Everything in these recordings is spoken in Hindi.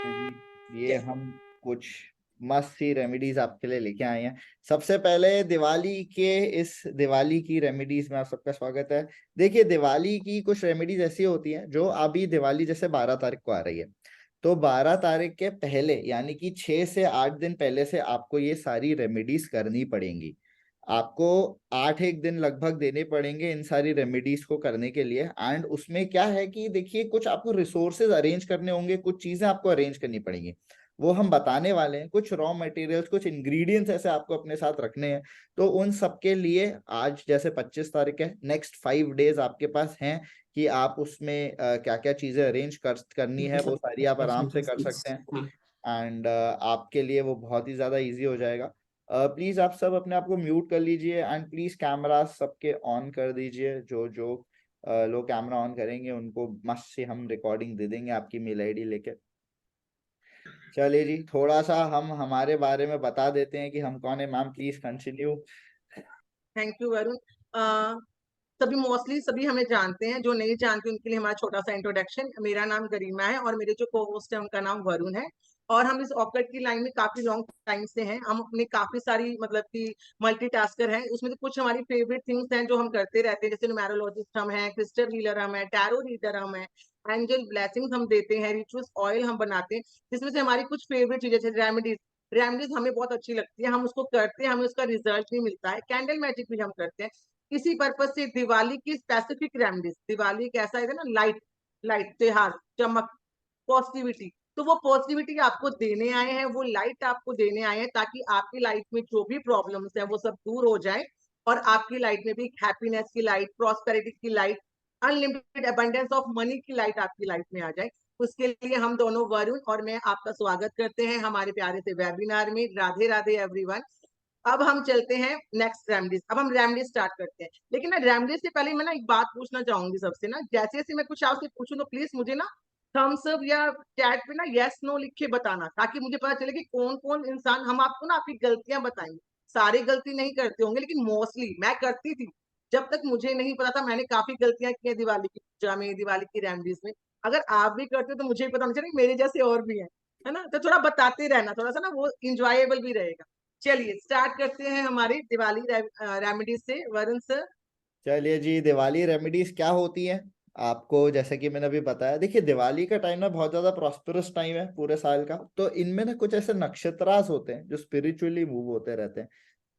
जी, ये हम कुछ मस्त सी रेमेडीज आपके लिए लेके आए हैं। सबसे पहले दिवाली की रेमेडीज में आप सबका स्वागत है। देखिए, दिवाली की कुछ रेमेडीज ऐसी होती हैं जो अभी दिवाली जैसे 12 तारीख को आ रही है, तो 12 तारीख के पहले यानी कि 6 से 8 दिन पहले से आपको ये सारी रेमेडीज करनी पड़ेंगी। आपको 8 एक दिन लगभग देने पड़ेंगे इन सारी रेमेडीज को करने के लिए। एंड उसमें क्या है कि देखिए, कुछ आपको रिसोर्सेज अरेंज करने होंगे, कुछ चीजें आपको अरेंज करनी पड़ेंगी, वो हम बताने वाले हैं। कुछ रॉ मटेरियल्स, कुछ इंग्रेडिएंट्स ऐसे आपको अपने साथ रखने हैं। तो उन सब के लिए आज जैसे 25 तारीख है, नेक्स्ट 5 डेज आपके पास हैं कि आप उसमें क्या क्या चीजें अरेंज करनी है, वो सारी आप आराम से कर सकते हैं। एंड आपके लिए वो बहुत ही ज्यादा इजी हो जाएगा। प्लीज आप सब अपने आप को म्यूट कर लीजिए एंड प्लीज कैमरा सबके ऑन कर दीजिए। जो जो लोग कैमरा ऑन करेंगे उनको मस्त से हम रिकॉर्डिंग दे देंगे आपकी मेल आईडी लेके। चलिए जी, थोड़ा सा हम हमारे बारे में बता देते हैं कि हम कौन है। Ma'am please continue. Thank you Varun. सभी मोस्टली सभी हमें जानते हैं, जो नहीं जानते उनके लिए हमारा छोटा सा इंट्रोडक्शन। मेरा नाम गरिमा है और मेरे जो को होस्ट है उनका नाम वरुण है। और हम इस ऑकर्ड की लाइन में काफी लॉन्ग टाइम से हैं। हम अपने काफी सारी मतलब कि मल्टीटास्कर हैं। उसमें से कुछ हमारी फेवरेट थिंग्स हैं जो हम करते रहते हैं, जैसे न्यूमेरोलॉजिस्ट हम हैं, क्रिस्टल हीलर हम हैं, टैरो रीडर हम हैं, एंजल ब्लेसिंग्स हम देते हैं, रिचुअल्स ऑयल हम बनाते हैं। जिसमें से हमारी कुछ फेवरेट चीजें जैसे रेमेडीज रेमेडीज हमें बहुत अच्छी लगती है, हम उसको करते हैं, हमें उसका रिजल्ट भी मिलता है। कैंडल मैजिक भी हम करते हैं। इसी पर्पज से दिवाली की स्पेसिफिक रेमेडीज, दिवाली एक ऐसा है ना, लाइट लाइट त्योहार, चमक, पॉजिटिविटी। तो वो पॉजिटिविटी आपको देने आए हैं, वो लाइट आपको देने आए हैं, ताकि आपकी लाइफ में जो भी प्रॉब्लम्स हैं वो सब दूर हो जाए और आपकी लाइफ में भी हैप्पीनेस की लाइट, प्रॉस्पेरिटी की light, unlimited abundance of money की लाइट आपकी लाइफ में आ जाए। उसके लिए हम दोनों वरुण और मैं आपका स्वागत करते हैं हमारे प्यारे से वेबिनार में। राधे राधे एवरीवन। अब हम चलते हैं नेक्स्ट रेमडीज। अब हम रेमडीज स्टार्ट करते हैं, लेकिन ना रेमडीज से पहले मैं ना एक बात पूछना चाहूंगी सबसे ना। जैसे जैसे मैं कुछ आपसे पूछूं तो प्लीज मुझे ना थम्स अप या चैट पे ना यस नो लिख के बताना, ताकि मुझे पता चले कि कौन कौन इंसान। हम आपको ना आपकी गलतियां बताएंगे। सारे गलती नहीं करते होंगे, लेकिन मोस्टली मैं करती थी। जब तक मुझे नहीं पता था मैंने काफी गलतियां की हैं दिवाली की पूजा में, दिवाली की रेमडीज में। अगर आप भी करते हो तो मुझे भी पता होना चाहिए मेरे जैसे और भी हैं, है ना। तो थोड़ा बताते रहना, थोड़ा सा ना वो इंजॉयबल भी रहेगा। चलिए स्टार्ट करते हैं हमारी दिवाली रेमेडीज से, वरुण सर। चलिए जी, दिवाली रेमेडीज क्या होती है आपको जैसे कि मैंने अभी बताया। देखिए, दिवाली का टाइम ना बहुत ज्यादा प्रॉस्पेरस टाइम है पूरे साल का। तो इनमें ना कुछ ऐसे नक्षत्रास होते हैं जो स्पिरिचुअली मूव होते रहते हैं।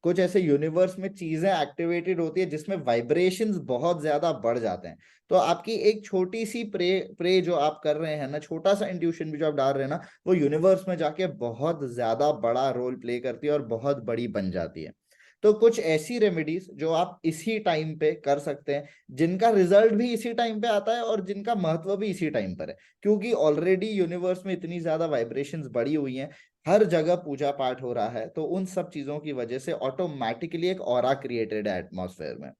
कुछ ऐसे यूनिवर्स में चीजें एक्टिवेटेड होती है जिसमें वाइब्रेशंस बहुत ज्यादा बढ़ जाते हैं। तो आपकी एक छोटी सी प्रे प्रे जो आप कर रहे हैं ना, छोटा सा इंट्यूशन भी जो आप डाल रहे हैं ना, वो यूनिवर्स में जाके बहुत ज्यादा बड़ा रोल प्ले करती है और बहुत बड़ी बन जाती है। तो कुछ ऐसी रेमेडीज जो आप इसी टाइम पे कर सकते हैं, जिनका रिजल्ट भी इसी टाइम पे आता है और जिनका महत्व भी इसी टाइम पर है, क्योंकि ऑलरेडी यूनिवर्स में इतनी ज्यादा वाइब्रेशंस बढ़ी हुई हैं। हर जगह पूजा पाठ हो रहा है, तो उन सब चीजों की वजह से ऑटोमेटिकली एक ऑरा क्रिएटेड है एटमॉस्फेयर में।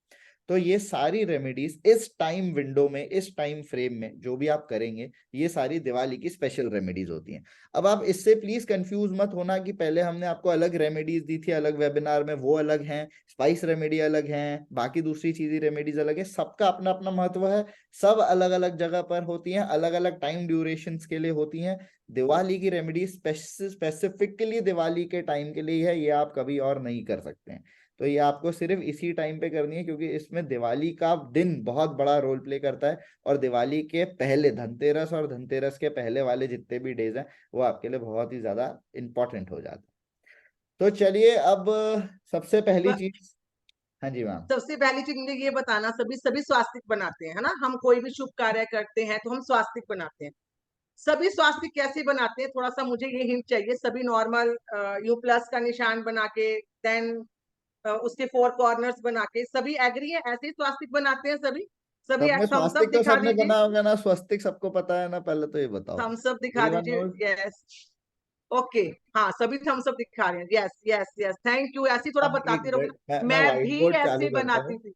तो ये सारी रेमेडीज इस टाइम विंडो में, इस टाइम फ्रेम में जो भी आप करेंगे, ये सारी दिवाली की स्पेशल रेमेडीज होती हैं। अब आप इससे प्लीज कंफ्यूज मत होना कि पहले हमने आपको अलग रेमेडीज दी थी अलग वेबिनार में, वो अलग हैं, स्पाइस रेमेडी अलग हैं, बाकी दूसरी चीजें रेमेडीज अलग है। सबका अपना अपना महत्व है। सब अलग अलग जगह पर होती हैं, अलग अलग टाइम ड्यूरेशन के लिए होती हैं। दिवाली की रेमेडी स्पेसिफिकली दिवाली के टाइम के लिए है, ये आप कभी और नहीं कर सकते हैं। तो ये आपको सिर्फ इसी टाइम पे करनी है, क्योंकि इसमें दिवाली का दिन बहुत बड़ा रोल प्ले करता है। और दिवाली के पहले धनतेरस और धनतेरस के पहले वाले जितने भी डेज हैं, वो आपके लिए बहुत ही ज्यादा इंपॉर्टेंट हो जाते हैं। तो चलिए अब सबसे पहली चीज। हाँ जी मैम। सबसे पहली चीज मुझे ये बताना, सभी सभी स्वास्तिक बनाते हैं, है ना। हम कोई भी शुभ कार्य करते हैं तो हम स्वास्तिक बनाते हैं। सभी स्वास्तिक कैसे बनाते हैं, थोड़ा सा मुझे ये हिंट चाहिए। सभी नॉर्मल यू प्लस का निशान बना के, देन उसके 4 कॉर्नर्स बना के, सभी एग्री है ऐसे ही स्वास्तिक बनाते हैं सभी। सभी सबने थम्स अप स्वास्तिक तो दिखा सबने दीजिए। बना होगा ना, स्वस्तिक सबको पता है ना, पहले तो ये बताओ। थम्स अप दिखा एवरीवन दीजिए। नोज। Yes, okay. हाँ, सभी थम्स अप दिखा रहे हैं। Yes yes yes, thank you. ऐसे ही थोड़ा अब एक बताते रहो मिनट, ना। मैं मैं व्हाइट भी बोर्ड चालू ऐसे करता बनाती हूँ। थी।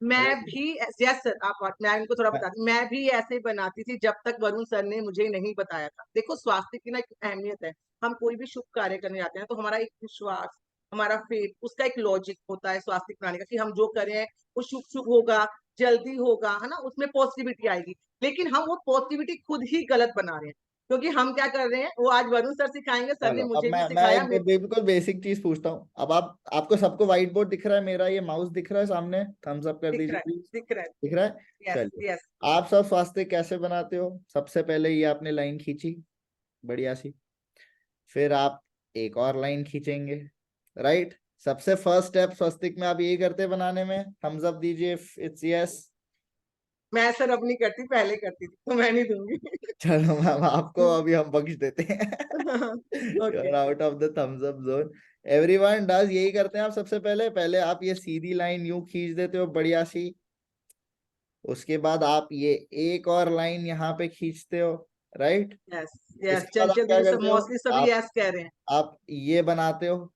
मैं भी, यस सर आप बात, मैं इनको थोड़ा बताती। मैं भी ऐसे बनाती थी जब तक वरुण सर ने मुझे नहीं बताया था। देखो, स्वास्थ्य की ना एक अहमियत है। हम कोई भी शुभ कार्य करने जाते हैं तो हमारा एक विश्वास, हमारा फेथ, उसका एक लॉजिक होता है स्वास्थ्य बनाने का, कि हम जो करें वो शुभ शुभ होगा, जल्दी होगा, है ना, उसमें पॉजिटिविटी आएगी। लेकिन हम वो पॉजिटिविटी खुद ही गलत बना रहे हैं। क्योंकि हम क्या कर रहे हैं, वो आज वरुण सर सिखाएंगे, सर ने चलो अब मुझे भी मैं सिखाया। एक बिल्कुल बेसिक चीज पूछता हूँ। अब आपको सबको व्हाइट बोर्ड दिख रहा है, मेरा ये माउस दिख रहा है सामने, थम्स अप कर दिख दीजिए रहा है, प्लीज। दिख रहा है। दिख रहा है? यस चलिए, यस। आप सब स्वास्थ्य कैसे बनाते हो? सबसे पहले ये आपने लाइन खींची, बढ़िया सी। फिर आप एक और लाइन खींचेंगे, राइट। सबसे फर्स्ट स्टेप स्वस्तिक में आप यही करते बनाने में? थम्स अप दीजिए, इट्स यस। मैं सर अब नहीं करती, पहले करती थी, तो मैं नहीं दूंगी। चलो मैम, आपको अभी हम बख्श देते हैं। You okay. Are out of the thumbs up zone. Everyone does यही करते हैं आप सबसे पहले। पहले आप ये सीधी लाइन यूं खींच देते हो बढ़िया सी। उसके बाद आप ये एक और लाइन यहाँ पे खींचते हो, राइट। यस यस, इसके बाद आप चंचल क्या दीदी सब करते हो? मोस्टली सभी आप यस कह रहे हैं। आप ये बनाते हो,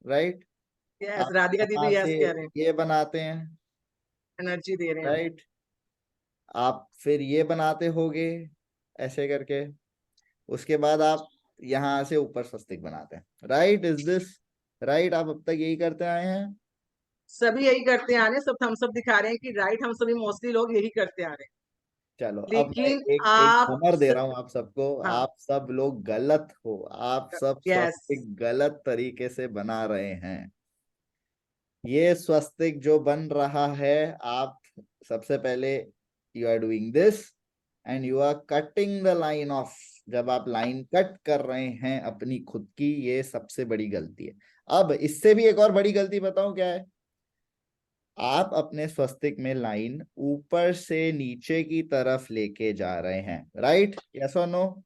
राइट। यस, आप राधिका यहाँ दीदी से यस कह रहे हैं, ये बनाते हैं, एनर्जी दे रहे हैं हमें। राइट। आप फिर ये बनाते होगे ऐसे करके। उसके बाद आप यहाँ से ऊपर स्वस्तिक बनाते हैं, राइट। Is this right? आप अब तक यही करते आए हैं। सभी यही करते आ रहे हैं, सब हम सब दिखा रहे हैं कि राइट, हम सभी मोस्टली लोग यही करते आ रहे हैं। चलो अब मैं लेकिन एक एक आप खबर दे रहा हूँ आप सबको। हाँ। आप सब लोग गलत हो। आप सब यस। स्वस्तिक गलत तरीके से बना रहे हैं। ये स्वस्तिक जो बन रहा है, आप सबसे पहले you are doing this and you are cutting the line off. जब आप लाइन कट कर रहे हैं अपनी खुद की, ये सबसे बड़ी गलती है। अब इससे भी एक और बड़ी गलती बताऊं क्या है? आप अपने स्वस्तिक में लाइन ऊपर से नीचे की तरफ लेके जा रहे हैं, राइट? यस और नो?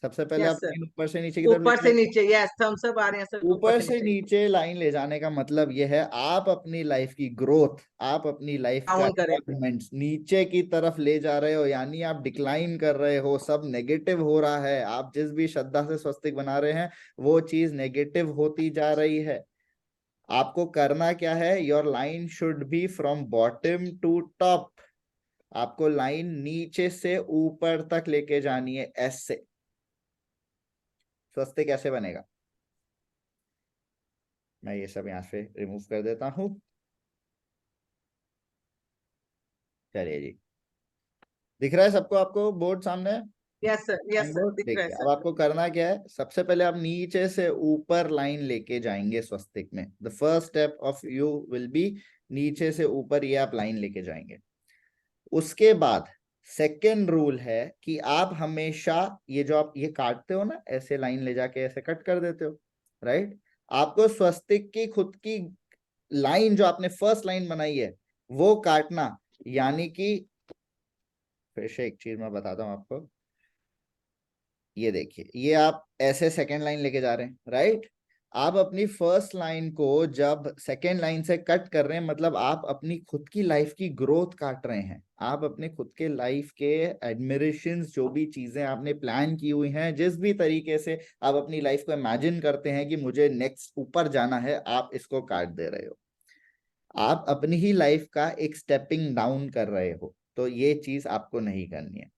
सबसे पहले यस आप सर, लाइन ऊपर से नीचे की तरफ ऊपर लेके से जाते हैं। नीचे, यस हम सब आ रहे हैं सर, ऊपर ऊपर से से नीचे नीचे लाइन ले जाने का मतलब यह है, आप अपनी लाइफ की ग्रोथ, आप अपनी लाइफ का डाउन करें। डेवलपमेंट नीचे की तरफ ले जा रहे हो, यानी आप डिक्लाइन कर रहे हो। सब नेगेटिव हो रहा है। आप जिस भी श्रद्धा से स्वस्तिक बना रहे हैं, वो चीज नेगेटिव होती जा रही है। आपको करना क्या है? Your line should be from bottom to top. आपको लाइन नीचे से ऊपर तक लेके जानी है, एस से। स्वस्तिक कैसे बनेगा? मैं ये सब यहां से रिमूव कर देता हूं। चलिए जी, दिख रहा है सबको? आपको बोर्ड सामने है? यस साइन सर, बोर्ड दिख रहा है देखिए। अब सर। आपको करना क्या है? सबसे पहले आप नीचे से ऊपर लाइन लेके जाएंगे स्वस्तिक में। The first step of you will be, नीचे से ऊपर ये आप लाइन लेके जाएंगे। उसके बाद सेकेंड रूल है कि आप हमेशा ये जो आप ये काटते हो ना, ऐसे लाइन ले जाके ऐसे कट कर देते हो, राइट। आपको स्वस्तिक की खुद की लाइन जो आपने फर्स्ट लाइन बनाई है वो काटना। यानी कि फिर से एक चीज मैं बताता हूं आपको। ये देखिए, ये आप ऐसे सेकेंड लाइन लेके जा रहे हैं, राइट। आप अपनी फर्स्ट लाइन को जब सेकेंड लाइन से कट कर रहे हैं, मतलब आप अपनी खुद की लाइफ की ग्रोथ काट रहे हैं। आप अपने खुद के लाइफ के एडमिरेशंस, जो भी चीजें आपने प्लान की हुई हैं, जिस भी तरीके से आप अपनी लाइफ को इमेजिन करते हैं कि मुझे नेक्स्ट ऊपर जाना है, आप इसको काट दे रहे हो। आप अपनी ही लाइफ का एक स्टेपिंग डाउन कर रहे हो। तो ये चीज आपको नहीं करनी है।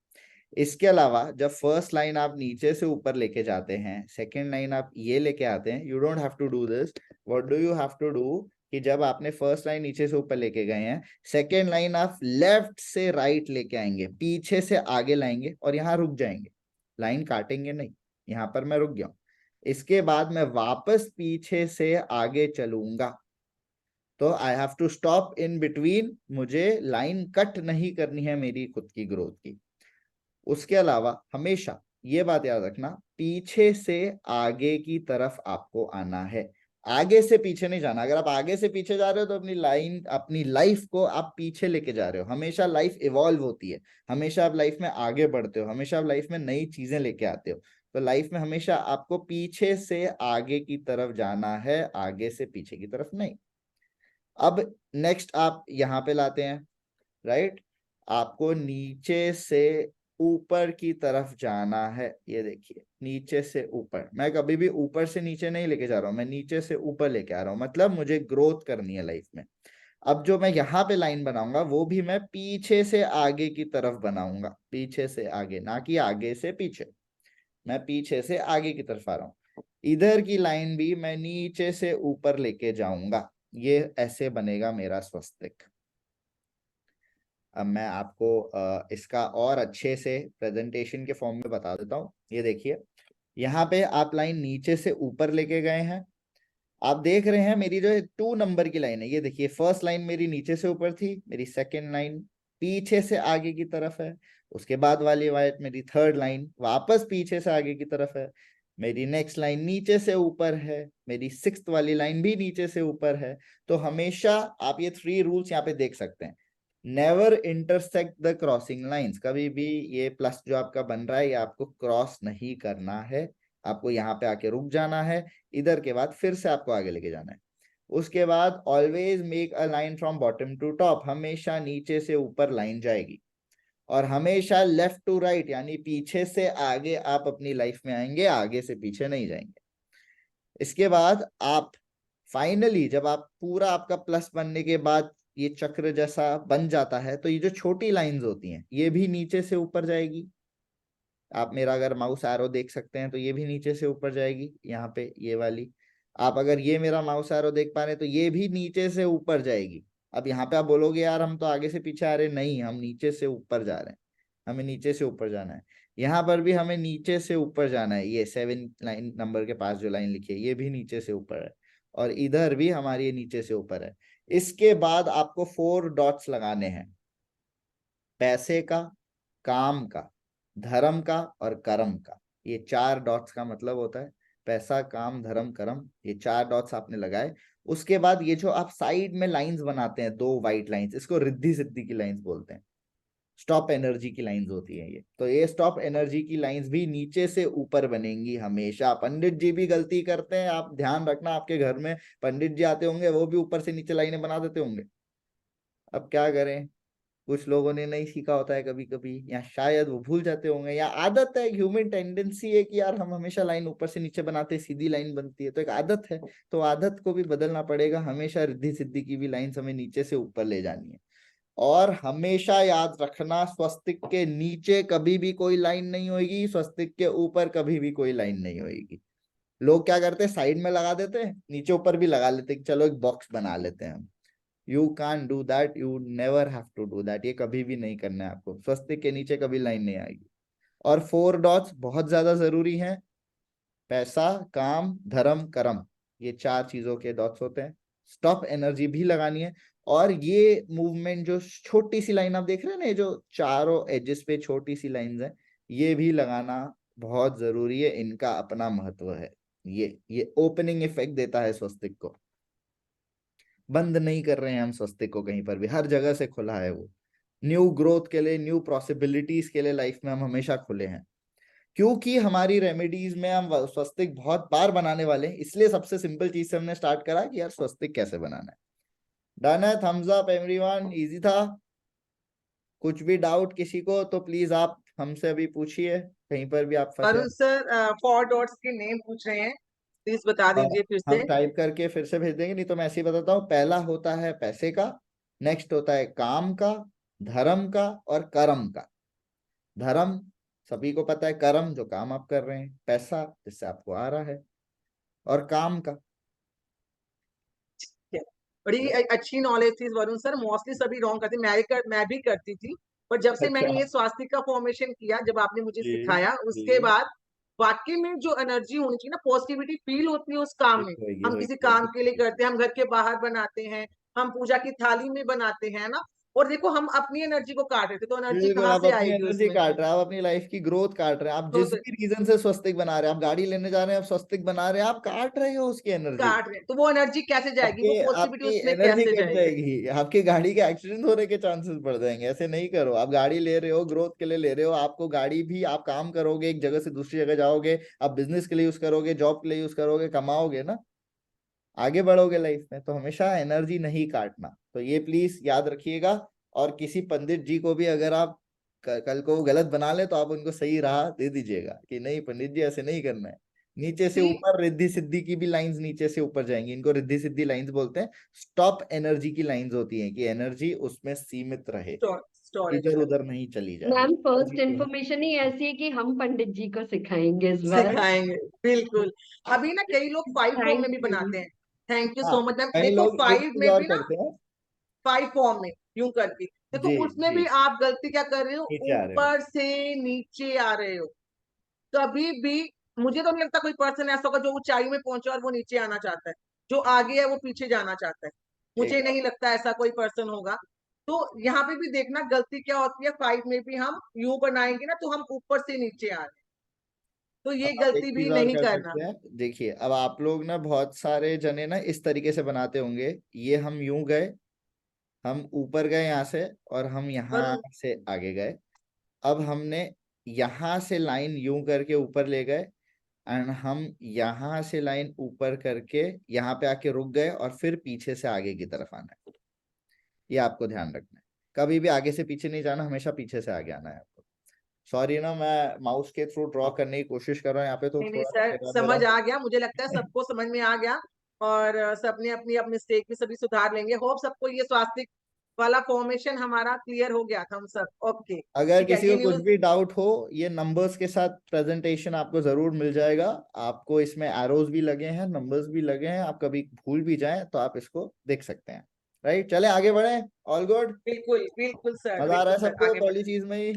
इसके अलावा जब फर्स्ट लाइन आप नीचे से ऊपर लेके जाते हैं, सेकेंड लाइन आप ये लेके आते हैं, you don't have to do this. What do you have to do? कि जब आपने फर्स्ट लाइन नीचे से ऊपर लेके गए हैं, सेकेंड लाइन आप लेफ्ट से राइट लेके आएंगे, पीछे से आगे लाएंगे और यहाँ रुक जाएंगे। लाइन काटेंगे नहीं, यहाँ पर मैं रुक गया हूं। इसके बाद मैं वापस पीछे से आगे चलूंगा। तो I have to stop in between. मुझे लाइन कट नहीं करनी है मेरी खुद की ग्रोथ की। उसके अलावा हमेशा ये बात याद रखना, पीछे से आगे की तरफ आपको आना है, आगे से पीछे नहीं जाना। अगर आप आगे से पीछे जा रहे हो तो अपनी लाइन, अपनी लाइफ को आप पीछे लेके जा रहे हो। हमेशा लाइफ इवॉल्व होती है, हमेशा आप लाइफ में आगे बढ़ते हो, हमेशा आप लाइफ में नई चीजें लेके आते हो। तो लाइफ में हमेशा आपको पीछे से आगे की तरफ जाना है, आगे से पीछे की तरफ नहीं। अब नेक्स्ट आप यहां पे लाते हैं, राइट। आपको नीचे से ऊपर की तरफ जाना है। ये देखिए, नीचे से ऊपर। मैं कभी भी ऊपर से नीचे नहीं लेके जा रहा हूं, मैं नीचे से ऊपर लेके आ रहा हूं। मतलब मुझे ग्रोथ करनी है लाइफ में। अब जो मैं यहाँ पे लाइन बनाऊंगा, वो भी मैं पीछे से आगे की तरफ बनाऊंगा। पीछे से आगे, ना कि आगे से पीछे। मैं पीछे से आगे की तरफ आ रहा हूँ। इधर की लाइन भी मैं नीचे से ऊपर लेके जाऊंगा। ये ऐसे बनेगा मेरा स्वस्तिक। अब मैं आपको इसका और अच्छे से प्रेजेंटेशन के फॉर्म में बता देता हूँ। ये देखिए, यहाँ पे आप लाइन नीचे से ऊपर लेके गए हैं। आप देख रहे हैं मेरी जो 2 नंबर की लाइन है, ये देखिए फर्स्ट लाइन मेरी नीचे से ऊपर थी, मेरी सेकंड लाइन पीछे से आगे की तरफ है, उसके बाद वाली वाइट मेरी थर्ड लाइन वापस पीछे से आगे की तरफ है, मेरी नेक्स्ट लाइन नीचे से ऊपर है, मेरी सिक्स्थ वाली लाइन भी नीचे से ऊपर है। तो हमेशा आप ये 3 रूल्स यहाँ पे देख सकते हैं। Never intersect the crossing lines, कभी भी ये प्लस जो आपका बन रहा है ये आपको क्रॉस नहीं करना है, आपको यहाँ पे आके रुक जाना है, इधर के बाद फिर से आपको आगे लेके जाना है। उसके बाद always make a line from bottom to top, हमेशा नीचे से ऊपर लाइन जाएगी। और हमेशा लेफ्ट टू राइट, यानी पीछे से आगे आप अपनी लाइफ में आएंगे, आगे से पीछे नहीं जाएंगे। इसके बाद आप फाइनली जब आप पूरा आपका प्लस बनने के बाद ये चक्र जैसा बन जाता है, तो ये जो छोटी लाइंस होती हैं ये भी नीचे से ऊपर जाएगी। आप मेरा अगर माउस एरो देख सकते हैं तो ये भी नीचे से ऊपर जाएगी, यहाँ पे ये वाली। आप अगर ये मेरा माउस एरो देख पा रहे हैं तो ये भी नीचे से ऊपर जाएगी। अब यहाँ पे आप बोलोगे यार हम तो आगे से पीछे आ रहे, नहीं, हम नीचे से ऊपर जा रहे हैं, हमें नीचे से ऊपर जाना है। यहाँ पर भी हमें नीचे से ऊपर जाना है, ये 7 लाइन नंबर के पास जो लाइन लिखी है ये भी नीचे से ऊपर है, और इधर भी हमारी ये नीचे से ऊपर है। इसके बाद आपको 4 डॉट्स लगाने हैं, पैसे का, काम का, धर्म का और कर्म का। ये 4 डॉट्स का मतलब होता है पैसा, काम, धर्म, कर्म, ये 4 डॉट्स आपने लगाए। उसके बाद ये जो आप साइड में लाइंस बनाते हैं, 2 वाइट लाइंस, इसको रिद्धि सिद्धि की लाइंस बोलते हैं, स्टॉप एनर्जी की लाइंस होती है ये। तो ये स्टॉप एनर्जी की लाइंस भी नीचे से ऊपर बनेंगी हमेशा। पंडित जी भी गलती करते हैं, आप ध्यान रखना, आपके घर में पंडित जी आते होंगे, वो भी ऊपर से नीचे लाइनें बना देते होंगे। अब क्या करें, कुछ लोगों ने नहीं सीखा होता है कभी कभी, या शायद वो भूल जाते होंगे, या आदत है, ह्यूमन टेंडेंसी है कि यार हम हमेशा लाइन ऊपर से नीचे बनाते हैं, सीधी लाइन बनती है, तो एक आदत है। तो आदत को भी बदलना पड़ेगा, हमेशा रिद्धि सिद्धि की भी लाइन हमें नीचे से ऊपर ले जानी है। और हमेशा याद रखना, स्वस्तिक के नीचे कभी भी कोई लाइन नहीं होगी, स्वस्तिक के ऊपर कभी भी कोई लाइन नहीं होगी। लोग क्या करते हैं, साइड में लगा देते हैं, नीचे ऊपर भी लगा लेते हैं, चलो एक बॉक्स बना लेते हैं हम। You can do that, you never have to do that, ये कभी भी नहीं करना है आपको। स्वस्तिक के नीचे कभी लाइन नहीं आएगी। और 4 डॉट्स बहुत ज्यादा जरूरी हैं, पैसा, काम, धर्म, कर्म, ये 4 चीजों के डॉट्स होते हैं। स्टॉप एनर्जी भी लगानी है। और ये मूवमेंट जो छोटी सी लाइन आप देख रहे हैं ना, ये जो चारों एजेस पे छोटी सी लाइंस हैं, ये भी लगाना बहुत जरूरी है, इनका अपना महत्व है। ये ओपनिंग इफेक्ट देता है स्वस्तिक को। बंद नहीं कर रहे हैं हम स्वस्तिक को कहीं पर भी, हर जगह से खुला है वो। न्यू ग्रोथ के लिए, न्यू पॉसिबिलिटीज के लिए लाइफ में हम हमेशा खुले हैं। क्योंकि हमारी रेमेडीज में हम स्वस्तिक बहुत बार बनाने वाले हैं, इसलिए सबसे सिंपल चीज से हमने स्टार्ट करा कि यार स्वस्तिक कैसे बनाना है। डन है, थम्स अप एवरीवन, इजी था। कुछ भी डाउट किसी को तो प्लीज आप हमसे अभी पूछिए, कहीं पर भी आप फंसे। अरुण सर 4 डॉट्स के नेम पूछ रहे हैं, प्लीज बता दीजिए फिर हम से। टाइप करके फिर से भेज देंगे, नहीं तो मैं ऐसे ही बताता हूँ। पहला होता है पैसे का, नेक्स्ट होता है काम का, धर्म का और कर्म का। धर्म सभी को पता है, कर्म जो काम आप कर रहे हैं, पैसा जिससे आपको आ रहा है, और काम का। बड़ी अच्छी नॉलेज थी वरुण सर। मोस्टली सभी रॉन्ग करते, मैं भी करती थी, पर जब से मैंने अच्छा। ये स्वास्तिक का फॉर्मेशन किया, जब आपने मुझे जी सिखाया, उसके जी। बाद वाकई में जो एनर्जी होनी चाहिए ना, पॉजिटिविटी फील होती है उस काम में। होगी हम किसी होगी काम के लिए होगी। करते हैं, हम घर के बाहर बनाते हैं, हम पूजा की थाली में बनाते हैं ना, और देखो हम अपनी एनर्जी को काट रहे थे, तो एनर्जी बिल्कुल, कहाँ आप से अपनी आएगी एनर्जी उसमें। काट रहे हैं, आप अपनी लाइफ की ग्रोथ काट रहे हैं, आप तो जिस भी रीजन से स्वस्तिक बना रहे हैं, आप गाड़ी लेने जा रहे हैं, आप स्वस्तिक बना रहे हैं, आप काट रहे हो उसकी एनर्जी। काट रहे हैं, तो वो एनर्जी कैसे जाएगी, आपके वो पॉजिटिविटी आपकी उसमें एनर्जी कैसे कट जाएगी। जाएगी, आपकी गाड़ी के एक्सीडेंट होने के चांसेस बढ़ जाएंगे। ऐसे नहीं करो, आप गाड़ी ले रहे हो ग्रोथ के लिए ले रहे हो, आपको गाड़ी भी, आप काम करोगे, एक जगह से दूसरी जगह जाओगे, आप बिजनेस के लिए यूज करोगे, जॉब के लिए यूज करोगे, कमाओगे ना, आगे बढ़ोगे लाइफ में। तो हमेशा एनर्जी नहीं काटना, तो ये प्लीज याद रखिएगा। और किसी पंडित जी को भी अगर आप कल को वो गलत बना ले, तो आप उनको सही राह दे दीजिएगा कि नहीं पंडित जी ऐसे नहीं करना है। नीचे से सी ऊपर रिद्धि सिद्धि की भी लाइंस नीचे से ऊपर जाएंगी, इनको रिद्धि सिद्धि लाइंस बोलते हैं। स्टॉप एनर्जी की लाइंस होती हैं कि एनर्जी उसमें सीमित रहे, स्टोरेज इधर कर उधर नहीं चली जाए। मैम जी फर्स्ट को है। इन्फॉर्मेशन ही ऐसी है कि हम पंडित जी को सिखाएंगे इस बार। सिखाएंगे, बिल्कुल। अभी ना कई लोग 5 फॉर्म थैंक में भी यू। बनाते हैं। थैंक यू हाँ, सो मच मैम। कई देखो लोग एक 5 चीज में और भी ना, करते हैं। 5 फॉर्म में यूं करके। देखो जी उसमें जी, भी आप गलती क्या कर रहे हो, नीचे आ रहे हो। ऊपर से नीचे आ रहे हो। कभी भी मुझे तो नहीं लगता कोई पर्सन ऐसा होगा जो ऊंचाई में पहुंचे और वो नीचे आना चाहता है, जो आगे है वो पीछे जाना चाहता है। मुझे नहीं एकदम। लगता ऐसा कोई पर्सन होगा। तो यहाँ पे भी देखना गलती क्या होती है, 5 में भी हम यू बनाएंगे ना तो हम ऊपर से नीचे आ रहे हैं, तो अब ये आप एक गलती भी चीज और नहीं कर करना। सकते हैं, देखिए अब आप लोग ना बहुत सारे जने ना इस तरीके से बनाते होंगे, ये हम यूं गए, हम ऊपर गए यहाँ से, और हम यहाँ वरुण, से आगे गए। अब हमने यहाँ से लाइन यूं करके ऊपर ले गए, एंड हम यहाँ से लाइन ऊपर करके यहाँ पे आके रुक गए, और फिर पीछे से आगे की तरफ आना है। ये आपको ध्यान रखना है, कभी भी आगे से पीछे नहीं जाना, हमेशा पीछे से आगे आना है आपको। सॉरी ना, मैं माउस के थ्रू ड्रॉ करने की कोशिश कर रहा हूँ यहाँ पे, तो नहीं नहीं थोड़ा सा सर, मेरा मेरा समझ आ गया, मुझे लगता है सबको समझ में आ गया। और सबने अपनी अपनी मिस्टेक भी सभी सुधार लेंगे। होप सबको ये स्वास्तिक वाला फॉर्मेशन हमारा क्लियर हो गया था हम सब। ओके अगर ठीक है, किसी ये को कुछ न्यूज भी डाउट हो, ये नंबर्स के साथ प्रेजेंटेशन आपको जरूर मिल जाएगा। आपको इसमें एरोज भी लगे हैं, नंबर्स भी लगे हैं, आप कभी भूल भी जाएं तो आप इसको देख सकते हैं। राइट, चले आगे बढ़े। All good. बिल्कुल बिल्कुल सर, मजा आ रहा बिल्कुल है सर, सबको आगे पहली बढ़े। चीज में ही?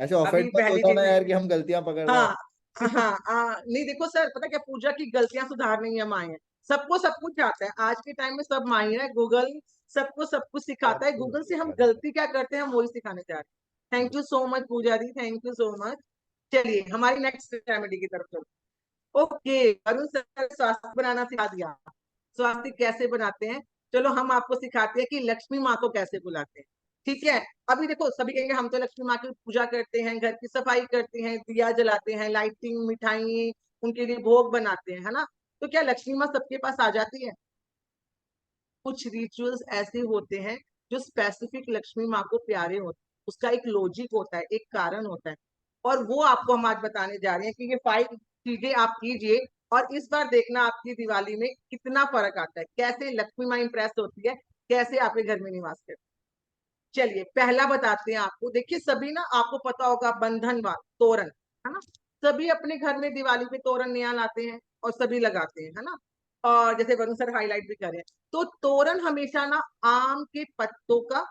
ऐसे ऑफेंड अभी मत हो पहली चीज जाना में, यार कि हम गलतियां पकड़ रहे हाँ हैं। हाँ नहीं देखो सर, पता क्या, पूजा की गलतियां सुधारने ही हम आए हैं। सबको सब कुछ आता है आज के टाइम में, सब माहिर है, गूगल सबको सब कुछ सिखाता है। गूगल से हम Absolutely. गलती क्या करते हैं हम वही सिखाने जा रहे हैं। Thank you so much Pooja di, thank you so much. चलिए हमारी नेक्स्ट रेमेडी की तरफ चलो। ओके, अरुण सर स्वास्थ्य बनाना सिखा दिया। स्वास्थ्य कैसे बनाते हैं, चलो हम आपको सिखाते हैं कि लक्ष्मी माँ को कैसे बुलाते हैं। ठीक है, अभी देखो सभी कहेंगे हम तो लक्ष्मी माँ की पूजा करते हैं, घर की सफाई करते हैं, दिया जलाते हैं, लाइटिंग, मिठाई, उनके लिए भोग बनाते हैं, है ना। तो क्या लक्ष्मी माँ सबके पास आ जाती है? कुछ रिचुअल्स ऐसे होते हैं जो स्पेसिफिक लक्ष्मी माँ को प्यारे होते हैं, उसका एक लॉजिक होता है, एक कारण होता है। और वो आपको हम आज बताने जा रहे हैं कि ये 5 चीजें आप कीजिए, और इस बार देखना आपकी दिवाली में कितना फर्क आता है, कैसे लक्ष्मी माँ इंप्रेस होती है, कैसे आपके घर में निवास करती है। चलिए पहला बताते हैं आपको। देखिए सभी ना, आपको पता होगा बंधन वार तोरण, है ना, सभी अपने घर में दिवाली पे तोरण नया लाते हैं और सभी लगाते हैं, है ना। और जैसे वरुण सर हाईलाइट भी कर रहे हैं, तो तोरण हमेशा ना आम के पत्तों का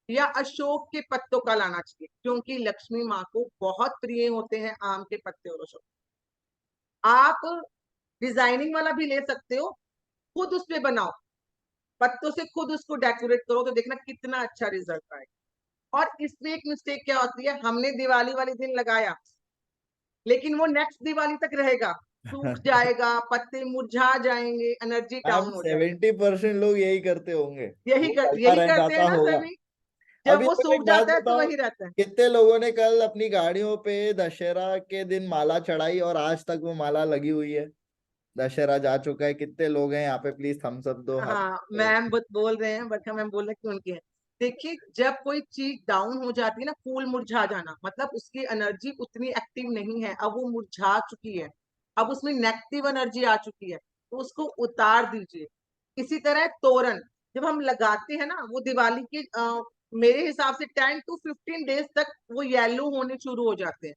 या अशोक के पत्तों का लाना चाहिए, क्योंकि लक्ष्मी माँ को बहुत प्रिय होते हैं आम के पत्ते और अशोक। आप डिजाइनिंग वाला भी ले सकते हो, खुद उस पे बनाओ, पत्तों से खुद उसको डेकोरेट करो, तो देखना कितना अच्छा रिजल्ट आएगा। और इसमें एक मिस्टेक क्या होती है, हमने दिवाली वाले दिन लगाया लेकिन वो नेक्स्ट दिवाली तक रहेगा, सूख जाएगा, पत्ते मुरझा जाएंगे, एनर्जी मैम डाउन हो जाएगी। 70% लोग यही करते होंगे, वो चलता यही रह करते हैं जाता ना होगा। सभी, जब अभी वो तो एक सूख बात जाता है तो बताओ, वही रहता है। कितने लोगों ने कल अपनी गाड़ियों पे दशहरा के दिन माला चढ़ाई, और आज तक वो माला लगी हुई है? दशहरा जा चुका है, कितने लोग हैं यहाँ पे? प्लीज थम्स अप दो, हाथ हाँ करो। मैम बोल रहे हैं, बट मैम बोल रहे हैं कि उनकी है। देखिए जब कोई चीज डाउन हो जाती है ना, फूल मुरझा जाना, मतलब उसकी एनर्जी उतनी एक्टिव नहीं है, अब वो मुरझा चुकी है, अब उसमें नेगेटिव एनर्जी आ चुकी है, तो उसको उतार दीजिए। इसी तरह तोरण जब हम लगाते हैं ना, वो दिवाली के मेरे हिसाब से 10 to 15 डेज तक वो येलो होने शुरू हो जाते हैं।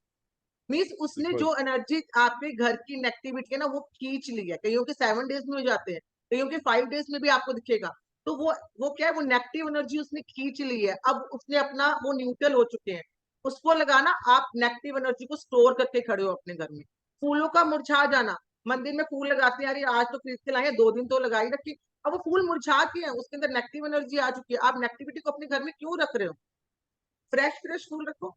मीन्स उसने बिल्कुल। जो एनर्जी आपके घर की नेगेटिविटी है ना वो खींच ली है। कईयों के 7 डेज में हो जाते हैं, कईयों के 5 डेज में भी आपको दिखेगा। तो वो क्या है, वो नेगेटिव एनर्जी उसने खींच ली है, अब उसने अपना वो न्यूट्रल हो चुके हैं। उसको लगाना, आप नेगेटिव एनर्जी को स्टोर करके खड़े हो अपने घर में। फूलों का मुरझा जाना, मंदिर में फूल लगाते हैं, अरे आज तो खरीद के लाए हैं, 2 दिन तो लगा ही रखी, अब वो फूल मुरझा के हैं, उसके अंदर नेगेटिव एनर्जी आ चुकी है। आप नेगेटिविटी को अपने घर में क्यों रख रहे हो? फ्रेश फ्रेश फूल रखो,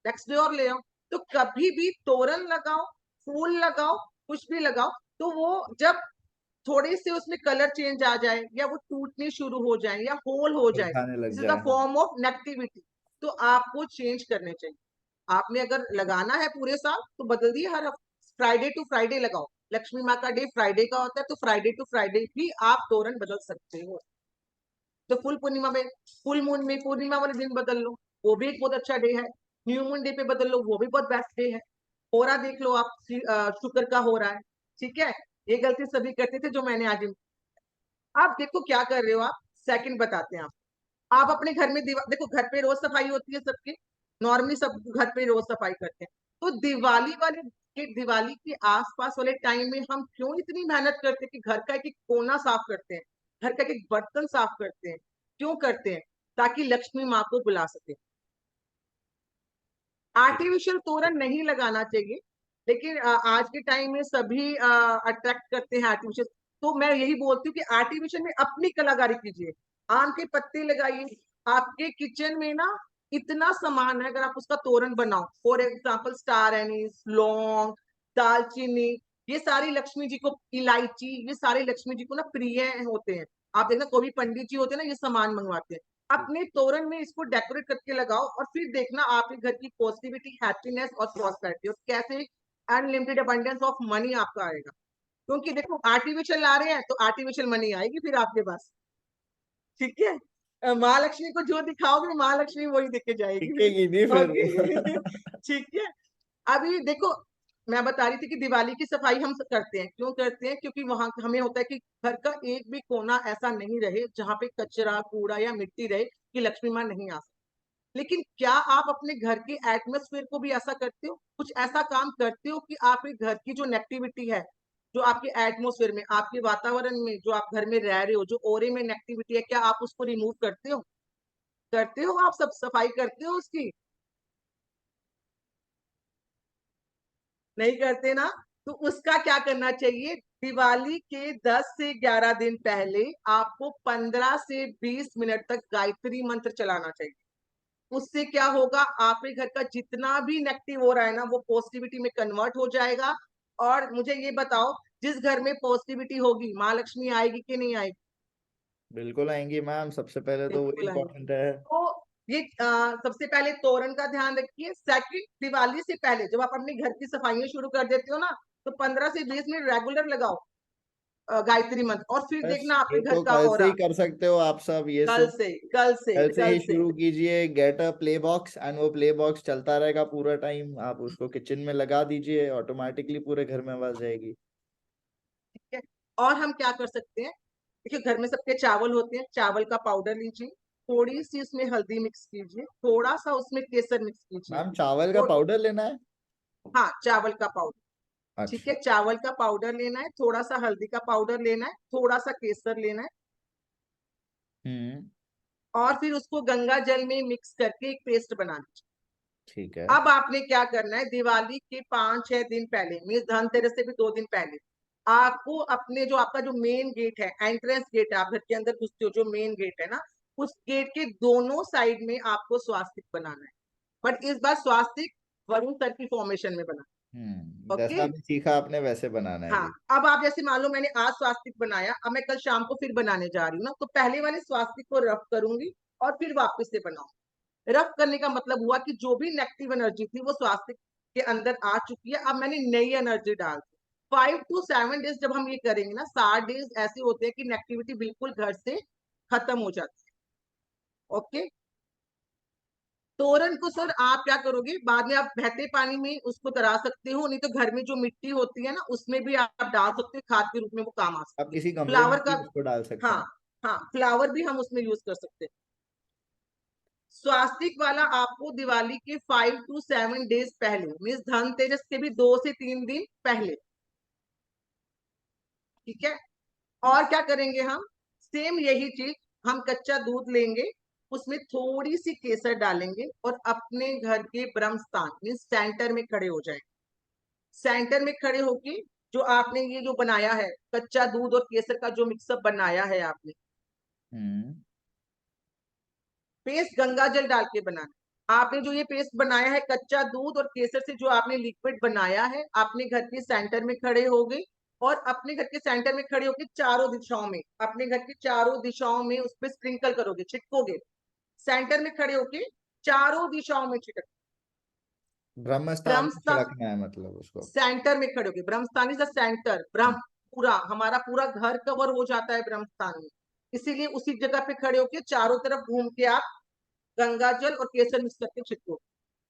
नेक्स्ट डे और ले आओ। तो कभी भी तोरण लगाओ, फूल लगाओ, कुछ भी लगाओ, तो वो जब थोड़े से उसमें कलर चेंज आ जाए, या वो टूटने शुरू हो जाए, या होल हो जाए, मुरझाने लग दिस इज द जाए, हाँ। फॉर्म ऑफ नेगेटिविटी, तो आपको चेंज करने चाहिए। आपने अगर लगाना है पूरे साल तो बदल दिए, हर फ्राइडे टू फ्राइडे लगाओ। लक्ष्मी माँ का डे फ्राइडे का होता है, तो फ्राइडे टू फ्राइडे भी आप तोरण बदल सकते हो। तो फुल पूर्णिमा में, फुल मून में पूर्णिमा वाले दिन बदल लो, वो भी एक बहुत अच्छा डे है। न्यू मून डे पे बदल लो, वो भी बहुत बेस्ट डे है। हो रहा देख लो आप, शुक्र का हो रहा है। ठीक है, ये गलती सभी करते थे जो मैंने आज। आप देखो क्या कर रहे हो आप, सेकंड बताते हैं आप अपने घर में देखो घर पे रोज सफाई होती है सबके, नॉर्मली सब घर पे रोज सफाई करते हैं। तो दिवाली के आसपास वाले टाइम में हम क्यों इतनी मेहनत करते हैं कि घर का एक एक कोना साफ करते हैं, घर का एक एक बर्तन साफ करते हैं, क्यों करते हैं? ताकि लक्ष्मी माँ को बुला सके। आर्टिफिशियल तोरण नहीं लगाना चाहिए, लेकिन आज के टाइम में सभी अट्रैक्ट करते हैं आर्टिफिशियल। तो मैं यही बोलती हूँ कि आर्टिफिशियल में अपनी कलाकारी कीजिए, आम के पत्ते लगाइए। आपके किचन में ना इतना सामान है, अगर आप उसका तोरण बनाओ, फॉर एग्जाम्पल स्टार एनीस, लौंग, दालचीनी, ये सारी लक्ष्मी जी को, इलायची, ये सारे लक्ष्मी जी को ना प्रिय होते हैं। आप देखना कोई भी पंडित जी होते हैं ना, ये सामान मंगवाते हैं। अपने तोरण में इसको डेकोरेट करके लगाओ और फिर देखना आपके घर की पॉजिटिविटी, हैप्पीनेस और प्रॉस्पेरिटी, और कैसे अनलिमिटेड अबंडेंस ऑफ मनी आपका आएगा। क्योंकि देखो आर्टिफिशियल ला रहे हैं तो आर्टिफिशियल मनी आएगी फिर आपके पास, ठीक है। महालक्ष्मी को जो दिखाओगे महालक्ष्मी वही दिख जाएगी फिर। टिकेगी नहीं फिर ओके ठीक है। अभी देखो, मैं बता रही थी कि दिवाली की सफाई हम करते हैं, क्यों करते हैं? क्योंकि वहां हमें होता है कि घर का एक भी कोना ऐसा नहीं रहे जहाँ पे कचरा, कूड़ा या मिट्टी रहे कि लक्ष्मी माँ नहीं आ सकती। लेकिन क्या आप अपने घर के एटमोस्फेयर को भी ऐसा करते हो? कुछ ऐसा काम करते हो कि आपके घर की जो नेगेटिविटी है, जो आपके एटमोस्फेयर में, आपके वातावरण में, जो आप घर में रह रहे हो, जो ओरे में नेगेटिविटी है, क्या आप उसको रिमूव करते हो? करते हो? आप सब सफाई करते हो उसकी? नहीं करते ना? तो उसका क्या करना चाहिए? दिवाली के 10 से 11 दिन पहले आपको 15 से 20 मिनट तक गायत्री मंत्र चलाना चाहिए। उससे क्या होगा? आपके घर का जितना भी नेगेटिव हो रहा है ना, वो पॉजिटिविटी में कन्वर्ट हो जाएगा। और मुझे ये बताओ, जिस घर में पॉजिटिविटी होगी, माँ लक्ष्मी आएगी कि नहीं आएगी? बिल्कुल आएंगी मैम, सबसे पहले तो वो बिल्कुल आएंगे। इम्पोर्टेंट है। तो ये सबसे पहले तोरण का ध्यान रखिए। सेकंड, दिवाली से पहले जब आप अपने घर की सफाइयां शुरू कर देते हो ना, तो 15 से 20 मिनट रेगुलर लगाओ गायत्री मंत्र, और फिर बस देखना आपके ये घर तो का कल से ही ऑरा। कर सकते हो आप सब ये कल सब। से, कल से, कल से कल ही से। शुरू कीजिए, get a play box, and वो प्ले बॉक्स चलता रहेगा पूरा टाइम। आप उसको किचन में लगा दीजिए, ऑटोमेटिकली पूरे घर में आवाज जाएगी। ठीक है। और हम क्या कर सकते हैं? देखिए, घर में सबके चावल होते हैं, चावल का पाउडर लीजिए, थोड़ी सी उसमें हल्दी मिक्स कीजिए, थोड़ा सा उसमें केसर मिक्स कीजिए। मैम चावल का तो पाउडर लेना है? हाँ, चावल का पाउडर। ठीक है, अच्छा। चावल का पाउडर लेना है, थोड़ा सा हल्दी का पाउडर लेना है, थोड़ा सा केसर लेना है, हम्म। और फिर उसको गंगा जल में मिक्स करके एक पेस्ट बनाना है। ठीक है। अब आपने क्या करना है? दिवाली के 5-6 दिन पहले, मीन्स धनतेरस से भी 2 दिन पहले, आपको अपने जो आपका जो मेन गेट है, एंट्रेंस गेट है, आप घर के अंदर घुसते हो जो मेन गेट है ना, उस गेट के दोनों साइड में आपको स्वास्तिक बनाना है। बट इस बार स्वास्तिक वरुण सर की फॉर्मेशन में बना। जैसा ओके। अभी सीखा आपने वैसे बनाना है हाँ, ये। अब आप जैसे मान लो मैंने आज स्वास्तिक बनाया, अब मैं कल शाम को फिर बनाने जा रही हूँ ना, तो पहले वाले स्वास्तिक को रफ करूंगी और फिर वापस से बनाऊंगी। रफ करने का मतलब हुआ कि जो भी नेगेटिव एनर्जी थी वो स्वास्तिक के अंदर आ चुकी है, अब मैंने नई एनर्जी डाल दी। 5 to 7 डेज जब हम ये करेंगे ना, 7 डेज ऐसे होते हैं कि नेगेटिविटी बिल्कुल घर से खत्म हो जाती है। ओके। तोरण को सर आप क्या करोगे? बाद में आप बहते पानी में उसको तरा सकते हो, नहीं तो घर में जो मिट्टी होती है ना, उसमें भी आप डाल सकते हो, खाद के रूप में वो काम आ आप सकती है। किसी गमले में फ्लावर का, भी उसको डाल सकते हाँ, हैं। हाँ, फ्लावर भी हम उसमें यूज कर सकते हैं। स्वास्तिक वाला आपको दिवाली के 5 to 7 डेज पहले, मीन्स धनतेरस के भी 2 से 3 दिन पहले। ठीक है। और क्या करेंगे हम? सेम यही चीज, हम कच्चा दूध लेंगे, उसमें थोड़ी सी केसर डालेंगे और अपने घर के ब्रह्म स्थान मीन्स सेंटर में खड़े हो जाएंगे। सेंटर में खड़े होके जो आपने ये जो बनाया है, कच्चा दूध और केसर का जो मिक्सअप बनाया है आपने, हम्म। पेस्ट गंगा जल डाल के बनाना। आपने जो ये पेस्ट बनाया है कच्चा दूध और केसर से, जो आपने लिक्विड बनाया है, अपने घर के सेंटर में खड़े हो गए, और अपने घर के सेंटर में खड़े होकर चारों दिशाओं में, अपने घर की चारों दिशाओं में उस पर स्प्रिंकल करोगे, छिटकोगे। सेंटर में खड़े होके चारों दिशाओं में छिटक। ब्रह्म स्थान में ब्रह्मस्थान, छिड़कना है मतलब उसको? सेंटर में खड़े होगे, ब्रह्मस्थान इज द सेंटर, ब्रह्म, पूरा हमारा पूरा घर कवर हो जाता है ब्रह्मस्थान में। इसीलिए उसी जगह पे खड़े होके चारों तरफ घूम के आप गंगा जल और केसर मिक्स करके छिटको।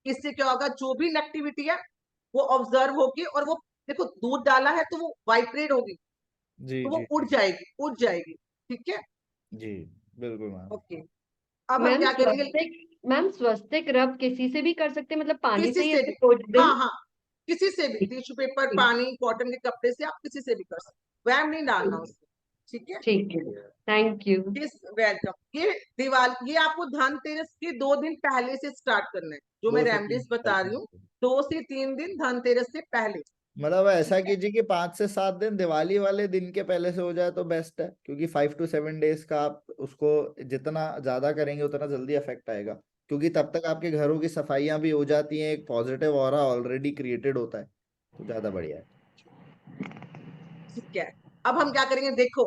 इससे क्या होगा? जो भी नेगेटिविटी है वो ऑब्जर्व होगी, और वो, देखो दूध डाला है तो वो वाइब्रेट होगी, जी तो वो जी उड़ जी। जाएगी, उड़ जाएगी। ठीक है। जी बिल्कुल मैम। ओके। अब हम क्या करेंगे? मैम स्वस्तिक रब किसी से भी कर सकते हैं, मतलब पानी किसी से ही से ऐसे भी, पोंछ हाँ दें? हाँ, किसी से भी, टिश्यू पेपर, ठीक पानी, कॉटन के कपड़े से आप किसी से भी कर सकते, वैम नहीं डालना ठीक उससे। ठीक है, ठीक है, थैंक यू। वेलकम। ये दिवाली, ये आपको धनतेरस के 2 दिन पहले से स्टार्ट करना है, जो मैं 2 से 3 रेमेडीज बता रही हूँ। 2 से 3 दिन धनतेरस से पहले। मतलब ऐसा ठीक है, कीजिए कि 5 से 7 दिन दिवाली वाले दिन के पहले से हो जाए तो बेस्ट है, क्योंकि 5 to 7 डेज का आप उसको जितना ज्यादा करेंगे उतना जल्दी इफेक्ट आएगा, क्योंकि तब तक आपके घरों की सफाइयां भी हो जाती हैं, एक पॉजिटिव ऑरा ऑलरेडी क्रिएटेड होता है, तो ज्यादा बढ़िया है। ठीक है। अब हम क्या करेंगे, देखो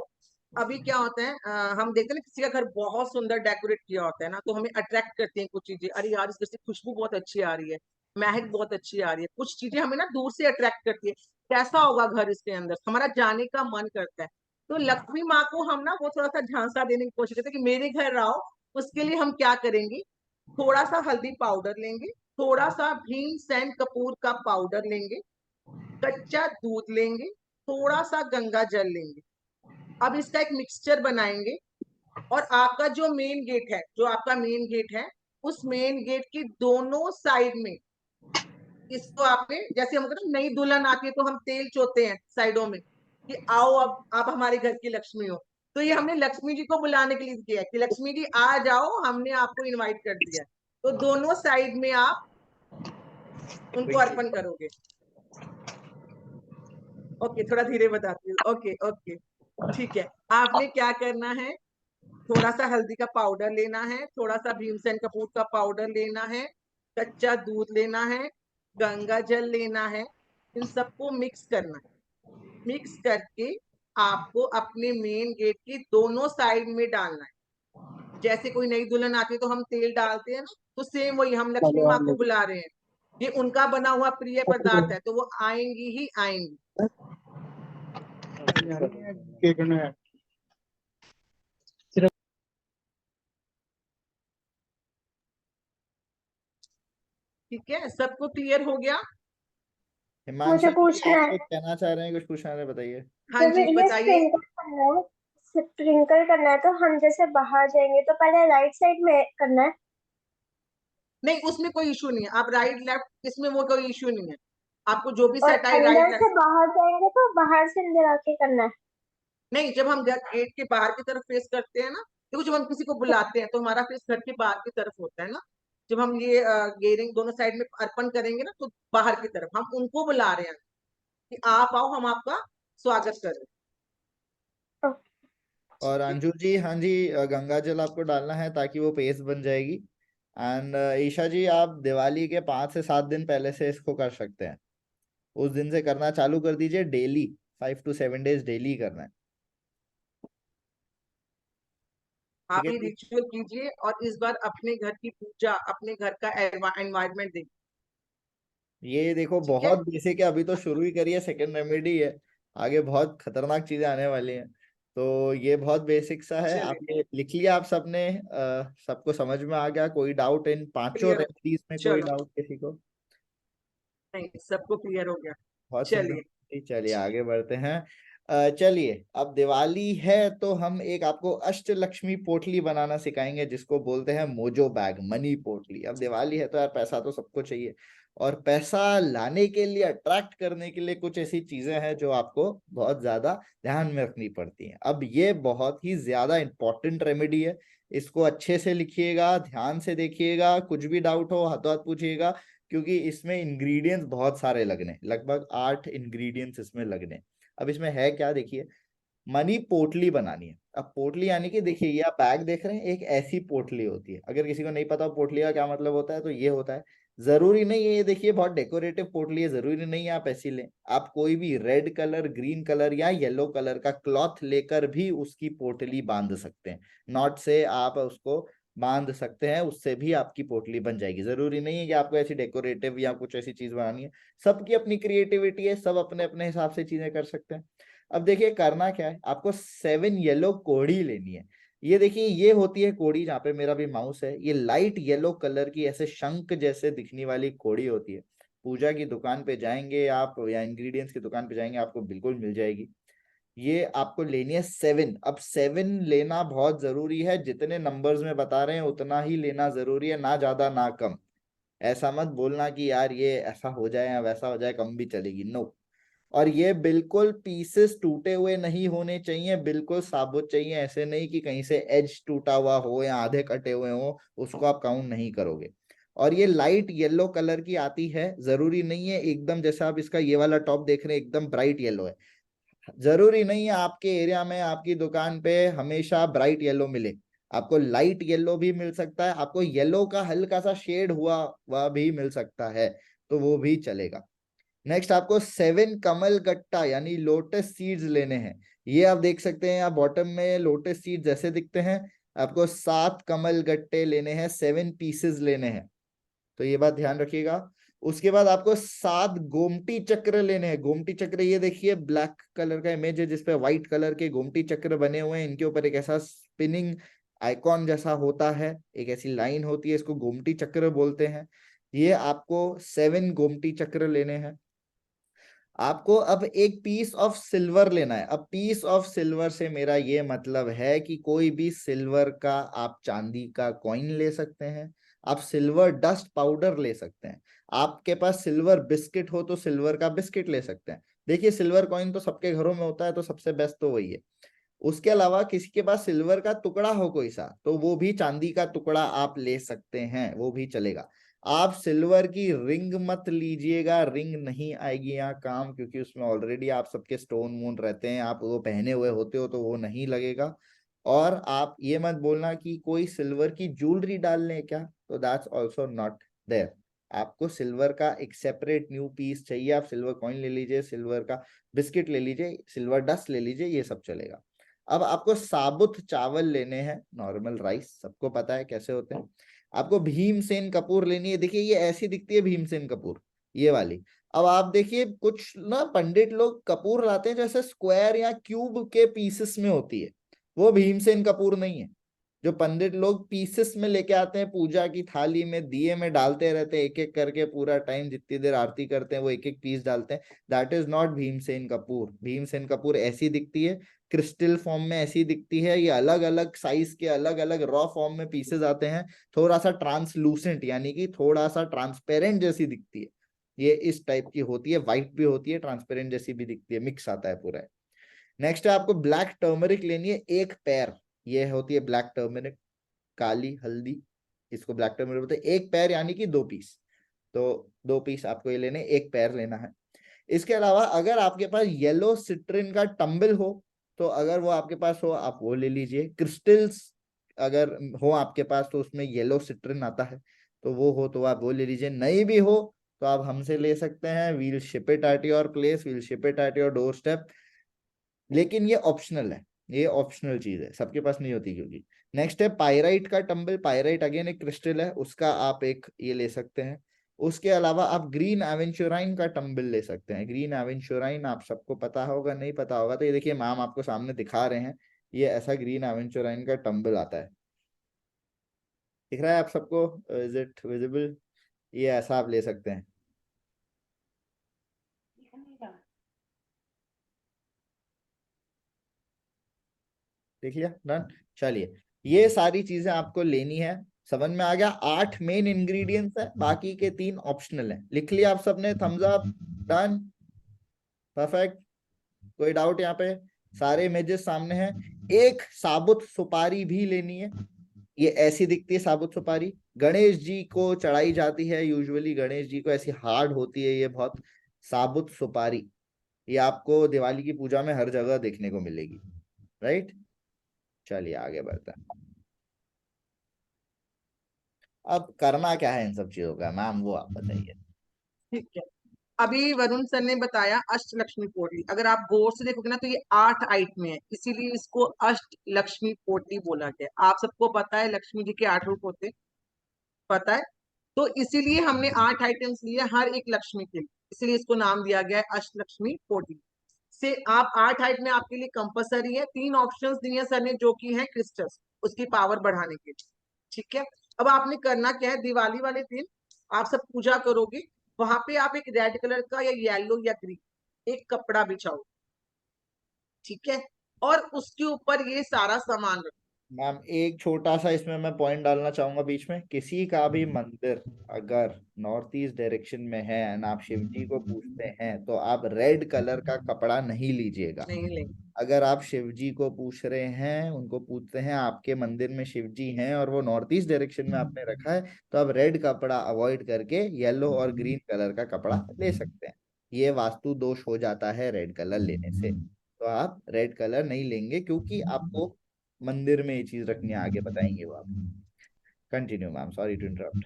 अभी क्या होता है, हम देखते हैं ना किसी का घर बहुत सुंदर डेकोरेट किया होता है ना, तो हमें अट्रैक्ट करती हैं कुछ चीजें। अरे यार, इस घर से खुशबू बहुत अच्छी आ रही है, महक बहुत अच्छी आ रही है, कुछ चीजें हमें ना दूर से अट्रैक्ट करती है। कैसा होगा घर, इसके अंदर हमारा जाने का मन करता है। तो लक्ष्मी माँ को हम ना वो थोड़ा सा झांसा देने की कोशिश करते हैं कि मेरे घर आओ। उसके लिए हम क्या करेंगे, थोड़ा सा हल्दी पाउडर लेंगे, थोड़ा सा भीम सेन कपूर का पाउडर लेंगे, कच्चा दूध लेंगे, थोड़ा सा गंगा जल लेंगे। अब इसका एक मिक्सचर बनाएंगे, और आपका जो मेन गेट है, जो आपका मेन गेट है, उस मेन गेट की दोनों साइड में इसको आपने, जैसे हम कहते हैं नई दुल्हन आती है तो हम तेल चोते हैं साइडों में कि आओ अब आप हमारे घर की लक्ष्मी हो। तो ये हमने लक्ष्मी जी को बुलाने के लिए किया है कि लक्ष्मी जी आ जाओ, हमने आपको इनवाइट कर दिया है। तो दोनों साइड में आप उनको अर्पण करोगे। ओके, थोड़ा धीरे बताती हूँ। ओके ओके, ठीक है। आपने क्या करना है, थोड़ा सा हल्दी का पाउडर लेना है, थोड़ा सा भीमसेन कपूर का पाउडर लेना है, कच्चा दूध लेना है, गंगा जल लेना है, इन सबको मिक्स करना है। मिक्स करके आपको अपने मेन गेट की दोनों साइड में डालना है। जैसे कोई नई दुल्हन आती है तो हम तेल डालते हैं ना, तो सेम वही हम लक्ष्मी माँ को बुला रहे हैं। ये उनका बना हुआ प्रिय पदार्थ है, तो वो आएंगी ही आएंगी। ठीक है, सबको क्लियर हो गया? हिमांशु मुझे जी, पूछना आप है, कुछ कहना चाह रहे हैं, कुछ पूछना है, बताइए। हाँ जब जी, ये बताइए। स्प्रिंकल करना है तो हम जैसे बाहर जाएंगे तो पहले राइट साइड में करना है। नहीं, उसमें कोई इशू नहीं है, आप राइट लेफ्ट, इसमें वो कोई इशू नहीं है। आपको जो भी और सेट आए राइट अंदर लेफ्ट। से बाहर जाएंगे तो बाहर से अंदर आके करना है। नहीं, जब हम गेट के बाहर की तरफ फेस करते हैं ना, देखो जब हम किसी को बुलाते हैं तो हमारा फेस घर के बाहर की तरफ होता है ना। जब हम ये गेयरिंग दोनों साइड में अर्पण करेंगे ना, तो बाहर की तरफ हम उनको बुला रहे हैं कि आप आओ, हम आपका स्वागत कर रहे तो और हैं। अंजू जी, हाँ जी, गंगा जल आपको डालना है ताकि वो पेस्ट बन जाएगी। एंड ईशा जी, आप दिवाली के 5 से 7 दिन पहले से इसको कर सकते हैं, उस दिन से करना चालू कर दीजिए, डेली 5 to 7 डेज डेली करना है। ठीक आप है ये जी। रिचुअल कीजिए, और इस बार अपने घर की पूजा, अपने घर का एनवायरमेंट देखिए। ये देखो ठीक है, बहुत बेसिक है, अभी तो शुरू ही करिए, सेकंड रेमेडी है, आगे बहुत खतरनाक चीजें आने वाली हैं। तो ये बहुत बेसिक सा है, चलिए, आपने लिख लिया, आप सबने सबको समझ में आ गया? कोई डाउट इन पांचों क्लियर हो, रेमेडीज में? कोई चलो, डाउट किसी को? नहीं सबको क्लियर हो गया। बहुत चलिए, सिंपल। चलिए आगे बढ़ते हैं। चलिए, अब दिवाली है तो हम एक आपको अष्टलक्ष्मी पोटली बनाना सिखाएंगे, जिसको बोलते हैं मोजो बैग, मनी पोटली। अब दिवाली है तो यार पैसा तो सबको चाहिए, और पैसा लाने के लिए, अट्रैक्ट करने के लिए कुछ ऐसी चीजें हैं जो आपको बहुत ज्यादा ध्यान में रखनी पड़ती हैं। अब ये बहुत ही ज्यादा इंपॉर्टेंट रेमेडी है, इसको अच्छे से लिखिएगा, ध्यान से देखिएगा, कुछ भी डाउट हो हाथों हाथ पूछिएगा, क्योंकि इसमें इंग्रेडिएंट्स बहुत सारे लगने, लगभग 8 इंग्रेडिएंट्स इसमें लगने। अब इसमें है क्या, देखिए, मनी पोटली बनानी है। अब पोटली यानी कि देखिए, ये आप बैग देख रहे हैं, एक ऐसी पोटली होती है। अगर किसी को नहीं पता पोटली का क्या मतलब होता है, तो ये होता है, जरूरी नहीं है, ये देखिए बहुत डेकोरेटिव पोटली है, जरूरी नहीं है आप ऐसी लें, आप कोई भी रेड कलर, ग्रीन कलर या येलो कलर का क्लॉथ लेकर भी उसकी पोटली बांध सकते हैं, नॉट से आप उसको बांध सकते हैं, उससे भी आपकी पोटली बन जाएगी। जरूरी नहीं है कि आपको ऐसी डेकोरेटिव या कुछ ऐसी चीज बनानी है, सबकी अपनी क्रिएटिविटी है, सब अपने अपने हिसाब से चीजें कर सकते हैं। अब देखिए करना क्या है, आपको 7 येलो कोड़ी लेनी है। ये देखिए, ये होती है कोड़ी, जहाँ पे मेरा भी माउस है, ये लाइट येलो कलर की ऐसे शंख जैसे दिखने वाली कोड़ी होती है। पूजा की दुकान पे जाएंगे आप या इंग्रेडिएंट्स की दुकान पे जाएंगे, आपको बिल्कुल मिल जाएगी। ये आपको लेनी है 7। अब 7 लेना बहुत जरूरी है, जितने नंबर्स में बता रहे हैं उतना ही लेना जरूरी है, ना ज्यादा ना कम। ऐसा मत बोलना कि यार ये ऐसा हो जाए या वैसा हो जाए, कम भी चलेगी, नो। और ये बिल्कुल पीसेस टूटे हुए नहीं होने चाहिए, बिल्कुल साबुत चाहिए। ऐसे नहीं कि कहीं से एज टूटा हुआ हो या आधे कटे हुए हो, उसको आप काउंट नहीं करोगे। और ये लाइट येलो कलर की आती है, जरूरी नहीं है एकदम जैसा आप इसका ये वाला टॉप देख रहे हैं एकदम ब्राइट येलो है, जरूरी नहीं है आपके एरिया में आपकी दुकान पे हमेशा ब्राइट येलो मिले। आपको लाइट येलो भी मिल सकता है, आपको येलो का हल्का सा शेड हुआ वह भी मिल सकता है, तो वो भी चलेगा। नेक्स्ट आपको 7 कमल गट्टा यानी लोटस सीड्स लेने हैं। ये आप देख सकते हैं, आप बॉटम में लोटस सीड्स जैसे दिखते हैं, आपको 7 कमल गट्टे लेने हैं, 7 पीसेस लेने हैं, तो ये बात ध्यान रखिएगा। उसके बाद आपको 7 गोमती चक्र लेने हैं। गोमती चक्र ये देखिए ब्लैक कलर का इमेज है जिसपे व्हाइट कलर के गोमती चक्र बने हुए हैं, इनके ऊपर एक ऐसा स्पिनिंग आइकॉन जैसा होता है, एक ऐसी लाइन होती है, इसको गोमती चक्र बोलते हैं। ये आपको 7 गोमती चक्र लेने हैं। आपको अब एक पीस ऑफ सिल्वर लेना है। अब पीस ऑफ सिल्वर से मेरा ये मतलब है कि कोई भी सिल्वर का आप चांदी का कॉइन ले सकते हैं, आप सिल्वर डस्ट पाउडर ले सकते हैं, आपके पास सिल्वर बिस्किट हो तो सिल्वर का बिस्किट ले सकते हैं। देखिए सिल्वर कॉइन तो सबके घरों में होता है, तो सबसे बेस्ट तो वही है। उसके अलावा किसी के पास सिल्वर का टुकड़ा हो कोई सा, तो वो भी चांदी का टुकड़ा आप ले सकते हैं, वो भी चलेगा। आप सिल्वर की रिंग मत लीजिएगा, रिंग नहीं आएगी यहाँ काम, क्योंकि उसमें ऑलरेडी आप सबके स्टोन मून रहते हैं, आप वो पहने हुए होते हो तो वो नहीं लगेगा। और आप ये मत बोलना कि कोई सिल्वर की ज्वेलरी डाल लें क्या, तो दैट्स ऑल्सो नॉट देयर। आपको सिल्वर का एक सेपरेट न्यू पीस चाहिए, आप सिल्वर कॉइन ले लीजिए, सिल्वर का बिस्किट ले लीजिए, सिल्वर डस्ट ले लीजिए, ये सब चलेगा। अब आपको साबुत चावल लेने हैं, नॉर्मल राइस, सबको पता है कैसे होते हैं। आपको भीमसेन कपूर लेनी है, देखिए ये ऐसी दिखती है भीमसेन कपूर, ये वाली। अब आप देखिए कुछ ना पंडित लोग कपूर लाते हैं जैसे स्क्वायर या क्यूब के पीसेस में होती है, वो भीमसेन कपूर नहीं है। जो पंडित लोग पीसेस में लेके आते हैं पूजा की थाली में, दिए में डालते रहते हैं एक एक करके, पूरा टाइम जितनी देर आरती करते हैं वो एक एक पीस डालते हैं, that is not Bhimsen Kapoor. Bhimsen Kapoor ऐसी दिखती है, क्रिस्टल फॉर्म में ऐसी दिखती है, ये अलग अलग साइज के अलग अलग रॉ फॉर्म में पीसेस आते हैं, थोड़ा सा ट्रांसलूसेंट यानी कि थोड़ा सा ट्रांसपेरेंट जैसी दिखती है, ये इस टाइप की होती है, व्हाइट भी होती है, ट्रांसपेरेंट जैसी भी दिखती है, मिक्स आता है पूरा। नेक्स्ट है आपको ब्लैक टर्मरिक लेनी है, एक पैर, ये होती है ब्लैक टर्मरिक, काली हल्दी, इसको ब्लैक टर्मरिक बोलते हैं। एक पैर यानी कि 2 पीस, तो 2 पीस आपको ये लेने, एक पैर लेना है। इसके अलावा अगर आपके पास येलो सिट्रिन का टंबल हो, तो अगर वो आपके पास हो आप वो ले लीजिए। क्रिस्टल्स अगर हो आपके पास तो उसमें येलो सिट्रिन आता है, तो वो हो तो आप वो ले लीजिए। नहीं भी हो तो आप हमसे ले सकते हैं, we'll ship it at your place, we'll ship it at your doorstep, लेकिन ये ऑप्शनल है, ये ऑप्शनल चीज है, सबके पास नहीं होती क्योंकि। नेक्स्ट है पायराइट का टंबल, पायराइट अगेन एक क्रिस्टल है, उसका आप एक ये ले सकते हैं। उसके अलावा आप ग्रीन एवेंचुराइन का टंबल ले सकते हैं। ग्रीन एवेंचुराइन आप सबको पता होगा, नहीं पता होगा तो ये देखिए मैम आपको सामने दिखा रहे हैं, ये ऐसा ग्रीन एवेंचुराइन का टंबल आता है, दिख रहा है आप सबको, इज इट विजिबल? ये ऐसा आप ले सकते हैं। देख लिया, डन। चलिए ये सारी चीजें आपको लेनी है, समझ में आ गया। 8 मेन इंग्रेडिएंट्स है, बाकी के 3 ऑप्शनल है। लिख लिया आप सबने, थम्स अप, डन, परफेक्ट। कोई डाउट यहाँ पे? सारे इमेजेस सामने हैं। एक साबुत सुपारी भी लेनी है, ये ऐसी दिखती है साबुत सुपारी, गणेश जी को चढ़ाई जाती है यूजुअली, गणेश जी को ऐसी हार्ड होती है ये बहुत। साबुत सुपारी ये आपको दिवाली की पूजा में हर जगह देखने को मिलेगी, राइट। चलिए आगे बढ़ते हैं। अब करना क्या है इन सब चीजों का मैम, वो आप बताइए। ठीक है, अभी वरुण सर ने बताया अष्ट लक्ष्मी पोटली। अगर आप गौर से देखोगे ना तो ये 8 आइटम है, इसीलिए इसको अष्ट लक्ष्मी पोटली बोला गया। आप सबको पता है लक्ष्मी जी के 8 रूप होते हैं, पता है, तो इसीलिए हमने 8 आइटम्स लिए हर एक लक्ष्मी के लिए, इसीलिए इसको नाम दिया गया है अष्ट लक्ष्मी पोटली। से आप 8 आइटम आपके लिए कंपलसरी है। 3 ऑप्शंस दिए हैं सर ने जो कि है क्रिस्टल्स, उसकी पावर बढ़ाने के लिए। ठीक है, अब आपने करना क्या है, दिवाली वाले दिन आप सब पूजा करोगे, वहां पे आप एक रेड कलर का या येलो या ग्रीन एक कपड़ा बिछाओ, ठीक है, और उसके ऊपर ये सारा सामान रखो। मैम एक छोटा सा इसमें मैं पॉइंट डालना चाहूंगा बीच में। किसी का भी मंदिर अगर नॉर्थ ईस्ट डायरेक्शन में है एंड आप शिव जी को पूजते हैं तो आप रेड कलर का कपड़ा नहीं लीजिएगा। नहीं ले। अगर आप शिव जी को पूछ रहे हैं, उनको पूछते हैं, आपके मंदिर में शिव जी हैं और वो नॉर्थ ईस्ट डायरेक्शन में आपने रखा है, तो आप रेड कपड़ा अवॉइड करके येलो और ग्रीन कलर का कपड़ा ले सकते हैं। ये वास्तु दोष हो जाता है रेड कलर लेने से, तो आप रेड कलर नहीं लेंगे क्योंकि आपको मंदिर में ये चीज रखनी है। आगे बताएंगे वो आप। Continue ma'am, sorry to interrupt.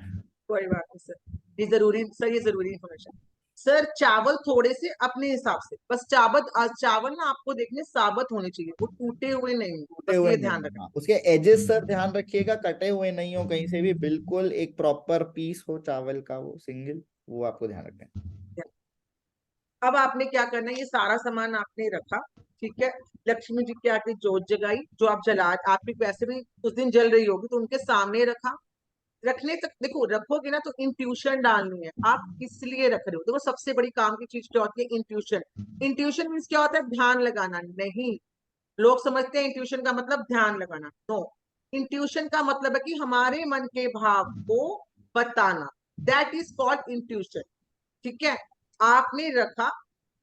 कोई बात नहीं सर, ये जरूरी सर, ये जरूरी इन्फॉर्मेशन। सर चावल थोड़े से अपने हिसाब से, बस चावल ना आपको देखने साबुत होने चाहिए, वो टूटे हुए नहीं, टूटे बस हुए ये ध्यान नहीं, रखना। हाँ उसके एजेस सर ध्यान रखिएगा, कटे हुए नहीं हो कहीं से भी, बिल्कुल एक प्रॉपर पीस हो चावल का, वो सिंगल, वो आपको ध्यान रखना है। अब आपने क्या करना है, ये सारा सामान आपने रखा, ठीक है। लक्ष्मी जी के आगे जोत जगाई, जो आप जला, आपकी वैसे भी उस दिन जल रही होगी, तो उनके सामने रखा। रखने तक देखो, रखोगे ना तो इंट्यूशन डालनी है, आप किस लिए रख रहे हो। देखो सबसे बड़ी काम की चीज क्या होती है, इंट्यूशन। इंट्यूशन मीन्स क्या होता है, ध्यान लगाना नहीं। लोग समझते हैं इंट्यूशन का मतलब ध्यान लगाना, नो। इंट्यूशन का मतलब है कि हमारे मन के भाव को बताना, दैट इज कॉल्ड इंट्यूशन, ठीक है। आपने रखा,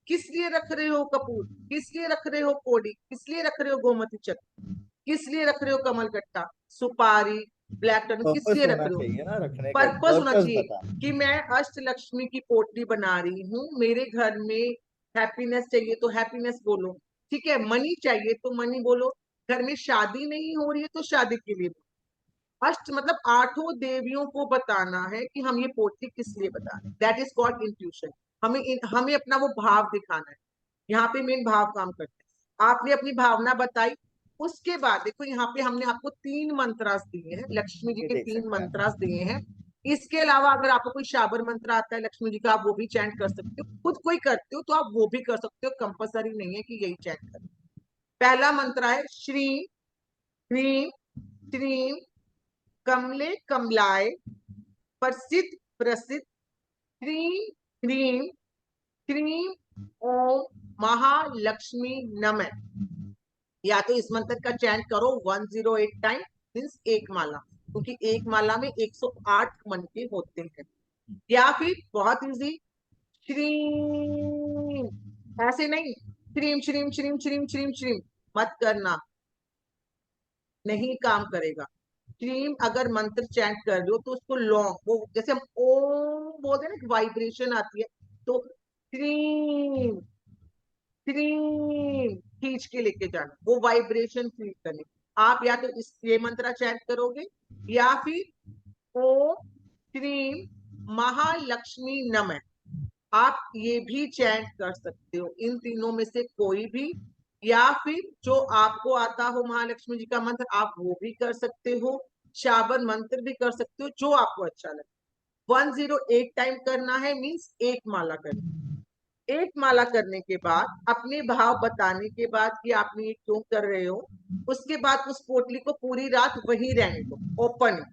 किस लिए रख रहे हो कपूर, किस लिए रख रहे हो कोड़ी, किस लिए रख रहे हो गोमती चक्र, किस लिए रख रहे हो कमल कट्टा, सुपारी, ब्लैक टर्न, किस पर्पस लिए रख होना रहे हो। चाहिए ना रखने का, पर्पस होना पर्पस चाहिए बता। कि मैं अष्ट लक्ष्मी की पोटली बना रही हूँ, मेरे घर में हैप्पीनेस चाहिए तो हैप्पीनेस बोलो, ठीक है। मनी चाहिए तो मनी बोलो, घर में शादी नहीं हो रही है तो शादी के लिए बोलो। अष्ट मतलब आठों देवियों को बताना है कि हम ये पोटली किस लिए बता रहे हैं, दैट इज कॉल्ड इंट्यूशन। हमें अपना वो भाव दिखाना है, यहाँ पे मेन भाव काम करते हैं। आपने अपनी भावना बताई, उसके बाद देखो यहाँ पे हमने आपको 3 मंत्रास दिए हैं, लक्ष्मी जी ये के देख 3 सकते हैं मंत्रास दिए हैं। इसके अलावा अगर आपको कोई शाबर मंत्र आता है लक्ष्मी जी का, आप वो भी चैंट कर सकते हो, खुद कोई करते हो तो आप वो भी कर सकते हो, कंपलसरी नहीं है कि यही चैंट करें। पहला मंत्र है श्री ह्रीम श्रीम कमले कमलाय प्रसिद्ध प्रसिद्ध ह्रीम ह्रीम श्रीम ओम महालक्ष्मी नमः। या तो इस मंत्र का चैंट करो 108 टाइम, मीन्स एक माला, क्योंकि एक माला में 108 मंत्र होते हैं। या फिर बहुत इजी, श्रीम, ऐसे नहीं, श्रीम श्रीम श्रीम श्रीम श्रीम श्रीम मत करना, नहीं काम करेगा। श्रीम अगर मंत्र चैंट कर रहे हो तो उसको लॉन्ग, वो जैसे हम ओम बोलते हैं ना, वाइब्रेशन आती है, तो श्रीम क्रीम खींच के लेके जाना, वो वाइब्रेशन फील करने। आप या तो इस ये मंत्र चैंट करोगे, या फिर ओम क्रीम महालक्ष्मी नमः, आप ये भी चैंट कर सकते हो, इन तीनों में से कोई भी। या फिर जो आपको आता हो महालक्ष्मी जी का मंत्र, आप वो भी कर सकते हो, शाबर मंत्र भी कर सकते हो, जो आपको अच्छा लगे। 108 टाइम करना है, मीन्स एक माला करनी। एक माला करने के बाद अपने भाव बताने के बाद कि आपने ये क्यों कर रहे हो, उसके बाद उस पोटली को पूरी रात वहीं रहने दो, ओपन।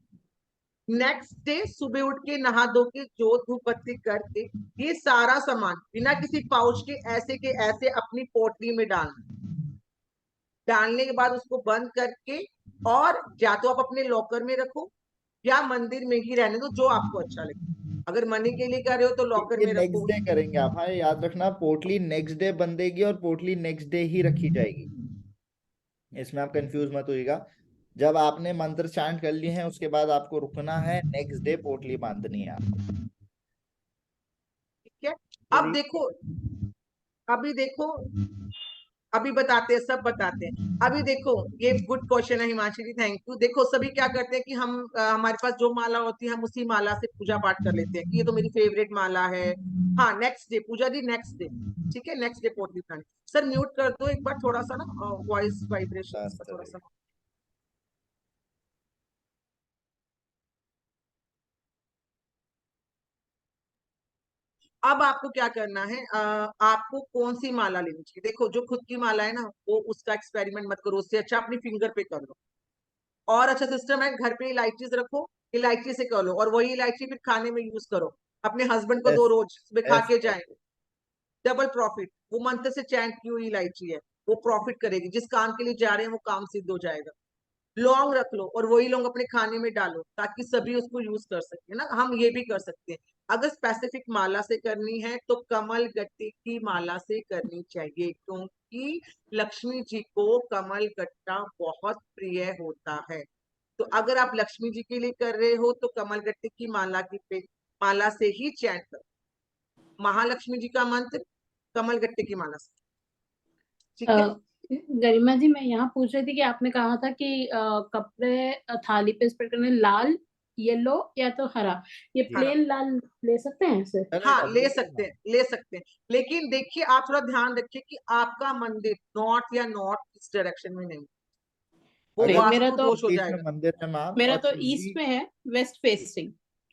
नेक्स्ट डे सुबह उठ के नहा धो के जोत धूप बत्ती करके ये सारा सामान बिना किसी पाउच के ऐसे अपनी पोटली में डालना। डालने के बाद उसको बंद करके, और या तो आप अपने लॉकर में रखो या मंदिर में ही रहने दो, जो आपको अच्छा लगे। अगर मनी के लिए कर रहे हो तो लॉकर ये में नेक्स्ट रखो। डे करेंगे आप, हाँ ये याद रखना, पोटली नेक्स्ट डे बंधेगी और पोटली नेक्स्ट डे ही रखी जाएगी, इसमें आप कंफ्यूज मत होइएगा। जब आपने मंत्र चांट कर लिए हैं उसके बाद आपको रुकना है, नेक्स्ट डे पोटली बांधनी है आपको। ठीक है। अब चलिए। देखो, अभी देखो, अभी बताते हैं, सब बताते हैं। अभी देखो, ये गुड क्वेश्चन है हिमांशी जी, थैंक यू। देखो सभी क्या करते हैं कि हम हमारे पास जो माला होती है हम उसी माला से पूजा पाठ कर लेते हैं कि ये तो मेरी फेवरेट माला है। हाँ, नेक्स्ट डे पूजा दी, नेक्स्ट डे, ठीक है, नेक्स्ट डे पोटली बनानी। सर म्यूट कर दो एक बार, थोड़ा सा ना वॉइस वाइब्रेशन का थोड़ा सा। अब आपको क्या करना है, आपको कौन सी माला लेनी चाहिए। देखो जो खुद की माला है ना, वो उसका एक्सपेरिमेंट मत करो, उससे अच्छा अपनी फिंगर पे कर लो। और अच्छा सिस्टम है, घर पे इलायचीज रखो, इलायची से कर लो, और वही इलायची फिर खाने में यूज करो, अपने हस्बैंड को यस दो, रोज सुबह खा यस। के जाए, डबल प्रॉफिट। वो मंत्र से चैंट की हुई इलायची है, वो प्रॉफिट करेगी, जिस काम के लिए जा रहे हैं वो काम सिद्ध हो जाएगा। लौंग रख लो और वही लौंग अपने खाने में डालो ताकि सभी उसको यूज कर सके ना। हम ये भी कर सकते हैं। अगर स्पेसिफिक माला से करनी है तो कमल गट्टे की माला से करनी चाहिए, क्योंकि लक्ष्मी जी को कमल गट्टा बहुत प्रिय होता है। तो अगर आप लक्ष्मी जी के लिए कर रहे हो तो कमल गट्टे की माला से ही चैंट करो। महालक्ष्मी जी का मंत्र कमल गट्टे की माला से, ठीक है। गरिमा जी, मैं यहाँ पूछ रही थी कि आपने कहा था कि कपड़े थाली पे स्प्रेड करने लाल, येलो या तो हरा, ये जी। प्लेन लाल ले सकते हैं इसे? हाँ, ले बिल्कुल सकते हैं, ले सकते हैं, लेकिन देखिए आप थोड़ा ध्यान रखिए कि आपका मंदिर नॉर्थ या नॉर्थ ईस्ट डायरेक्शन में नहीं, वो अगर मेरा वास्तु तो दोष हो बीच में जाएगा। मंदिर है मैम मेरा और तो शिवजी। ईस्ट में है, वेस्ट फेसिंग।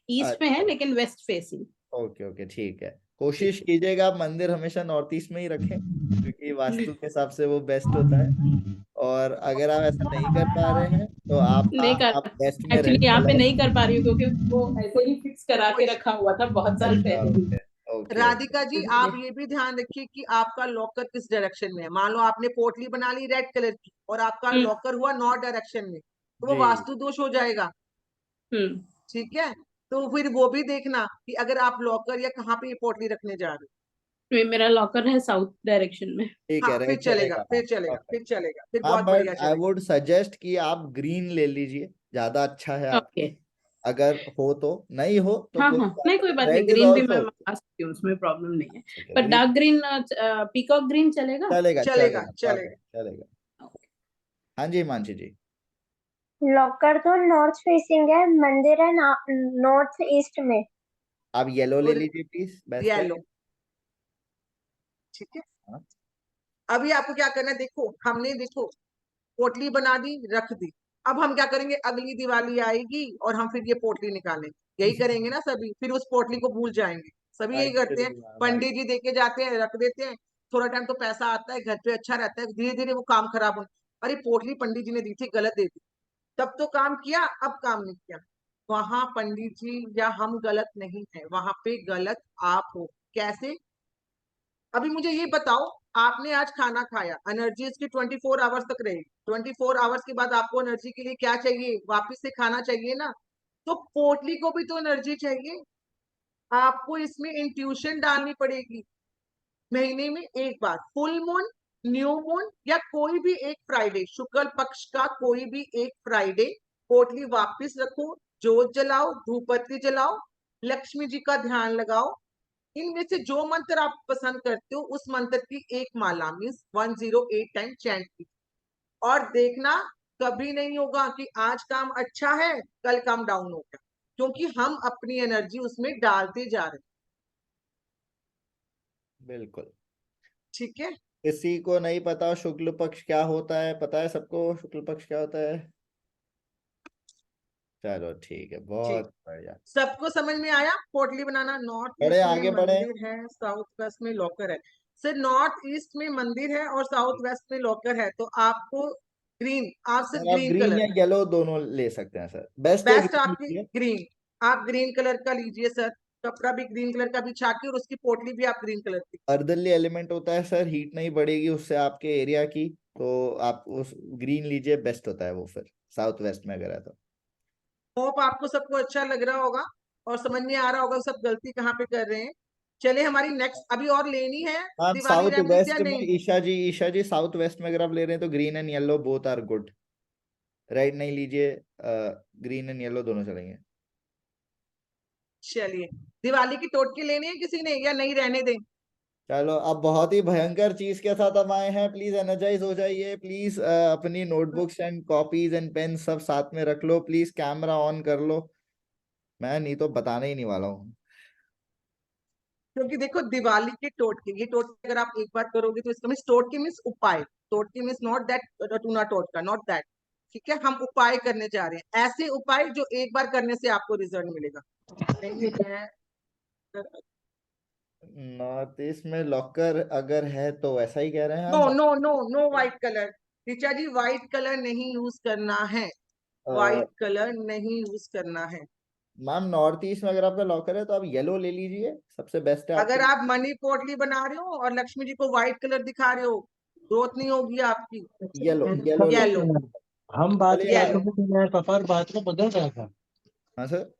ईस्ट में है अच्छा, लेकिन वेस्ट फेसिंग। ओके ओके ठीक है। ठीक कोशिश है। कीजिएगा आप मंदिर हमेशा नॉर्थ ईस्ट में ही रखें, क्योंकि वास्तु के हिसाब से वो बेस्ट होता है। और अगर आप ऐसा नहीं कर पा रहे हैं तो नहीं कर, आप वेस्ट में रेड एक्चुअली यहाँ पे कलर। नहीं कर पा रही हूँ क्योंकि वो ऐसे ही फिक्स करा के रखा हुआ था बहुत साल अच्छा, पहले ही। ओके ओके राधिका जी, आप ओके। ये भी ध्यान रखिए कि आपका लॉकर किस डायरेक्शन में है। मान लो आपने पोटली बना ली रेड कलर की और आपका हम्म लॉकर हुआ नॉर्थ डायरेक्शन में, तो वो जी वास्तु दोष हो जाएगा, हम्म ठीक है। तो फिर वो भी देखना कि अगर आप लॉकर या कहाँ पे ये पोटली रखने जा रहे मेरा लॉकर है साउथ डायरेक्शन में। ठीक हो। है, हाँ, फिर रेड चलेगा, चलेगा मैम। फिर चलेगा, परफेक्ट। फिर चलेगा, फिर हाँ, बहुत बट बढ़िया आई चलेगा। वुड सजेस्ट कि आप ग्रीन ले लीजिए, ज्यादा अच्छा है आपके। ओके। अगर हो तो, नहीं हो तो हाँ कोई हाँ, बात नहीं कोई नहीं, बात नहीं, रेड इज ग्रीन भी ऑल्सो मैं ओके। मंगा सकती हूँ, उसमें प्रॉब्लम नहीं है। ठीक है, पर green dark green, peacock green चलेगा? चलेगा चलेगा, चलेगा, चलेगा। परफेक्ट चलेगा। हाँ जी मानसी जी। लॉकर तो नॉर्थ फेसिंग है, मंदिर है नॉर्थ ईस्ट में। आप येलो ले और लीजिए प्लीज, बेस्ट है। येलो, ठीक है। हाँ, अभी आपको क्या करना है, देखो हमने देखो पोटली बना दी, रख दी। अब हम क्या करेंगे, अगली दिवाली आएगी और हम फिर ये पोटली निकालेंगे, यही करेंगे ना सभी, फिर उस पोटली को भूल जाएंगे। सभी यही करते हैं, एक्चुअली मैम, पंडित जी देके जाते हैं, रख देते हैं, थोड़ा टाइम तो पैसा आता है घर पे, अच्छा रहता है, धीरे धीरे वो काम खराब हो। अरे पोटली पंडित जी ने दी थी, गलत दे दी, तब तो काम किया, अब काम नहीं किया। वहां पंडित जी या हम गलत नहीं है, वहां पे गलत आप हो। कैसे? अभी मुझे ये बताओ, आपने आज खाना खाया, एनर्जी इसकी 24 आवर्स तक रहेगी, 24 आवर्स के बाद आपको एनर्जी के लिए क्या चाहिए, वापस से खाना चाहिए ना। तो पोटली को भी तो एनर्जी चाहिए, आपको इसमें इंट्यूशन डालनी पड़ेगी। महीने में एक बार फुल मून, न्यू मून या कोई भी एक फ्राइडे, शुक्ल पक्ष का कोई भी एक फ्राइडे, पोटली वापस रखो, जोत जलाओ, धूपबत्ती जलाओ, लक्ष्मी जी का ध्यान लगाओ। इनमें से जो मंत्र आप पसंद करते हो उस मंत्र की एक माला मीन्स 108 टाइम चैंट की, और देखना कभी नहीं होगा कि आज काम अच्छा है कल काम डाउन हो गया, क्योंकि हम अपनी एनर्जी उसमें डालते जा रहे हैं, बिल्कुल। ठीक है। किसी को नहीं पता शुक्ल पक्ष क्या होता है? पता है सबको शुक्ल पक्ष क्या होता है? चलो ठीक है, ठीक, बहुत बढ़िया। सबको समझ में आया? पोटली बनाना, नॉर्थ बढ़े ईस्ट में आगे बढ़े। मंदिर है, साउथ वेस्ट में लॉकर है। सर नॉर्थ ईस्ट में मंदिर है और साउथ वेस्ट में लॉकर है, तो आपको ग्रीन, आप सिर्फ सर आप ग्रीन ग्रीन कलर, या येलो दोनों ले सकते हैं सर, बेस्ट है बेस्ट ग्रीन आपकी लीजिए। ग्रीन। आप ग्रीन कलर का लीजिए सर, कपड़ा भी ग्रीन कलर का बिछा के, और उसकी पोटली भी आप ग्रीन कलर की। अर्दली एलिमेंट होता है सर, हीट नहीं बढ़ेगी उससे आपके एरिया की, तो आप उस ग्रीन लीजिए, बेस्ट होता है वो फिर साउथ वेस्ट में अगर है तो। होप आपको सबको अच्छा लग रहा होगा और समझ में आ रहा होगा सब गलती कहाँ पे कर रहे हैं। चलिए हमारी नेक्स्ट अभी और लेनी है हाँ, दिवाली साउथ रेमेडीज या वेस्ट में नहीं? ईशा जी साउथ वेस्ट में अगर आप ले रहे हैं तो green and yellow both are good. Red नहीं लीजिए, ग्रीन एंड येलो दोनों चलेंगे। चलिए, दिवाली की टोटके लेने हैं किसी ने या नहीं, रहने दें? चलो, अब बहुत ही भयंकर चीज के साथ हम आए हैं, प्लीज एनर्जाइज हो जाइए प्लीज। अपनी notebooks and copies and pen सब साथ में रख लो प्लीज, कैमरा ऑन कर लो, मैं नहीं तो बताने ही नहीं वाला हूँ। क्योंकि देखो दिवाली के टोटके, ये टोटके अगर आप एक बार करोगे तो इसका मीन्स, टोटके मीन्स उपाय, टोटके मीन्स नॉट दैट टूना टोटका, नॉट दैट, ठीक है। हम उपाय करने जा रहे हैं, ऐसे उपाय जो एक बार करने से आपको रिजल्ट मिलेगा। नहीं है, नॉर्थ ईस्ट में लॉकर अगर है तो वैसा ही कह रहे हैं नो हम। No no no white colour, Richa ji white colour नहीं यूज करना है, व्हाइट कलर नहीं यूज करना है। मैम नॉर्थ ईस्ट में अगर आपका लॉकर है तो आप येलो ले लीजिए, सबसे बेस्ट है आपके अगर लिए। आप मनी पोटली बना रहे हो और लक्ष्मी जी को व्हाइट कलर दिखा रहे हो, ग्रोथ नहीं होगी आपकी। येलो येलो ले येलो, लीजिए। हम बात चलिए कर Yes. रहे थे यार पापा, और बात को बदल रहा था। हाँ सर,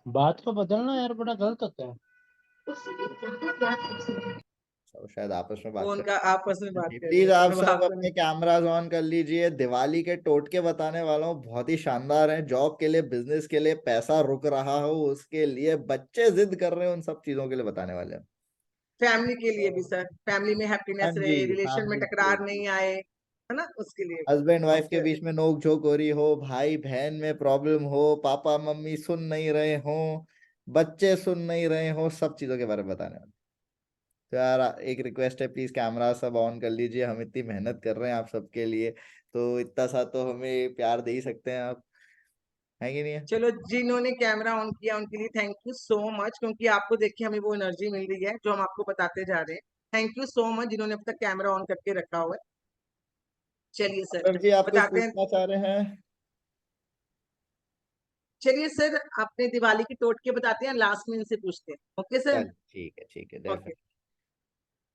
बात को बदलना यार बड़ा गलत होता है। तो शायद आपस में बात वो कर। उनका आपस में बात कर रहे प्लीज हैं, आप तो सब आपको अपने नहीं। कैमराज ऑन कर लीजिए। दिवाली के टोटके बताने वाला हूँ, बहुत ही शानदार है। जॉब के लिए, बिजनेस के लिए, पैसा रुक रहा हो उसके लिए, बच्चे जिद कर रहे हैं, उन सब चीजों के लिए बताने वाले हैं। फैमिली के लिए भी सर, फैमिली में हाँ हैप्पीनेस जी, रहे, रिलेशन में फैमिली के लिए टकरार भी, नहीं आए, है ना, उसके लिए भी। हस्बैंड वाइफ के ओके। बीच में नोक झोंक हो रही हो, भाई बहन में प्रॉब्लम हो, पापा मम्मी सुन नहीं रहे हो, बच्चे सुन नहीं रहे हो, सब चीजों के बारे में बताने वाले। तो यार एक रिक्वेस्ट है, प्लीज कैमरा सब ऑन कर लीजिए। हम इतनी मेहनत कर रहे हैं आप सबके लिए, तो इतना सा तो हमें प्यार दे ही सकते हैं आप, है कि नहीं है? चलो, जिन्होंने कैमरा ऑन किया उनके लिए थैंक यू सो मच, क्योंकि आपको देख के हमें वो एनर्जी मिल रही है जो हम आपको बताते जा रहे हैं। थैंक यू सो मच जिन्होंने अब तक कैमरा ऑन करके रखा हुआ है। चलिए सर, सर जी, आप कुछ बताते हैं। पूछना चाह रहे हैं? चलिए सर, अपने दिवाली की टोटके बताते हैं, लास्ट में इनसे पूछते हैं। Okay sir. चल ठीक है, ठीक है, ओके। डेफिनेट।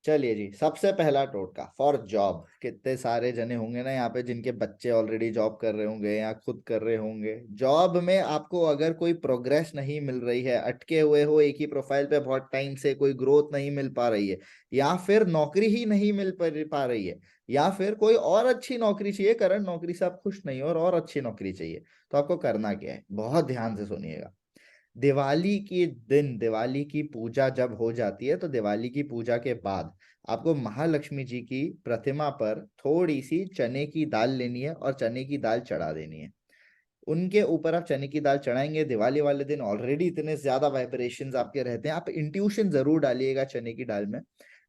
चलिए जी, सबसे पहला टोटका फॉर जॉब। कितने सारे जने होंगे ना यहाँ पे जिनके बच्चे ऑलरेडी जॉब कर रहे होंगे या खुद कर रहे होंगे। जॉब में आपको अगर कोई प्रोग्रेस नहीं मिल रही है, अटके हुए हो एक ही प्रोफाइल पे बहुत टाइम से, कोई ग्रोथ नहीं मिल पा रही है, या फिर नौकरी ही नहीं मिल पा रही है, या फिर कोई और अच्छी नौकरी चाहिए, करंट नौकरी से आप खुश नहीं हो और अच्छी नौकरी चाहिए, तो आपको करना क्या है, बहुत ध्यान से सुनिएगा। दिवाली के दिन, दिवाली की पूजा जब हो जाती है, तो दिवाली की पूजा के बाद आपको महालक्ष्मी जी की प्रतिमा पर थोड़ी सी चने की दाल लेनी है और चने की दाल चढ़ा देनी है। उनके ऊपर आप चने की दाल चढ़ाएंगे। दिवाली वाले दिन ऑलरेडी इतने ज्यादा वाइब्रेशंस आपके रहते हैं, आप इंट्यूशन जरूर डालिएगा चने की दाल में,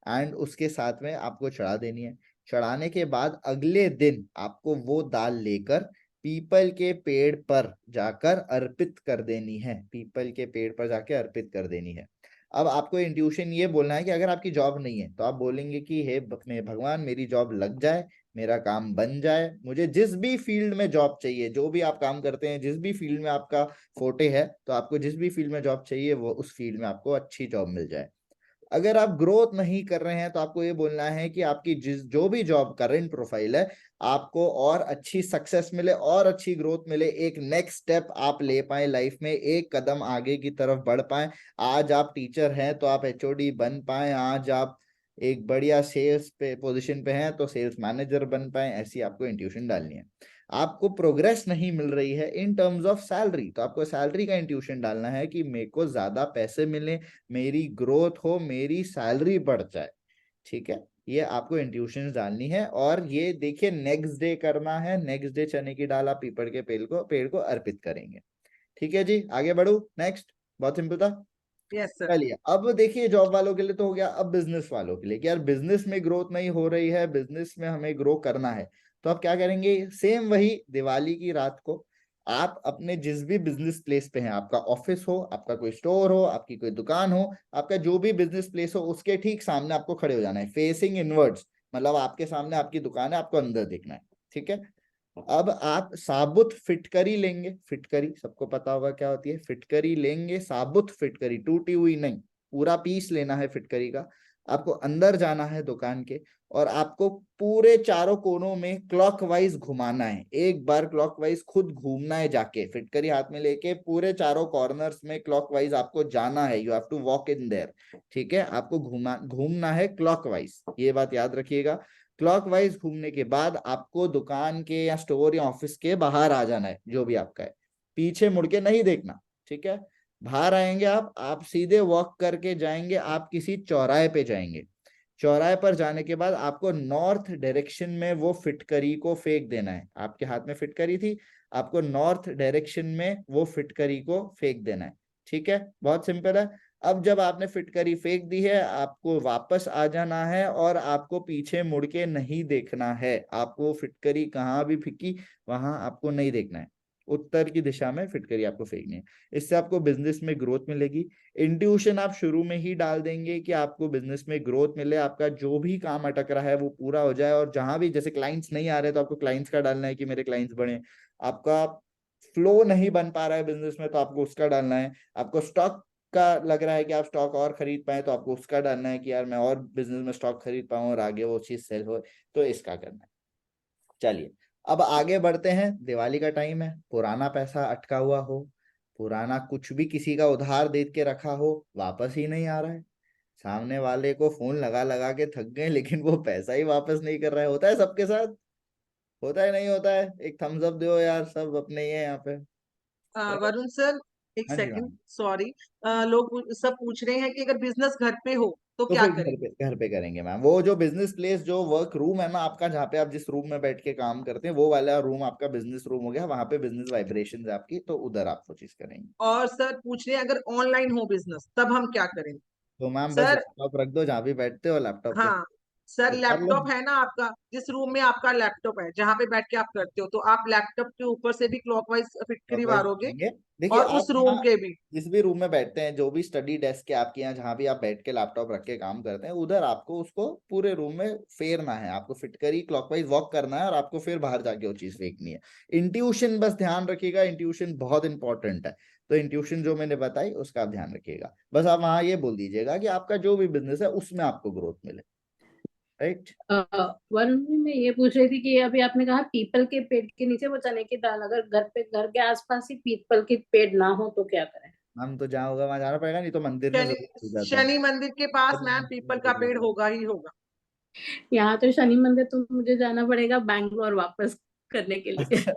एंड उसके साथ में आपको चढ़ा देनी है। चढ़ाने के बाद अगले दिन आपको वो दाल लेकर पीपल के पेड़ पर जाकर अर्पित कर देनी है, पीपल के पेड़ पर जाकर अर्पित कर देनी है। अब आपको इंट्यूशन ये बोलना है कि अगर आपकी जॉब नहीं है तो आप बोलेंगे कि हे भगवान, मेरी जॉब लग जाए, मेरा काम बन जाए, मुझे जिस भी फील्ड में जॉब चाहिए, जो भी आप काम करते हैं, जिस भी फील्ड में आपका फोटे है, तो आपको जिस भी फील्ड में जॉब चाहिए वो उस फील्ड में आपको अच्छी जॉब मिल जाए। अगर आप ग्रोथ नहीं कर रहे हैं तो आपको ये बोलना है कि आपकी जो भी जॉब करंट प्रोफाइल है, आपको और अच्छी सक्सेस मिले और अच्छी ग्रोथ मिले, एक नेक्स्ट स्टेप आप ले पाए लाइफ में, एक कदम आगे की तरफ बढ़ पाए। आज आप टीचर हैं तो आप एचओडी बन पाए, आज आप एक बढ़िया सेल्स पे पोजीशन पे हैं तो सेल्स मैनेजर बन पाए। ऐसी आपको इंट्यूशन डालनी है। आपको प्रोग्रेस नहीं मिल रही है इन टर्म्स ऑफ सैलरी, तो आपको सैलरी का इंट्यूशन डालना है कि मेरे को ज्यादा पैसे मिले, मेरी ग्रोथ हो, मेरी सैलरी बढ़ जाए। ठीक है, ये आपको इंट्यूशन डालनी है। और ये देखिए, नेक्स्ट डे करना है, नेक्स्ट डे चने की दाल आप पीपल के पेड़ को अर्पित करेंगे। ठीक है जी, आगे बढ़ू नेक्स्ट। बहुत सिंपल था। Yes sir. चलिए, अब देखिए जॉब वालों के लिए तो हो गया, अब बिजनेस वालों के लिए कि यार बिजनेस में ग्रोथ नहीं हो रही है, बिजनेस में हमें ग्रो करना है, तो आप क्या करेंगे? सेम वही, दिवाली की रात को आप अपने जिस भी बिजनेस प्लेस पे हैं, आपका ऑफिस हो, आपका कोई स्टोर हो, आपकी कोई दुकान हो, आपका जो भी बिजनेस प्लेस हो, उसके ठीक सामने आपको खड़े हो जाना है, फेसिंग इनवर्ड्स, मतलब आपके सामने आपकी दुकान है, आपको अंदर देखना है। ठीक है, अब आप साबुत फिटकरी लेंगे। फिटकरी सबको पता होगा क्या होती है, फिटकरी लेंगे, साबुत फिटकरी, टूटी हुई नहीं, पूरा पीस लेना है फिटकरी का। आपको अंदर जाना है दुकान के, और आपको पूरे चारों कोनों में क्लॉकवाइज घुमाना है, एक बार क्लॉकवाइज खुद घूमना है, जाके फिटकरी हाथ में लेके पूरे चारों कॉर्नर्स में क्लॉकवाइज आपको जाना है, you have to walk in there. ठीक है, आपको घूमना है क्लॉकवाइज, ये बात याद रखिएगा। क्लॉकवाइज घूमने के बाद आपको दुकान के या स्टोर या ऑफिस के बाहर आ जाना है, जो भी आपका है, पीछे मुड़ के नहीं देखना। ठीक है, बाहर आएंगे आप सीधे वॉक करके जाएंगे, आप किसी चौराहे पे जाएंगे। चौराहे पर जाने के बाद आपको नॉर्थ डायरेक्शन में वो फिटकरी को फेंक देना है। आपके हाथ में फिटकरी थी, आपको नॉर्थ डायरेक्शन में वो फिटकरी को फेंक देना है। ठीक है, बहुत सिंपल है। अब जब आपने फिटकरी फेंक दी है, आपको वापस आ जाना है और आपको पीछे मुड़ के नहीं देखना है। आपको फिटकरी कहाँ भी फेंकी वहां आपको नहीं देखना है, उत्तर की दिशा में फिटकरी आपको फेंकनी है। इससे आपको बिजनेस में ग्रोथ मिलेगी। इंट्यूशन आप शुरू में ही डाल देंगे कि आपको बिजनेस में ग्रोथ मिले, आपका जो भी काम अटक रहा है वो पूरा हो जाए, और जहां भी जैसे क्लाइंट्स नहीं आ रहे तो आपको क्लाइंट्स का डालना है कि मेरे क्लाइंट्स बढ़े। आपका फ्लो नहीं बन पा रहा है बिजनेस में तो आपको उसका डालना है। आपको स्टॉक का लग रहा है कि आप स्टॉक और खरीद पाए तो आपको उसका डालना है कि यार मैं और बिजनेस में स्टॉक खरीद पाऊं और आगे वो चीज सेल हो, तो इसका करना है। चलिए अब आगे बढ़ते हैं। दिवाली का टाइम है, पुराना पैसा अटका हुआ हो, पुराना कुछ भी किसी का उधार दे के रखा हो, वापस ही नहीं आ रहा है, सामने वाले को फोन लगा लगा के थक गए लेकिन वो पैसा ही वापस नहीं कर रहा है। होता है सबके साथ, होता है नहीं होता है? एक थम्स अप दो यार, सब अपने ही है यहाँ पे। वरुण सर, एक हाँ जी सेकंड, मैम। सॉरी। लोग सब पूछ रहे हैं कि अगर बिजनेस घर पे हो तो तो क्या फिर करें? घर पे करेंगे मैम। वो जो बिजनेस प्लेस, जो वर्क रूम है ना आपका, जहाँ पे आप जिस रूम में बैठ के काम करते हैं, वो वाला रूम आपका बिजनेस रूम हो गया। वहां पे बिजनेस वाइब्रेशन है आपकी, तो उधर आप वो चीज करेंगे। और सर पूछ रहे हैं अगर ऑनलाइन हो बिजनेस तब हम क्या करें? तो मैम बस सर, लैपटॉप रख दो जहाँ भी बैठते हो, लैपटॉप के हाँ सर, तो कर लो। लैपटॉप है ना आपका? जिस रूम में आपका लैपटॉप है, जहाँ पे बैठ के आप करते हो, तो आप लैपटॉप के ऊपर से भी क्लॉकवाइज फिटकरी क्लॉकवाइज मारोगे करेंगे। देखिए और आप उस रूम यहाँ के भी। जिस भी रूम में बैठते हैं, जो भी स्टडी डेस्क है आपके यहाँ, जहाँ भी आप बैठ के लैपटॉप रख के काम करते हैं, उधर आपको उसको पूरे रूम में फेरना है। आपको फिटकरी क्लॉकवाइज वॉक करना है और आपको फिर बाहर जाके वो चीज फेंकनी है। इंट्यूशन बस ध्यान रखिएगा, इंट्यूशन बहुत इंपॉर्टेंट है। तो इंट्यूशन जो मैंने बताई उसका आप ध्यान रखिएगा। बस आप वहां ये बोल दीजिएगा कि आपका जो भी बिजनेस है उसमें आपको ग्रोथ मिले। राइट। वरुण जी, मैं ये पूछ रही थी कि अभी आपने कहा पीपल के पेड़ के नीचे वो चने की दाल, अगर घर के आसपास ही पीपल के पेड़ ना हो तो क्या करें? हम तो जहाँ होगा वहां जाना पड़ेगा, नहीं तो मंदिर में शनि जरूर मिल जाता है। शनि मंदिर के पास मैम पीपल का पेड़ होगा ही होगा। यहाँ तो शनि मंदिर तो मुझे जाना पड़ेगा बैंगलोर वापस करने के लिए। अच्छा।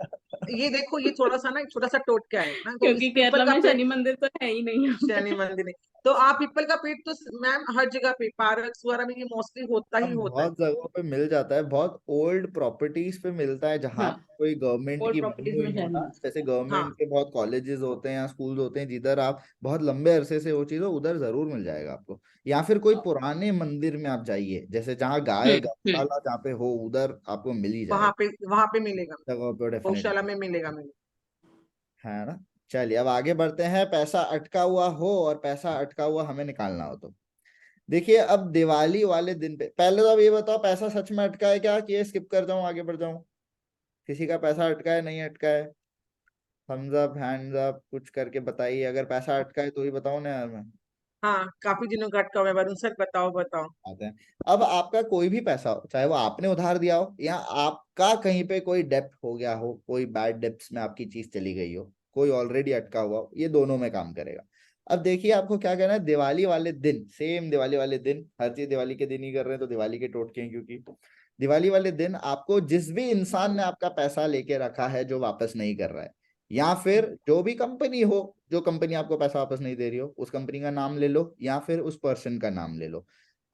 ये देखो, ये थोड़ा सा ना, एक छोटा सा टोटका है ना, तो इस क्योंकि पीपल केरला का में पेड़, शनि मंदिर तो है ही नहीं यहाँ पे। शनि मंदिर नहीं, तो आप पीपल का पेड़ तो मैम हर जगह पे पार्क वगैरह में ये मोस्टली होता ही हम होता है। बहुत जगहों पे मिल जाता है, बहुत ओल्ड प्रॉपर्टीज पे मिलता है, जहाँ हाँ, पे कोई गवर्नमेंट और की बनी प्रॉपर्टीज में हुई हो शनि ना। मंदिर। जैसे हाँ, गवर्नमेंट के बहुत कॉलेजेस होते हैं या स्कूल होते हैं, जिधर आप बहुत लंबे अरसे से वो चीज हो, उधर जरूर मिल जाएगा आपको। या फिर कोई पुराने मंदिर में आप जाइए, जैसे जहाँ गाय हम्म। गौशाला जहाँ पे हो, उधर आपको मिल ही वहां जाएगा। पे वहां पे मिलेगा, जगहों पे गौशाला डेफिनेटली में मिलेगा। है ना। चलिए अब आगे बढ़ते हैं। पैसा अटका हुआ हो और पैसा अटका हुआ हमें निकालना हो तो देखिए, अब दिवाली वाले दिन पे पहले तो अब ये बताओ, पैसा सच में अटका है क्या, कि ये स्किप कर जाऊं आगे बढ़ जाऊं? किसी का पैसा अटका है, नहीं अटका है? थम्स अप, हैंड्स अप, कुछ करके बताइए। अगर पैसा अटका है तो ही बताओ ना यार। मैं हाँ, काफी दिनों का अटका हुआ है वरुण सर, बताओ बताओ। आते हैं। अब आपका कोई भी पैसा हो, चाहे वो आपने उधार दिया हो या आपका कहीं पे कोई डेप्ट हो गया हो, कोई बैड डेप्ट्स में आपकी चीज चली गई हो, कोई ऑलरेडी अटका हुआ हो, ये दोनों में काम करेगा। अब देखिए आपको क्या करना है। दिवाली वाले दिन, सेम दिवाली वाले दिन, हर चीज दिवाली के दिन ही कर रहे हैं तो दिवाली के टोटके हैं, क्योंकि दिवाली वाले दिन आपको जिस भी इंसान ने आपका पैसा लेके रखा है जो वापस नहीं कर रहा है, या फिर जो भी कंपनी हो, जो कंपनी आपको पैसा वापस नहीं दे रही हो, उस कंपनी का नाम ले लो या फिर उस पर्सन का नाम ले लो।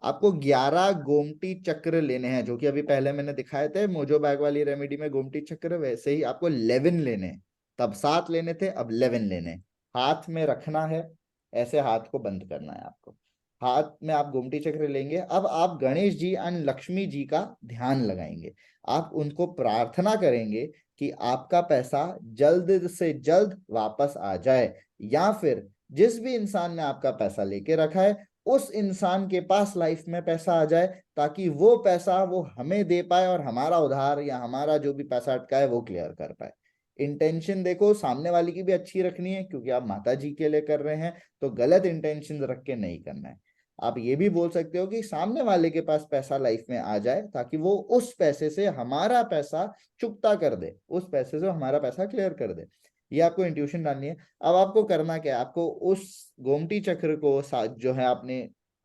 आपको 11 गोमती चक्र लेने हैं, जो कि अभी पहले मैंने दिखाए थे मोजो बैग वाली रेमेडी में गोमती चक्र, वैसे ही आपको 11 लेने हैं। तब 7 लेने थे, अब 11 लेने हैं। हाथ में रखना है, ऐसे हाथ को बंद करना है आपको। हाथ में आप गोमती चक्र लेंगे। अब आप गणेश जी एंड लक्ष्मी जी का ध्यान लगाएंगे। आप उनको प्रार्थना करेंगे कि आपका पैसा जल्द से जल्द वापस आ जाए, या फिर जिस भी इंसान ने आपका पैसा लेके रखा है उस इंसान के पास लाइफ में पैसा आ जाए, ताकि वो पैसा वो हमें दे पाए और हमारा उधार या हमारा जो भी पैसा अटका है वो क्लियर कर पाए। इंटेंशन देखो सामने वाले की भी अच्छी रखनी है, क्योंकि आप माता जी के लिए कर रहे हैं, तो गलत इंटेंशन रख के नहीं करना है। आप ये भी बोल सकते हो कि सामने वाले के पास पैसा लाइफ में आ जाए, ताकि वो उस पैसे से हमारा पैसा चुकता कर दे, उस पैसे से हमारा पैसा क्लियर कर दे। ये आपको इंट्यूशन डालनी है। अब आपको करना क्या है, आपको उस गोमती चक्र को साथ जो है आपने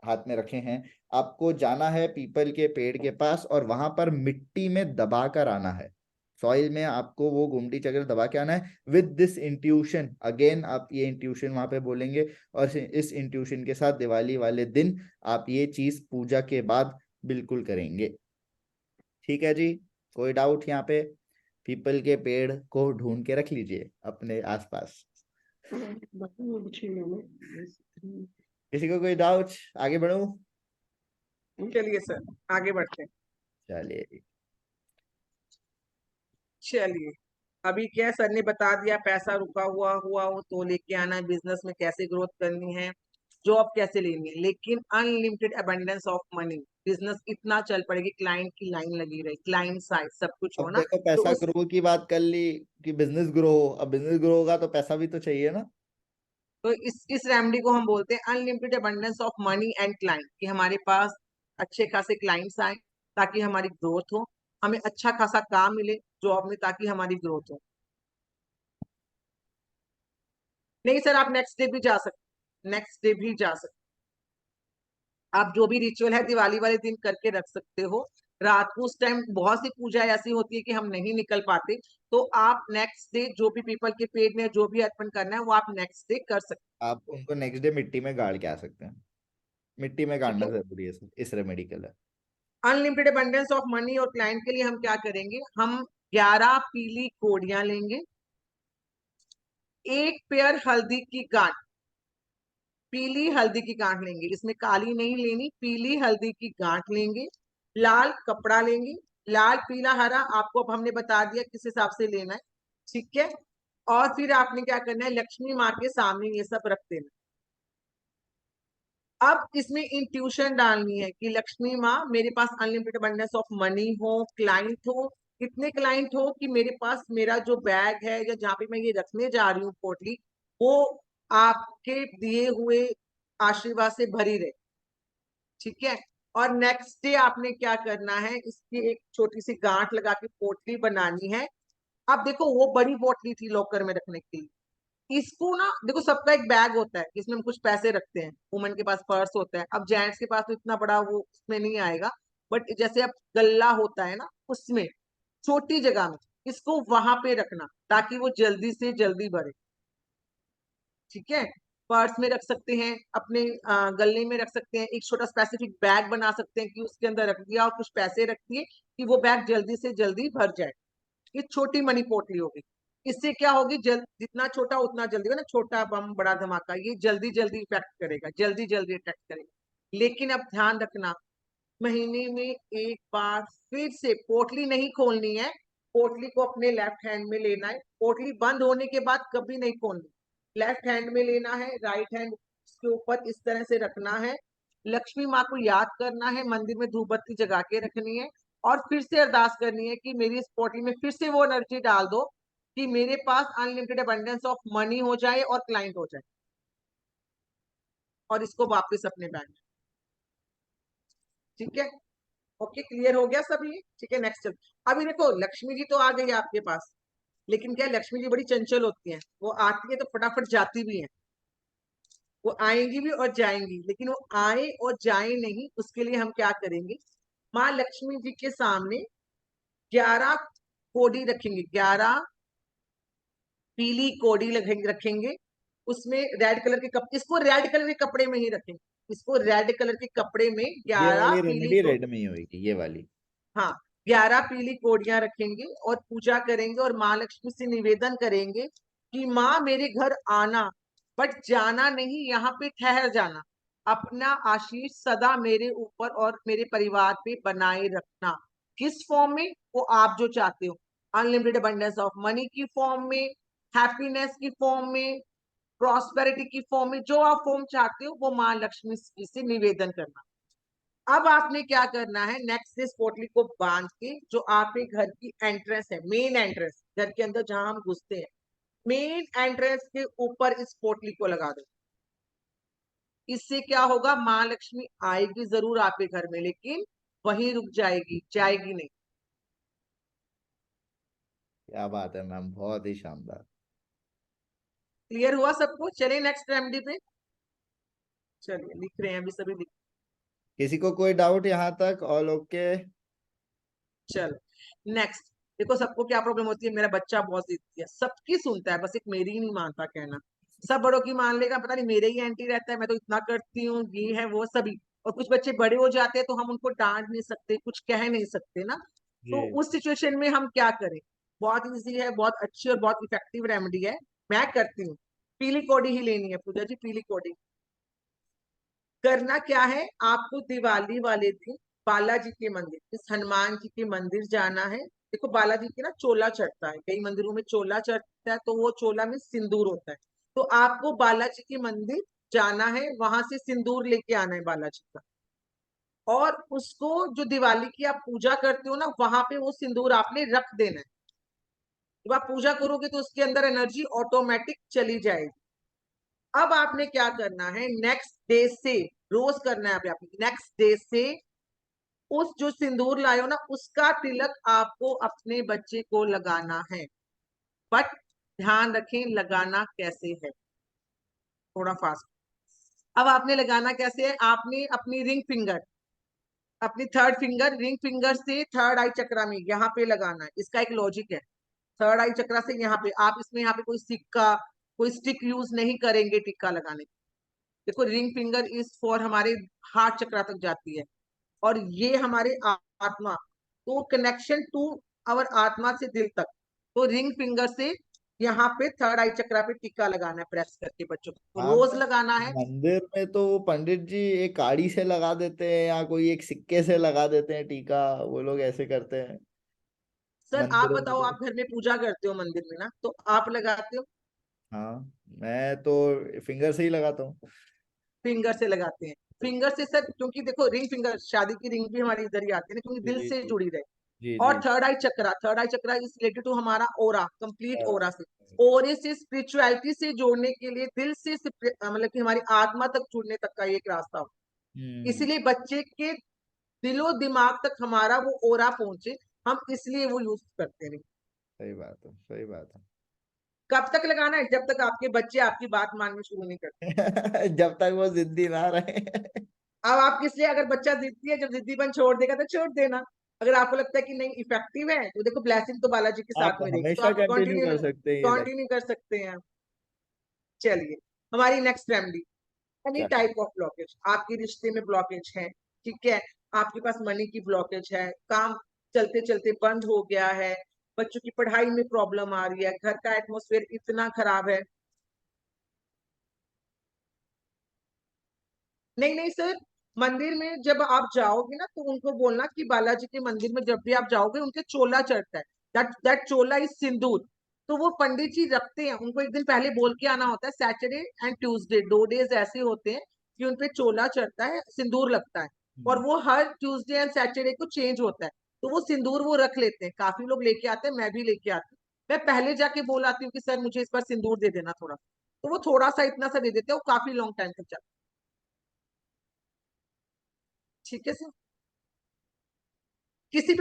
हाथ में रखे हैं, आपको जाना है पीपल के पेड़ के पास और वहां पर मिट्टी में दबा कर आना है। सॉइल में आपको वो गोमती चक्र दबा के आना है विद दिस इंट्यूशन। अगेन आप ये इंट्यूशन वहां पे बोलेंगे, और इस इंट्यूशन के साथ दिवाली वाले दिन आप ये चीज पूजा के बाद बिल्कुल करेंगे। ठीक है जी, कोई डाउट यहाँ पे? पीपल के पेड़ को ढूंढ के रख लीजिए अपने आसपास। किसी को कोई डाउट? आगे बढ़ूं? चलिए सर, आगे बढ़ते हैं। चलिए। चलिए, अभी क्या सर ने बता दिया, पैसा रुका हुआ हुआ हो तो लेके आना है, बिजनेस में कैसे ग्रोथ करनी है, जॉब कैसे लेनी है, लेकिन unlimited abundance of money, business इतना चल पड़ेगी, क्लाइंट की लाइन लगी रही, क्लाइंट साइड सब कुछ हो अब ना, देखो, तो पैसा उस, ग्रो की बात कर ली कि बिजनेस ग्रो हो। अब बिजनेस ग्रो होगा तो पैसा भी तो चाहिए ना। तो इस रेमेडी को हम बोलते हैं unlimited abundance of money and client, कि हमारे पास अच्छे खासे क्लाइंट्स आए ताकि हमारी ग्रोथ हो, हमें अच्छा खासा काम मिले जॉब में, ताकि हमारी ग्रोथ हो। नहीं सर, आप नेक्स्ट डे भी जा सकते, नेक्स्ट डे भी जा सकते। आप जो भी रिचुअल है दिवाली वाले दिन करके रख सकते हो। रात को उस टाइम बहुत सी पूजा ऐसी होती है कि हम नहीं निकल पाते, तो आप नेक्स्ट डे जो भी पीपल के पेट में जो भी अर्पण करना है वो आप नेक्स्ट डे कर सकते आप उनको नेक्स्ट डे मिट्टी में गाड़ के आ सकते हैं। मिट्टी में हो। ठीक गाड़ना है। जरूरी है सर, इस रेमेडी के लिए। अनलिमिटेड अबंडेंस ऑफ मनी और क्लाइंट के लिए हम क्या करेंगे, हम 11 पीली कोड़ियां लेंगे, एक पेयर हल्दी की गांठ, पीली हल्दी की गांठ लेंगे, इसमें काली नहीं लेनी, पीली हल्दी की गांठ लेंगे, लाल कपड़ा लेंगे, लाल पीला हरा आपको अब हमने बता दिया किस हिसाब से लेना है, ठीक है। और फिर आपने क्या करना है, लक्ष्मी माँ के सामने ये सब रख देना। अब इसमें इंट्यूशन डालनी है कि लक्ष्मी माँ मेरे पास अनलिमिटेड अबंडेंस ऑफ मनी हो, क्लाइंट हो, कितने क्लाइंट हो कि मेरे पास मेरा जो बैग है या जहाँ पे मैं ये रखने जा रही हूँ पोटली, वो आपके दिए हुए आशीर्वाद से भरी रहे, ठीक है। और नेक्स्ट डे आपने क्या करना है, इसकी एक छोटी सी गांठ लगा के पोटली बनानी है। अब देखो वो बड़ी पोटली थी लॉकर में रखने के लिए, इसको ना देखो सबका एक बैग होता है जिसमें हम कुछ पैसे रखते हैं, वुमन के पास पर्स होता है, अब जेंट्स के पास तो इतना बड़ा वो उसमें नहीं आएगा, बट जैसे अब गल्ला होता है ना उसमें छोटी जगह में इसको वहां पे रखना ताकि वो जल्दी से जल्दी भरे, ठीक है। पर्स में रख सकते हैं, अपने गले में रख सकते हैं, एक छोटा स्पेसिफिक बैग बना सकते हैं कि उसके अंदर रख दिया और कुछ पैसे रख दिए कि वो बैग जल्दी से जल्दी भर जाए। ये छोटी मनी पोटली होगी। इससे क्या होगी, जितना छोटा उतना जल्दी होगा ना, छोटा बम बड़ा धमाका, ये जल्दी जल्दी इफेक्ट करेगा, जल्दी जल्दी अटैक करेगा। लेकिन अब ध्यान रखना, महीने में एक बार फिर से पोटली नहीं खोलनी है, पोटली को अपने लेफ्ट हैंड में लेना है, पोटली बंद होने के बाद कभी नहीं खोलनी, लेफ्ट हैंड में लेना है, राइट हैंड उसके ऊपर इस तरह से रखना है, लक्ष्मी माँ को याद करना है, मंदिर में धूप बत्ती जगा के रखनी है, और फिर से अरदास करनी है कि मेरी इस पोटली में फिर से वो एनर्जी डाल दो कि मेरे पास अनलिमिटेड अबंडेंस ऑफ मनी हो जाए और क्लाइंट हो जाए, और इसको वापस अपने बैंक में, ठीक है। ओके, क्लियर हो गया सब ये, ठीक है। नेक्स्ट चल, अभी देखो लक्ष्मी जी तो आ गई आपके पास, लेकिन क्या लक्ष्मी जी बड़ी चंचल होती हैं, वो आती है तो फटाफट जाती भी हैं, वो आएंगी भी और जाएंगी, लेकिन वो आए और जाए नहीं, उसके लिए हम क्या करेंगे, माँ लक्ष्मी जी के सामने 11 कोडी रखेंगे, 11 पीली कोडी रखेंगे, उसमें रेड कलर के कप, इसको रेड कलर के कपड़े में ही रखेंगे, इसको रेड कलर के कपड़े में ये 11 वाली पीली रेमेडी रेड में ही होगी, ये वाली। हाँ 11 पीली कोड़ियां रखेंगे और पूजा करेंगे और माँ लक्ष्मी से निवेदन करेंगे कि माँ मेरे घर आना, बट जाना नहीं, यहाँ पे ठहर जाना, अपना आशीष सदा मेरे ऊपर और मेरे परिवार पे बनाए रखना। किस फॉर्म में, वो आप जो चाहते हो, अनलिमिटेड अबंडेंस ऑफ मनी की फॉर्म में, हैप्पीनेस की फॉर्म में, प्रॉस्पेरिटी की फॉर्म में, जो आप फॉर्म चाहते हो वो माँ लक्ष्मी से निवेदन करना। अब आपने क्या करना है, नेक्स्ट इस पोटली को बांध के जो आपके घर की एंट्रेंस है, मेन एंट्रेंस, घर के अंदर जहां हम घुसते हैं, मेन एंट्रेंस के ऊपर इस पोटली को लगा दो। इससे क्या होगा, माँ लक्ष्मी आएगी जरूर आपके घर में, लेकिन वहीं रुक जाएगी, जाएगी नहीं। क्या बात है मैम, बहुत ही शानदार। क्लियर हुआ सबको? चलिए नेक्स्ट रेमेडी पे, चलिए लिख रहे हैं अभी सभी लिख, किसी को कोई डाउट यहाँ तक? All okay? चलो नेक्स्ट। देखो सबको क्या प्रॉब्लम होती है, मेरा बच्चा बहुत जिद्दी है, सबकी सुनता है, बस एक मेरी ही नहीं मानता कहना, सब बड़ों की मान लेगा, पता नहीं मेरे ही एंटी रहता है, मैं तो इतना करती हूँ, ये है वो सभी। और कुछ बच्चे बड़े हो जाते हैं तो हम उनको डांट नहीं सकते, कुछ कह नहीं सकते ना, तो जी। उस सिचुएशन में हम क्या करें, बहुत इजी है, बहुत अच्छी और बहुत इफेक्टिव रेमेडी है, मैं करती हूँ। पीली कौड़ी ही लेनी है पूजा जी, पीली कौड़ी। करना क्या है, आपको दिवाली वाले दिन बालाजी के मंदिर, इस हनुमान जी के मंदिर जाना है। देखो बालाजी की ना चोला चढ़ता है, कई मंदिरों में चोला चढ़ता है, तो वो चोला में सिंदूर होता है, तो आपको बालाजी के मंदिर जाना है, वहां से सिंदूर लेके आना है बालाजी का, और उसको जो दिवाली की आप पूजा करते हो ना, वहां पे वो सिंदूर आपने रख देना है। जब आप पूजा करोगे तो उसके अंदर एनर्जी ऑटोमेटिक चली जाएगी। अब आपने क्या करना है, नेक्स्ट डे से रोज करना है, आपने नेक्स्ट डे से उस जो सिंदूर लाए हो ना, उसका तिलक आपको अपने बच्चे को लगाना है। बट ध्यान रखें लगाना कैसे है, थोड़ा फास्ट। अब आपने लगाना कैसे है, आपने अपनी रिंग फिंगर, अपनी थर्ड फिंगर, रिंग फिंगर से थर्ड आई चक्रा में यहाँ पे लगाना है। इसका एक लॉजिक है, थर्ड आई चक्रा से यहाँ पे आप इसमें यहाँ पे कोई सिक्का, कोई स्टिक यूज नहीं करेंगे टिक्का लगाने के। देखो रिंग फिंगर इज फॉर हमारे हार्ट चक्रा तक जाती है, और ये हमारे आत्मा, तो कनेक्शन टू आवर आत्मा से दिल तक। तो रिंग फिंगर से यहाँ पे थर्ड आई चक्रा पे टिक्का लगाना है, प्रेस करके बच्चों को हाँ, रोज लगाना है। मंदिर में तो वो पंडित जी एक काड़ी से लगा देते हैं या कोई एक सिक्के से लगा देते हैं टीका, वो लोग ऐसे करते हैं सर आप मंदिरों में बताओ, तो। आप घर में पूजा करते हो मंदिर में ना, तो आप लगाते हो? हाँ, मैं तो फिंगर से ही लगाता हूँ। फिंगर से लगाते हैं। फिंगर से सर, क्योंकि देखो रिंग फिंगर, शादी की रिंग भी हमारी इधर ही आती है ना, क्योंकि जी दिल जी से जी जुड़ी रहे। जी और जी। Third eye chakra, third eye chakra is related to हमारा ओरा, कंप्लीट हाँ, ओरा से। ओरे से स्पिरिचुअलिटी से जोड़ने के लिए, दिल से मतलब कि हमारी आत्मा तक जुड़ने तक का एक रास्ता हो। हम्म। इसलिए बच्चे के दिलो दिमाग तक हमारा वो ओरा पहुंचे, हम इसलिए वो यूज करते हैं। सही बात है, सही बात है। कब तक लगाना है? जब तक आपके बच्चे आपकी बात माननी शुरू नहीं करते। जब तक वो जिद्दी ना रहे। अब आप किस लिए, अगर बच्चा जिद्दी है, जब जिद्दीपन छोड़ देगा तो छोड़ देना। अगर आपको लगता है कि नहीं इफेक्टिव है, तो देखो ब्लेसिंग तो बालाजी के आप साथ में रहेगी, तो हमेशा आप कंटिन्यू कंटिन्यू कर सकते हैं ये लग। कंटिन्यू कर सकते हैं। चलिए, हमारी नेक्स्ट रेमेडी, एनी क्या? टाइप ऑफ ब्लॉकेज, आपके रिश्ते में ब्लॉकेज है, ठीक है, आपके पास मनी की ब्लॉकेज है, काम चलते चलते बंद हो गया है, बच्चों की पढ़ाई में प्रॉब्लम आ रही है, घर का एटमोस्फेयर इतना खराब है। नहीं नहीं सर, मंदिर में जब आप जाओगे ना, तो उनको बोलना कि बालाजी के मंदिर में जब भी आप जाओगे, उनके चोला चढ़ता है, दैट चोला इज सिंदूर। तो वो पंडित जी रखते हैं, उनको एक दिन पहले बोल के आना होता है। सैटरडे एंड ट्यूसडे 2 डेज ऐसे होते हैं कि उनपे चोला चढ़ता है, सिंदूर लगता है, और वो हर ट्यूसडे एंड सैटरडे को चेंज होता है। तो वो सिंदूर वो रख लेते हैं, काफी लोग लेके आते हैं, मैं भी लेके आती हूँ। मैं पहले जाके बोल आती हूँ कि सर मुझे इस बार सिंदूर दे देना थोड़ा, तो वो थोड़ा सा इतना सा दे देते हैं, वो काफी लॉन्ग टाइम तक चलता है। ठीक है सर। किसी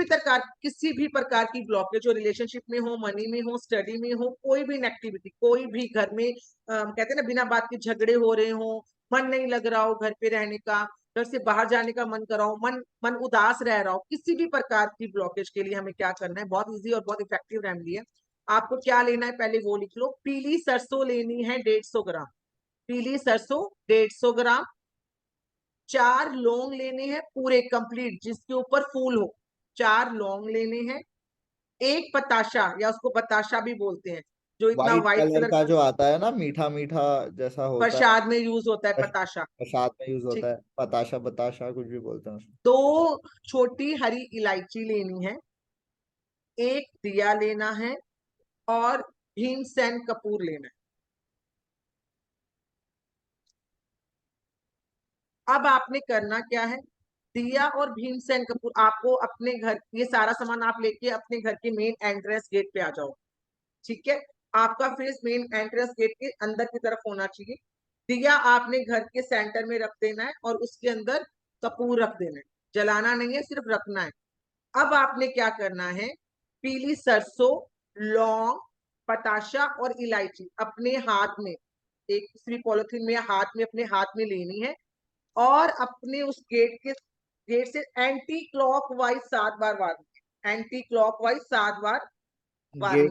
भी प्रकार की ब्लॉकेज हो, रिलेशनशिप में हो, मनी में हो, स्टडी में हो, कोई भी नेगेटिविटी, कोई भी घर में कहते हैं ना बिना बात के झगड़े हो रहे हो, मन नहीं लग रहा हो घर पे रहने का, घर से बाहर जाने का मन कर रहा हो, मन मन उदास रह रहा हो, किसी भी प्रकार की ब्लॉकेज के लिए हमें क्या करना है, बहुत इजी और बहुत इफेक्टिव रेमेडी है। आपको क्या लेना है, पहले वो लिख लो। पीली सरसों लेनी है 150 ग्राम, पीली सरसों 150 ग्राम। 4 लौंग लेने हैं पूरे कंप्लीट, जिसके ऊपर फूल हो, 4 लौंग लेने हैं। एक पताशा, या उसको बताशा भी बोलते हैं, जो इतना व्हाइट व्हाइट कलर कलर का जो आता है ना, मीठा मीठा जैसा होता है। प्रसाद में यूज होता है, प्रस- पताशा। प्रसाद में यूज होता ठीक। है, बताशा बताशा कुछ भी बोलते हैं उसको। 2 छोटी हरी इलायची लेनी है, एक दिया लेना है, और भीमसेन कपूर लेना है। अब आपने करना क्या है, दिया और भीमसेन कपूर आपको अपने घर, ये सारा सामान आप लेके अपने घर के मेन एंट्रेंस गेट पे आ जाओ। ठीक है, आपका फेस मेन एंट्रेंस गेट के अंदर की तरफ होना चाहिए। दिया आपने घर के सेंटर में रख देना है, और उसके अंदर कपूर रख देना है, जलाना नहीं है, सिर्फ रखना है। अब आपने क्या करना है, पीली सरसों, लौंग, पताशा और इलायची अपने हाथ में, एक दूसरी पॉलिथीन में हाथ में, अपने हाथ में लेनी है, और अपने उस गेट से एंटी क्लॉकवाइज 7 बार मारनी है, एंटी क्लॉकवाइज 7 बार मारनी है।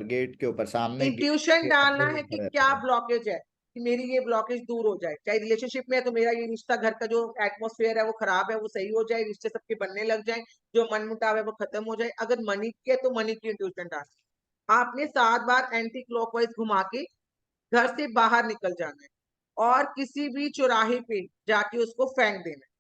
गेट के ऊपर सामने गेट इंट्यूशन के डालना अंदर है ऊपर कि रहता क्या है। ब्लॉकेज है, कि मेरी ये ब्लॉकेज दूर हो जाए। चाहे रिलेशनशिप में है तो मेरा ये रिश्ता, घर का जो एटमोस्फेयर है वो खराब है, वो सही हो जाए, रिश्ते सबके बनने लग जाए, जो मनमुटाव है वो खत्म हो जाए। अगर मनी की है तो मनी की इंट्यूशन डालना। आपने 7 बार एंटी क्लॉकवाइज घुमा के घर से बाहर निकल जाना है, और किसी भी चौराहे पे जाके उसको फेंक देना है,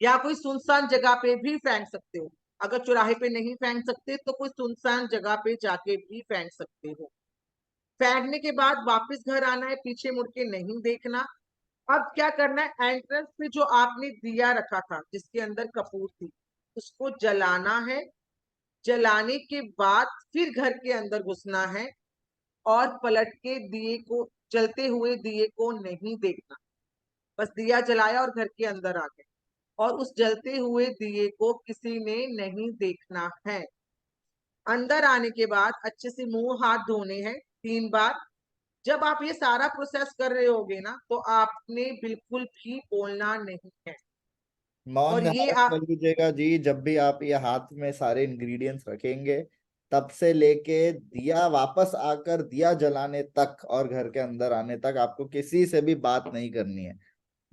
या कोई सुनसान जगह पे भी फेंक सकते हो। अगर चौराहे पे नहीं फेंक सकते तो कोई सुनसान जगह पे जाके भी फेंक सकते हो। फेंकने के बाद वापस घर आना है, पीछे मुड़ के नहीं देखना। अब क्या करना है, एंट्रेंस पे जो आपने दिया रखा था जिसके अंदर कपूर थी, उसको जलाना है। जलाने के बाद फिर घर के अंदर घुसना है, और पलट के दिए को, जलते हुए दिए को नहीं देखना। बस दिया जलाया और घर के अंदर आ गए। और उस जलते हुए दिए को किसी ने नहीं देखना है। अंदर आने के बाद अच्छे से मुंह हाथ धोने हैं 3 बार। जब आप ये सारा प्रोसेस कर रहे होगे ना, तो आपने बिल्कुल भी बोलना नहीं है। मौन और ये धारण कर लीजिएगा जी। जब भी आप ये हाथ में सारे इंग्रेडिएंट्स रखेंगे, तब से लेके दिया वापस आकर दिया जलाने तक और घर के अंदर आने तक आपको किसी से भी बात नहीं करनी है।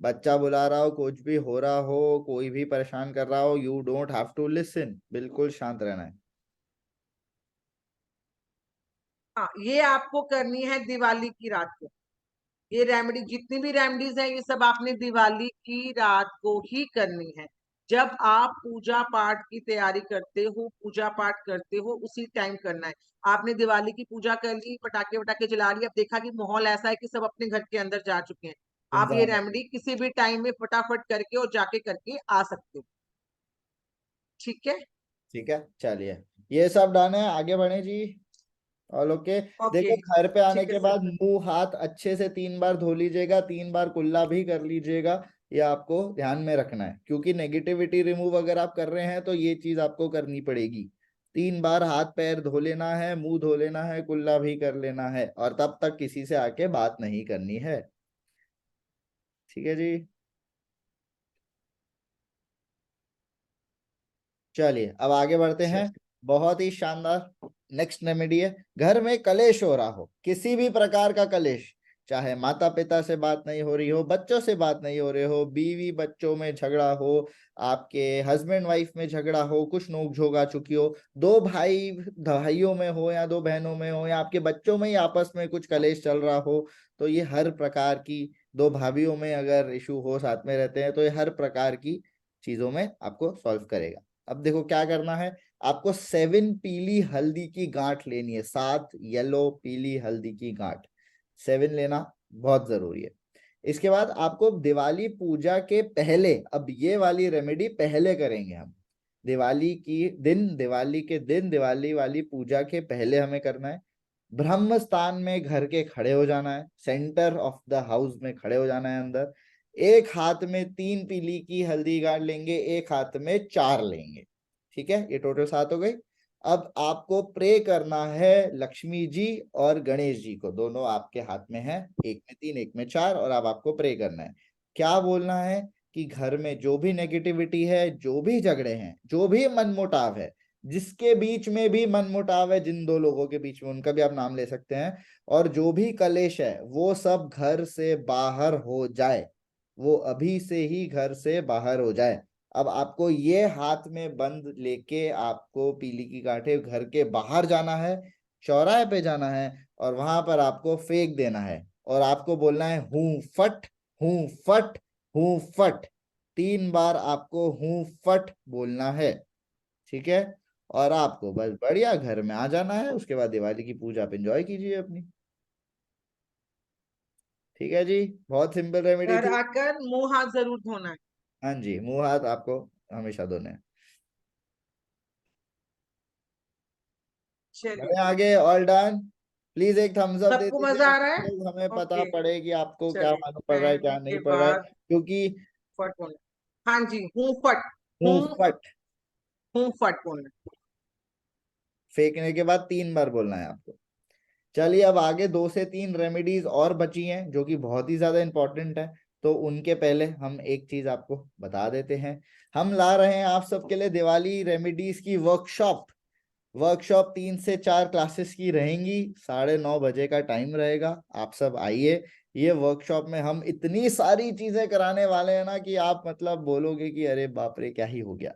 बच्चा बुला रहा हो, कुछ भी हो रहा हो, कोई भी परेशान कर रहा हो, you don't have to listen. बिल्कुल शांत रहना है। हाँ, ये आपको करनी है दिवाली की रात को। ये रेमेडी, जितनी भी रेमेडीज है, ये सब आपने दिवाली की रात को ही करनी है। जब आप पूजा पाठ की तैयारी करते हो, पूजा पाठ करते हो, उसी टाइम करना है। आपने दिवाली की पूजा कर ली, पटाखे वटाखे जला लिए, अब देखा कि माहौल ऐसा है कि सब अपने घर के अंदर जा चुके हैं, आप ये इंसान है। रेमेडी किसी भी टाइम में फटाफट करके और जाके करके आ सकते हो। ठीक है। ठीक है, चलिए, ये सब डन है, आगे बढ़े जी। और ओके। ओके। देखो, घर पे आने ठीक है के सर। बाद मुंह हाथ अच्छे से 3 बार धो लीजिएगा, 3 बार कुल्ला भी कर लीजिएगा। ये आपको ध्यान में रखना है, क्योंकि नेगेटिविटी रिमूव अगर आप कर रहे हैं तो ये चीज आपको करनी पड़ेगी। 3 बार हाथ पैर धो लेना है, मुंह धो लेना है, कुल्ला भी कर लेना है, और तब तक किसी से आके बात नहीं करनी है। ठीक है जी। चलिए, अब आगे बढ़ते चल। हैं। बहुत ही शानदार नेक्स्ट रेमेडी है। घर में कलेश हो रहा हो, किसी भी प्रकार का कलेश, चाहे माता पिता से बात नहीं हो रही हो, बच्चों से बात नहीं हो रही हो, बीवी बच्चों में झगड़ा हो, आपके हस्बैंड वाइफ में झगड़ा हो, कुछ नोक-झोंक आ चुकी हो, दो भाइयों में हो या दो बहनों में हो, या आपके बच्चों में ही आपस में कुछ कलेश चल रहा हो, तो ये हर प्रकार की, दो भाभीियों में अगर इशू हो, साथ में रहते हैं, तो ये हर प्रकार की चीजों में आपको सॉल्व करेगा। अब देखो क्या करना है। आपको 7 पीली हल्दी की गांठ लेनी है, 7 येलो पीली हल्दी की गांठ, 7 लेना बहुत जरूरी है। इसके बाद आपको दिवाली पूजा के पहले, अब ये वाली रेमेडी पहले करेंगे हम, दिवाली के दिन दिवाली वाली पूजा के पहले हमें करना है। ब्रह्म स्थान में घर के खड़े हो जाना है, सेंटर ऑफ द हाउस में खड़े हो जाना है अंदर। एक हाथ में 3 पीली की हल्दी गाड़ लेंगे, एक हाथ में 4 लेंगे। ठीक है, ये टोटल 7 हो गई। अब आपको प्रे करना है लक्ष्मी जी और गणेश जी को, दोनों आपके हाथ में है, एक में 3 एक में 4, और अब आपको प्रे करना है। क्या बोलना है कि घर में जो भी नेगेटिविटी है, जो भी झगड़े हैं, जो भी मनमुटाव है, जिसके बीच में भी मनमुटाव है, जिन दो लोगों के बीच में, उनका भी आप नाम ले सकते हैं, और जो भी कलेश है वो सब घर से बाहर हो जाए, वो अभी से ही घर से बाहर हो जाए। अब आपको ये हाथ में बंद लेके आपको पीली की गांठें घर के बाहर जाना है, चौराहे पे जाना है, और वहां पर आपको फेंक देना है, और आपको बोलना है हूं फट, हूं फट, हूं फट। 3 बार आपको हूं फट बोलना है। ठीक है, और आपको बस बढ़िया घर में आ जाना है। उसके बाद दिवाली की पूजा आप एंजॉय कीजिए अपनी। ठीक है जी, बहुत सिंपल रेमेडी घर थी। आकर मुंह हाथ जरूर धोना है। हाँ जी, मुंह हाथ आपको हमेशा धोने हैं। चलिए, बढ़िया, आगे ऑल डन। प्लीज एक थम्स अप दे सबको दीजिए, मजा आ रहा है। तो हमें पता ओके। पड़े कि आपको क्या चलिए, मालूम पड़ रहा है, क्या पहनने नहीं के पड़ रहा है, बाद क्योंकि फट बोलना। हाँ जी, हूँ फट। मुंह हूँ। फट हूँ फट बोलना। फेंकने के बाद 3 बार बोलना है आपको। चलिए, अब आगे 2 से 3 रेमेडीज और बची हैं जो कि बहुत ही ज्यादा इंपॉर्टेंट है, तो उनके पहले हम एक चीज आपको बता देते हैं। हम ला रहे हैं आप सबके लिए दिवाली रेमेडीज की वर्कशॉप। वर्कशॉप 3 से 4 क्लासेस की रहेंगी, 9:30 बजे का टाइम रहेगा। आप सब आइए। ये वर्कशॉप में हम इतनी सारी चीजें कराने वाले हैं ना कि आप मतलब बोलोगे कि अरे बाप रे, क्या ही हो गया।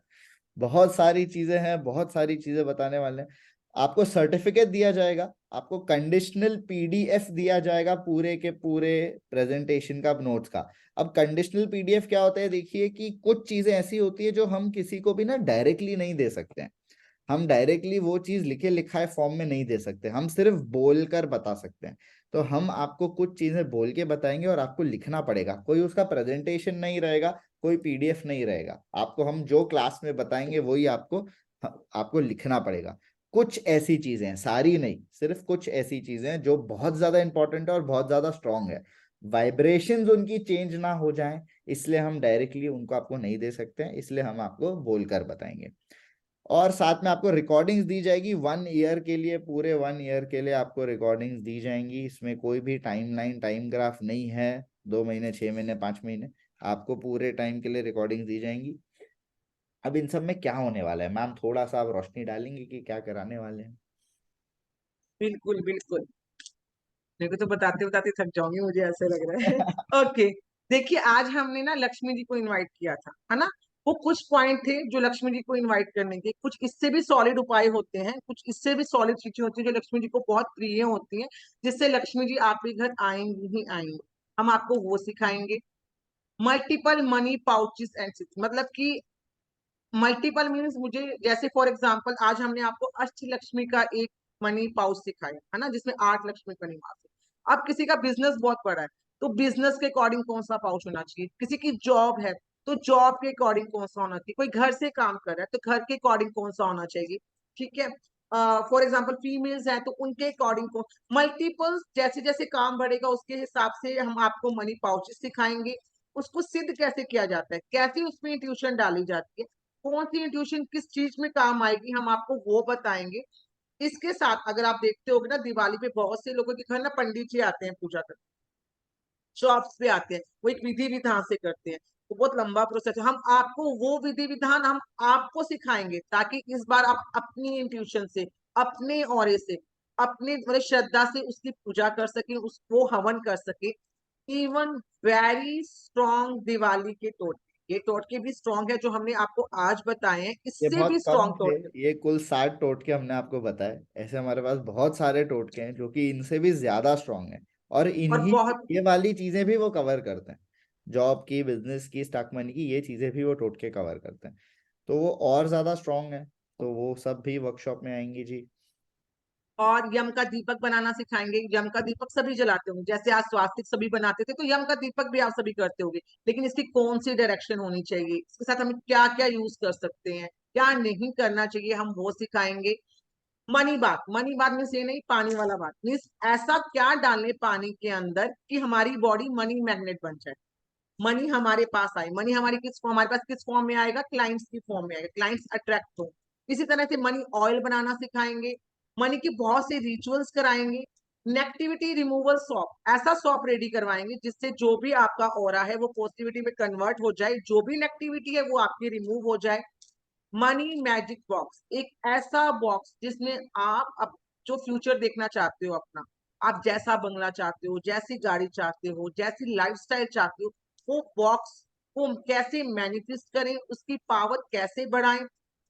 बहुत सारी चीजें हैं, बहुत सारी चीजें बताने वाले हैं। आपको सर्टिफिकेट दिया जाएगा, आपको कंडीशनल पीडीएफ दिया जाएगा पूरे के पूरे प्रेजेंटेशन का, नोट्स का। अब कंडीशनल पीडीएफ क्या होता है, देखिए कि कुछ चीजें ऐसी होती है जो हम किसी को भी ना डायरेक्टली नहीं दे सकते हैं। हम डायरेक्टली वो चीज लिखे लिखाए फॉर्म में नहीं दे सकते, हम सिर्फ बोलकर बता सकते हैं। तो हम आपको कुछ चीजें बोल के बताएंगे और आपको लिखना पड़ेगा, कोई उसका प्रेजेंटेशन नहीं रहेगा, कोई पीडीएफ नहीं रहेगा। आपको हम जो क्लास में बताएंगे वही आपको लिखना पड़ेगा। कुछ ऐसी चीजें हैं, सारी नहीं, सिर्फ कुछ ऐसी चीजें हैं जो बहुत ज्यादा इंपॉर्टेंट है और बहुत ज्यादा स्ट्रांग है। वाइब्रेशंस उनकी चेंज ना हो जाएं, इसलिए हम डायरेक्टली उनको आपको नहीं दे सकते हैं, इसलिए हम आपको बोलकर बताएंगे। और साथ में आपको रिकॉर्डिंग्स दी जाएगी 1 ईयर के लिए, पूरे 1 ईयर के लिए आपको रिकॉर्डिंग्स दी जाएंगी। इसमें कोई भी टाइमलाइन, टाइम ग्राफ नहीं है, 2 महीने, 6 महीने, 5 महीने, आपको पूरे टाइम के लिए रिकॉर्डिंग्स दी जाएंगी। अब इन सब में क्या होने वाला है मैम, थोड़ा सा आप रोशनी डालेंगे कि क्या कराने वाले हैं? बिल्कुल बिल्कुल, मेरे को तो बताते बताते थक जाऊंगी, मुझे ऐसे लग रहा है। ओके, देखिए आज हमने ना लक्ष्मी जी को इनवाइट किया था, है ना। वो कुछ पॉइंट थे जो लक्ष्मी जी को इनवाइट करने के, कुछ इससे भी सॉलिड उपाय होते हैं, कुछ इससे भी सॉलिड चीजें होती हैं जो लक्ष्मी जी को बहुत प्रिय होती हैं, जिससे लक्ष्मी जी आपके घर आएंगी ही आएंगी। हम आपको वो सिखाएंगे। मल्टीपल मनी पाउचेस एंड, मतलब कि मल्टीपल मीन्स, मुझे जैसे फॉर एग्जांपल आज हमने आपको अष्टलक्ष्मी का एक मनी पाउच सिखाया, है ना, जिसमें 8 लक्ष्मी का निवास है। अब किसी का बिजनेस बहुत बड़ा है, तो बिजनेस के अकॉर्डिंग कौन सा पाउच होना चाहिए। किसी की जॉब है, तो जॉब के अकॉर्डिंग कौन सा होना चाहिए। कोई घर से काम कर रहा है, तो घर के अकॉर्डिंग कौन सा होना चाहिए। ठीक है, फॉर एग्जाम्पल फीमेल्स हैं, तो उनके अकॉर्डिंग को मल्टीपल, जैसे जैसे काम बढ़ेगा उसके हिसाब से हम आपको मनी पाउचेस सिखाएंगे। उसको सिद्ध कैसे किया जाता है, कैसे उसमें ट्यूशन डाली जाती है, कौन सी ट्यूशन किस चीज में काम आएगी, हम आपको वो बताएंगे। इसके साथ अगर आप देखते होगे ना, दिवाली पे बहुत से लोगों के घर ना पंडित जी आते हैं पूजा करने, शॉप्स पे आते हैं, वो एक विधि विधान से करते हैं, तो बहुत लंबा प्रोसेस है। हम आपको वो विधि विधान हम आपको सिखाएंगे, ताकि इस बार आप अपनी इंट्यूशन से, अपने ऑरे से, अपने मतलब श्रद्धा से उसकी पूजा कर सके, उसको हवन कर सके। इवन वेरी स्ट्रॉन्ग दिवाली के टोटके, ये टोटके भी स्ट्रॉन्ग है जो हमने आपको आज बताए हैं, ये इससे भी बहुत कम स्ट्रॉन्ग थे, टोटके। ये कुल 60 टोटके हमने आपको बताए। ऐसे हमारे पास बहुत सारे टोटके हैं जो कि इनसे भी ज्यादा स्ट्रांग हैं, और और इन्हीं बहुत, ये वाली चीजें भी वो कवर करते हैं। जॉब की, बिजनेस की, स्टॉक मनी की, ये चीजें भी वो टोटके कवर करते हैं, तो वो और ज्यादा स्ट्रांग है। तो वो सब भी वर्कशॉप में आएंगी जी। और यम का दीपक बनाना सिखाएंगे। यम का दीपक सभी जलाते होंगे, जैसे आज स्वास्तिक सभी बनाते थे, तो यम का दीपक भी आप सभी करते होंगे, लेकिन इसकी कौन सी डायरेक्शन होनी चाहिए, इसके साथ हम क्या क्या यूज कर सकते हैं, क्या नहीं करना चाहिए, हम वो सिखाएंगे। मनी बात, मनी बात मीन्स ये नहीं पानी वाला बात, मीन्स ऐसा क्या डालें पानी के अंदर कि हमारी बॉडी मनी मैग्नेट बन जाए, मनी हमारे पास आए। मनी हमारी किस फॉर्म, हमारे पास किस फॉर्म में आएगा, क्लाइंट्स की फॉर्म में आएगा, क्लाइंट्स अट्रैक्ट हो। इसी तरह से मनी ऑयल बनाना सिखाएंगे, मनी की बहुत से रिचुअल्स कराएंगे। नेगेटिविटी रिमूवल सॉप, ऐसा सॉप रेडी करवाएंगे जिससे जो भी आपका ऑरा है वो पॉजिटिविटी में कन्वर्ट हो जाए, जो भी नेगेटिविटी है वो आपकी रिमूव हो जाए। मनी मैजिक बॉक्स, एक ऐसा बॉक्स जिसमें आप अब जो फ्यूचर देखना चाहते हो अपना, आप जैसा बंगला चाहते हो, जैसी गाड़ी चाहते हो, जैसी लाइफस्टाइल चाहते हो, वो बॉक्स को कैसे मैनिफेस्ट करें, उसकी पावर कैसे बढ़ाएं,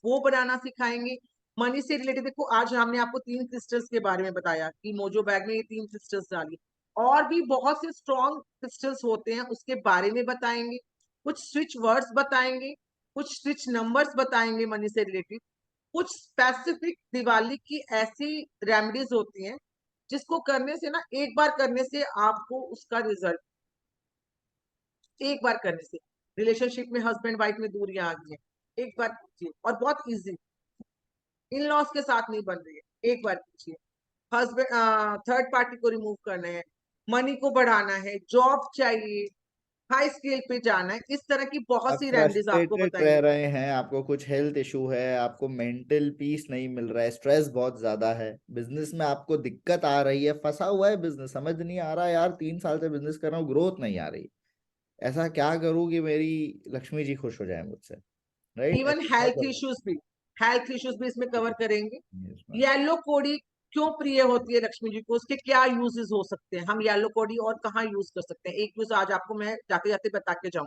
वो बनाना सिखाएंगे। मनी से रिलेटेड देखो, आज हमने आपको 3 क्रिस्टल्स के बारे में बताया कि मोजो बैग में ये 3 क्रिस्टल्स डाली, और भी बहुत से स्ट्रॉन्ग क्रिस्टल्स होते हैं, उसके बारे में बताएंगे। कुछ स्विच वर्ड्स बताएंगे, कुछ स्विच नंबर्स बताएंगे मनी से रिलेटेड। कुछ स्पेसिफिक दिवाली की ऐसी रेमेडीज होती हैं जिसको करने से ना, एक बार करने से आपको उसका रिजल्ट, एक बार करने से रिलेशनशिप में हस्बैंड वाइफ में दूरियां आ गई है, एक बार कीजिए, और बहुत इजी, इन लॉस के साथ नहीं बन रही है, एक बार कीजिए। हस्बैंड, थर्ड पार्टी को रिमूव करना है, मनी को बढ़ाना है, जॉब चाहिए, हाई स्केल पे जाना है, इस तरह की बहुत आप सी रेमेडीज आपको फ्रस्ट्रेटेड रह बताएंगे। रहे हैं, आपको कुछ हेल्थ इशू है, आपको मेंटल पीस नहीं मिल रहा है, स्ट्रेस बहुत ज्यादा है, बिजनेस में आपको दिक्कत आ रही है, फंसा हुआ है बिजनेस, समझ नहीं आ रहा यार, 3 साल से बिजनेस कर रहा हूँ, ग्रोथ नहीं आ रही, ऐसा क्या करूँ कि मेरी लक्ष्मी जी खुश हो जाए मुझसे, राइट? इवन ऐसे बहुत हेल्थ इश्यूज भी, हेल्थ इश्यूज भी इसमें कवर करेंगे। इसमें येलो कोडी क्यों प्रिय होती है लक्ष्मी जी को, उसके क्या यूजेस हो सकते हैं, हम येलो कोडी और कहाँ यूज कर सकते हैं, एक यूज आज आपको मैं जाते जाते बता के जाऊं।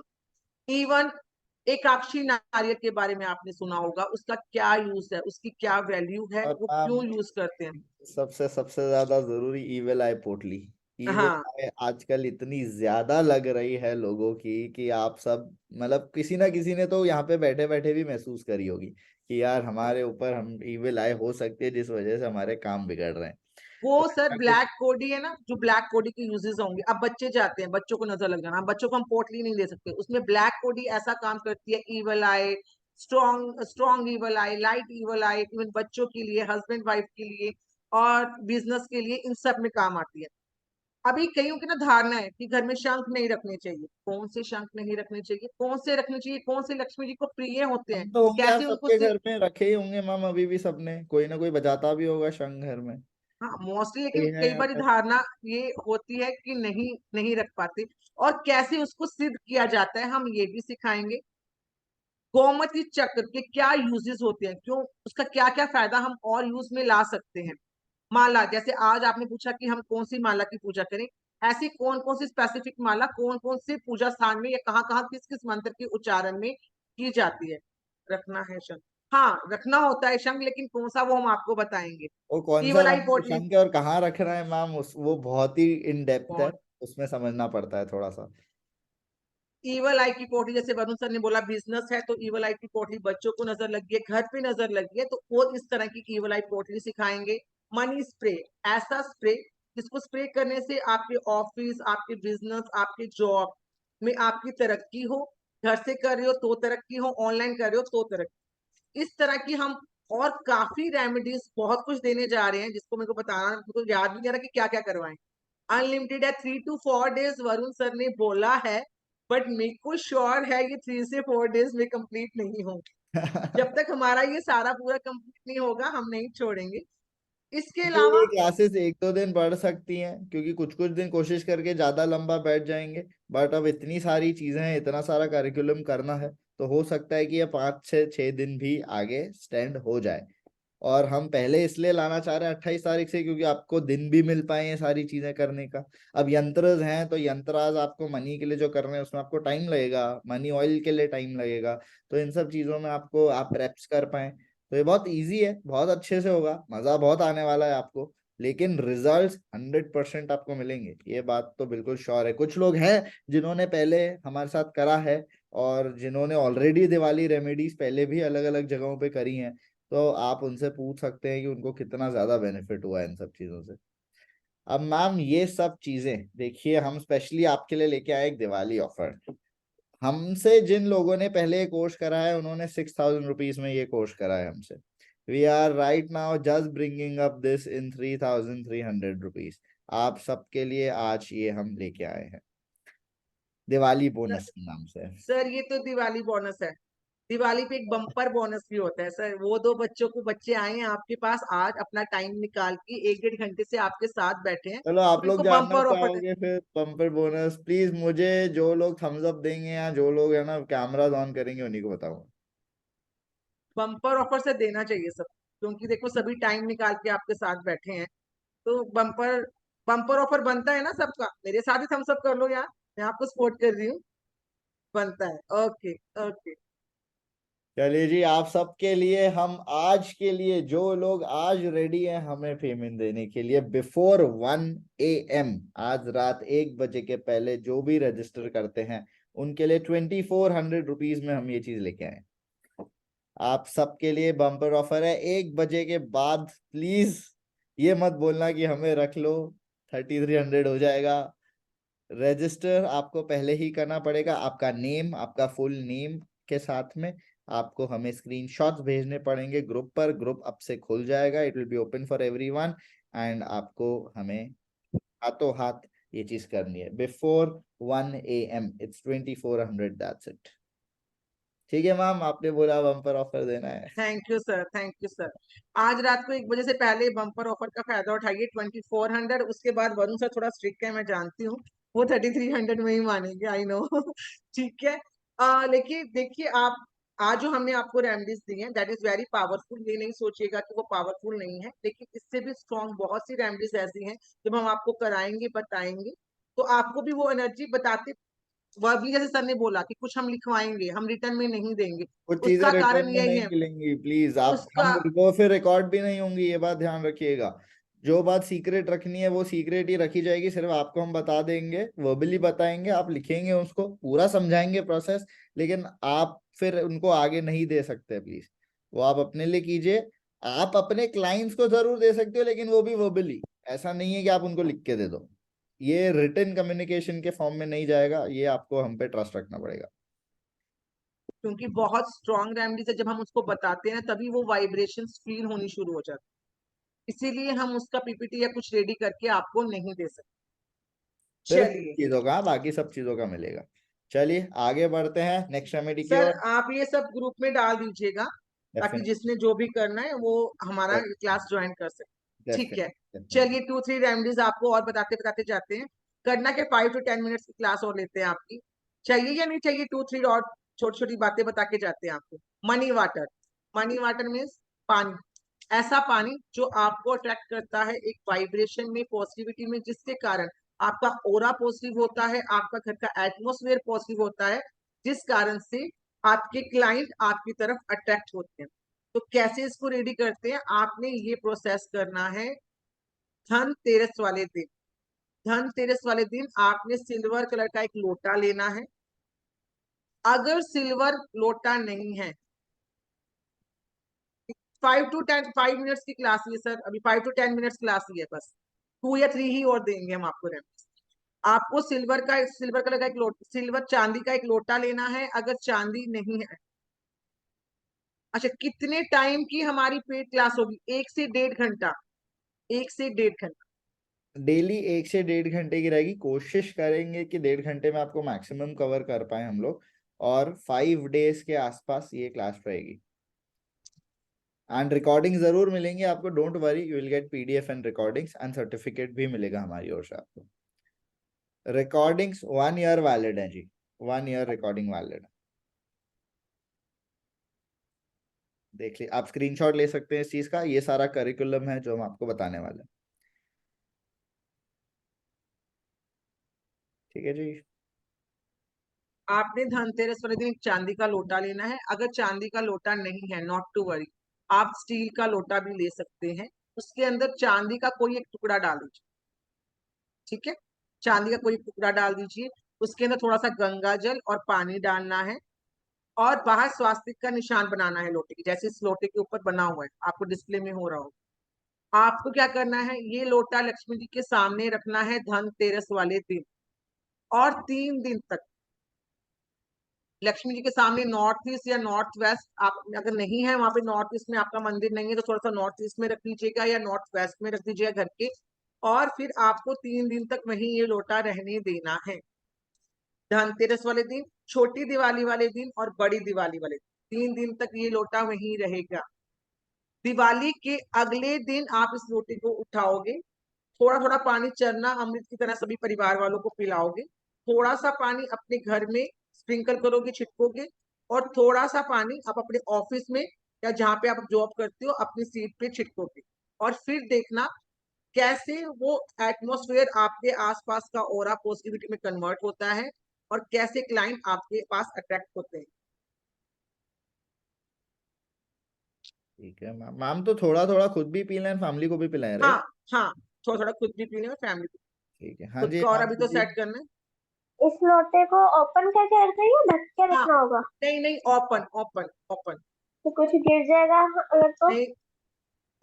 इवन एकाक्षी नारियल के बारे में आपने सुना होगा, उसका क्या यूज है, उसकी क्या वैल्यू है, और वो मैम, क्यों यूज करते हैं। सबसे सबसे ज्यादा जरूरी, इविल आई पोटली। इविल हाँ, आई आजकल इतनी ज्यादा लग रही है लोगों की कि आप सब, मतलब किसी ना किसी ने तो यहाँ पे बैठे बैठे भी महसूस करी होगी कि यार हमारे ऊपर हम इविल आई हो सकती है, जिस वजह से हमारे काम बिगड़ रहे हैं। तो वो सर ऐसा कुछ ब्लैक कोडी है ना, जो ब्लैक कोडी के यूजेस होंगे। अब बच्चे जाते हैं, बच्चों को नजर लग जाना, बच्चों को हम पोटली नहीं दे सकते, उसमें ब्लैक कोडी ऐसा काम करती है, इवल आई, स्ट्रॉन्ग स्ट्रॉन्ग इवल आई, लाइट इवल आई, इवन बच्चों के लिए, हस्बैंड वाइफ के लिए, और बिजनेस के लिए, इन सब में काम आती है। अभी कईयों की ना धारणा है कि घर में शंख नहीं रखने चाहिए। कौन से शंख नहीं रखने चाहिए, कौन से रखने चाहिए, कौन से लक्ष्मी जी को प्रिय होते हैं, हम तो होंगे यार, कैसे उनको सबके घर में रखे ही होंगे मैम, अभी भी सबने कोई ना कोई बजाता भी होगा शंख घर में। हाँ मोस्टली, लेकिन कोई है कई यहाँ बार पर? धारणा ये होती है कि नहीं नहीं रख पाते, और कैसे उसको सिद्ध किया जाता है हम ये भी सिखाएंगे। गोमती चक्र के क्या यूजेस होते हैं, क्यों उसका क्या क्या फायदा हम और यूज में ला सकते हैं। माला, जैसे आज आपने पूछा कि हम कौन सी माला की पूजा करें, ऐसी कौन कौन सी स्पेसिफिक माला कौन कौन से पूजा स्थान में या कहाँ कहाँ किस किस मंत्र के उच्चारण में की जाती है। रखना है शंख, हाँ रखना होता है शंख, लेकिन कौन सा वो हम आपको बताएंगे। वो कौन सा ईवल आई पोटली, शंख है और कहाँ रखना है मैम, उस वो बहुत ही इन डेप्थ है, बहुत उसमें समझना पड़ता है थोड़ा सा। ईवल आई की पोटली, जैसे वरुण सर ने बोला बिजनेस है तो ईवल आई की पोटली, बच्चों को नजर लगी है, घर पे नजर लगी है, तो वो इस तरह की ईवल आई पोटली सिखाएंगे। मनी स्प्रे, ऐसा स्प्रे जिसको स्प्रे करने से आपके ऑफिस, आपके बिजनेस, आपके जॉब में आपकी तरक्की हो। घर से कर रहे हो तो तरक्की हो, ऑनलाइन कर रहे हो तो तरक्की। इस तरह की हम और काफी रेमेडीज बहुत कुछ देने जा रहे हैं, जिसको मेरे को बताना, मेरे को याद नहीं आ रहा कि क्या क्या करवाएं। अनलिमिटेड है, 3 to 4 days वरुण सर ने बोला है, बट मेरे को श्योर है ये 3 से 4 days में कंप्लीट नहीं होगा। जब तक हमारा ये सारा पूरा कंप्लीट नहीं होगा हम नहीं छोड़ेंगे। इसके ये अलावा क्लासेस 1-2 दिन बढ़ सकती हैं, क्योंकि कुछ कुछ दिन कोशिश करके ज्यादा लंबा बैठ जाएंगे, बट अब इतनी सारी चीजें हैं, इतना सारा करिकुलम करना है, तो हो सकता है कि ये 5 से 6 दिन भी आगे स्टैंड हो जाए। और हम पहले इसलिए लाना चाह रहे हैं 28 तारीख से, क्योंकि आपको दिन भी मिल पाए ये सारी चीजें करने का। अब यंत्र हैं तो यंत्राज आपको मनी के लिए जो कर रहे हैं उसमें आपको टाइम लगेगा, मनी ऑयल के लिए टाइम लगेगा, तो इन सब चीजों में आपको आप रेप्स कर पाए, तो ये बहुत इजी है, बहुत अच्छे से होगा, मजा बहुत आने वाला है आपको। लेकिन रिजल्ट्स 100% आपको मिलेंगे, ये बात तो बिल्कुल श्योर है। कुछ लोग हैं जिन्होंने पहले हमारे साथ करा है, और जिन्होंने ऑलरेडी दिवाली रेमेडीज पहले भी अलग अलग जगहों पे करी हैं, तो आप उनसे पूछ सकते हैं कि उनको कितना ज्यादा बेनिफिट हुआ है इन सब चीजों से। अब मैम ये सब चीजें देखिए, हम स्पेशली आपके लिए लेके आए एक दिवाली ऑफर। हमसे जिन लोगों ने पहले ये कोर्स करा है उन्होंने 6000 रुपीज में ये कोर्स करा है हमसे। We are right now just bringing up this in 3300 rupees. आप सबके लिए आज ये हम लेके आए हैं दिवाली बोनस के नाम से। सर ये तो दिवाली बोनस है, दिवाली पे एक बम्पर बोनस भी होता है सर। वो दो बच्चों को, बच्चे आए हैं आपके पास आज अपना टाइम निकाल के 1-1.5 घंटे से आपके साथ बैठे हैं, चलो, आप तो लोग इनको जानना बम्पर ऑफर। चाहोगे फिर बम्पर बोनस, प्लीज मुझे जो लोग थम्स अप देंगे या जो लोग है ना कैमराज ऑन करेंगे उन्हीं को बताऊंगा। बम्पर ऑफर से देना चाहिए सब, क्योंकि देखो सभी टाइम निकाल के आपके साथ बैठे हैं, तो बम्पर बम्पर ऑफर बनता है ना सबका। मेरे साथ ही थम्स अप कर लो यार, मैं आपको सपोर्ट कर रही हूँ, बनता है। Okay okay. चलिए जी, आप सबके लिए हम आज के लिए, जो लोग आज रेडी हैं हमें पेमेंट देने के लिए बिफोर 1 AM, आज रात 1 बजे के पहले जो भी रजिस्टर करते हैं उनके लिए 2400 रुपीज में हम ये चीज लेके आए। आप सबके लिए बम्पर ऑफर है, 1 बजे के बाद प्लीज ये मत बोलना कि हमें रख लो, 3300 हो जाएगा। रजिस्टर आपको पहले ही करना पड़ेगा, आपका नेम, आपका फुल नेम के साथ में आपको हमें स्क्रीनशॉट्स भेजने पड़ेंगे ग्रुप पर। ग्रुप अब से खुल जाएगा, it will be open for everyone, and आपको हमें हाथों हाथ ये चीज करनी है before 1 AM। It's 2400, that's it. ठीक है मैम, आपने बोला बम्पर ऑफर देना है। Thank you sir, thank you sir. आज रात को 1 बजे से पहले बम्पर ऑफर का फायदा उठाइए, 2400। उसके बाद वरुण सर थोड़ा स्ट्रिक्ट है, मैं जानती हूँ, वो 3300 में ही मानेंगे, आई नो। ठीक है। लेकिन देखिए आप, आज जो हमने आपको रेमेडीज दी हैं दैट इज वेरी पावरफुल, ये नहीं सोचिएगा कि वो पावरफुल नहीं है, लेकिन इससे भी स्ट्रॉन्ग बहुत सी रेमेडीज ऐसी हैं जब हम आपको कराएंगे बताएंगे तो आपको भी वो एनर्जी बताते। वह भी जैसे सर ने बोला कि कुछ हम लिखवाएंगे, हम रिटर्न में नहीं देंगे, कुछ चीजें उसका रिटर्न कारण में यही नहीं है। मिलेंगी प्लीज, आप उसका हम वो फिर रिकॉर्ड भी नहीं होंगी, ये बात ध्यान रखिएगा। जो बात सीक्रेट रखनी है वो सीक्रेट ही रखी जाएगी, सिर्फ आपको हम बता देंगे, वर्बली बताएंगे, आप लिखेंगे, उसको पूरा समझाएंगे प्रोसेस, लेकिन आप फिर उनको आगे नहीं दे सकते प्लीज। वो आप अपने लिए कीजिए। आप अपने क्लाइंट्स को जरूर दे सकते हो, लेकिन वो भी वर्बली, ऐसा नहीं है कि आप उनको लिख के दे दो। ये रिटन कम्युनिकेशन के फॉर्म में नहीं जाएगा, ये आपको हम पे ट्रस्ट रखना पड़ेगा। क्योंकि बहुत स्ट्रॉन्ग रेमेडीज है, जब हम उसको बताते हैं तभी वो वाइब्रेशंस फील होनी शुरू हो जाती है, इसीलिए हम उसका पीपीटी या कुछ रेडी करके आपको नहीं दे सकते। सिर्फ चलिए चीजों का, बाकी सब चीजों का मिलेगा। चलिए आगे बढ़ते हैं नेक्स्ट रेमेडी की सर, ओर। आप ये सब ग्रुप में डाल दीजिएगा ताकि डेफिनेटली, जिसने जो भी करना है वो हमारा क्लास ज्वाइन कर सके। ठीक है, डेफिनेटली। चलिए 2-3 रेमेडीज आपको और बताते बताते जाते हैं। करना के 5 to 10 मिनट्स की क्लास और लेते हैं आपकी। चाहिए या नहीं चाहिए? 2-3 और छोटी छोटी बातें बता के जाते हैं आपको। Money water, money water means पानी, ऐसा पानी जो आपको अट्रैक्ट करता है एक वाइब्रेशन में, पॉजिटिविटी में, जिसके कारण आपका ओरा पॉजिटिव होता है, आपका घर का एटमोसफेयर पॉजिटिव होता है, जिस कारण से आपके क्लाइंट आपकी तरफ अट्रैक्ट होते हैं। तो कैसे इसको रेडी करते हैं? आपने ये प्रोसेस करना है धनतेरस वाले दिन। धनतेरस वाले दिन आपने सिल्वर कलर का एक लोटा लेना है। अगर सिल्वर लोटा नहीं है, 5 मिनट्स की क्लास ही है सर, अभी 5 to 10 मिनट्स क्लास ही है, बस 2 या 3 ही और देंगे हम आपको रेमेडीज। आपको सिल्वर कलर का एक लोटा, सिल्वर चांदी का एक लोटा लेना है। अगर चांदी नहीं है, अच्छा, कितने टाइम की हमारी पेड क्लास होगी? 1 से 1.5 घंटा, 1 से 1.5 घंटा। डेली 1 से 1.5 घंटे की रहेगी। कोशिश करेंगे कि 1.5 घंटे में आपको मैक्सिमम कवर कर पाए हम लोग, और 5 डेज के आसपास ये क्लास रहेगी। एंड रिकॉर्डिंग जरूर मिलेंगी आपको, don't worry, you will get PDF and recordings, and certificate भी मिलेगा हमारी ओर से आपको। रिकॉर्डिंग्स 1 ईयर वैलिड है जी, 1 ईयर रिकॉर्डिंग वैलिड है। देख लीजिए, आप स्क्रीनशॉट ले सकते हैं इस चीज का। ये सारा करिकुलम है जो हम आपको बताने वाले हैं। ठीक है जी। आपने धनतेरस वाले दिन एक चांदी का लोटा लेना है। अगर चांदी का लोटा नहीं है, नॉट टू वरी, आप स्टील का लोटा भी ले सकते हैं। उसके अंदर चांदी का कोई एक टुकड़ा डाल दीजिए। ठीक है, चांदी का कोई एक टुकड़ा डाल दीजिए। उसके अंदर थोड़ा सा गंगा जल और पानी डालना है, और बाहर स्वास्तिक का निशान बनाना है लोटे की, जैसे इस लोटे के ऊपर बना हुआ है, आपको डिस्प्ले में हो रहा हो। आपको क्या करना है? ये लोटा लक्ष्मी जी के सामने रखना है धनतेरस वाले दिन, और 3 दिन तक लक्ष्मी जी के सामने नॉर्थ ईस्ट या नॉर्थ वेस्ट, आप अगर नहीं है वहां पे, नॉर्थ ईस्ट में आपका मंदिर नहीं है तो थोड़ा सा नॉर्थ ईस्ट में रख लीजिएगा या नॉर्थ वेस्ट में रख दीजिएगा घर के। और फिर आपको 3 दिन तक वहीं ये लोटा रहने देना है। धनतेरस वाले दिन, छोटी दिवाली वाले दिन और बड़ी दिवाली वाले दिन, 3 दिन तक ये लोटा वहीं रहेगा। दिवाली के अगले दिन आप इस लोटे को उठाओगे, थोड़ा थोड़ा पानी चरना अमृत की तरह सभी परिवार वालों को पिलाओगे। थोड़ा सा पानी अपने घर में स्प्रिंकल करोगे, छिटकोगे, और थोड़ा सा पानी आप अपने ऑफिस में या जहाँ पे आप जॉब करते हो अपनी सीट पे छिटकोगे। और फिर देखना कैसे वो एटमॉस्फेयर आपके आसपास का ऑरा पॉजिटिविटी में कन्वर्ट होता है, और कैसे क्लाइंट आपके पास अट्रैक्ट होते हैं। ठीक है मैम। मैम तो थोड़ा थोड़ा खुद भी पी लें, फैमिली को भी पिलाएं, हाँ राइट? हाँ, थोड़ा थोड़ा खुद भी पीने में, फैमिली को। ठीक है, हाँ खुद जी का और आप अभी तो जी। सेट करना है। इस लोटे को ओपन करके रखना है या ढक के हाँ, रखना होगा? नहीं नहीं, ओपन ओपन ओपन। तो कुछ गिर जाएगा अगर तो? नहीं,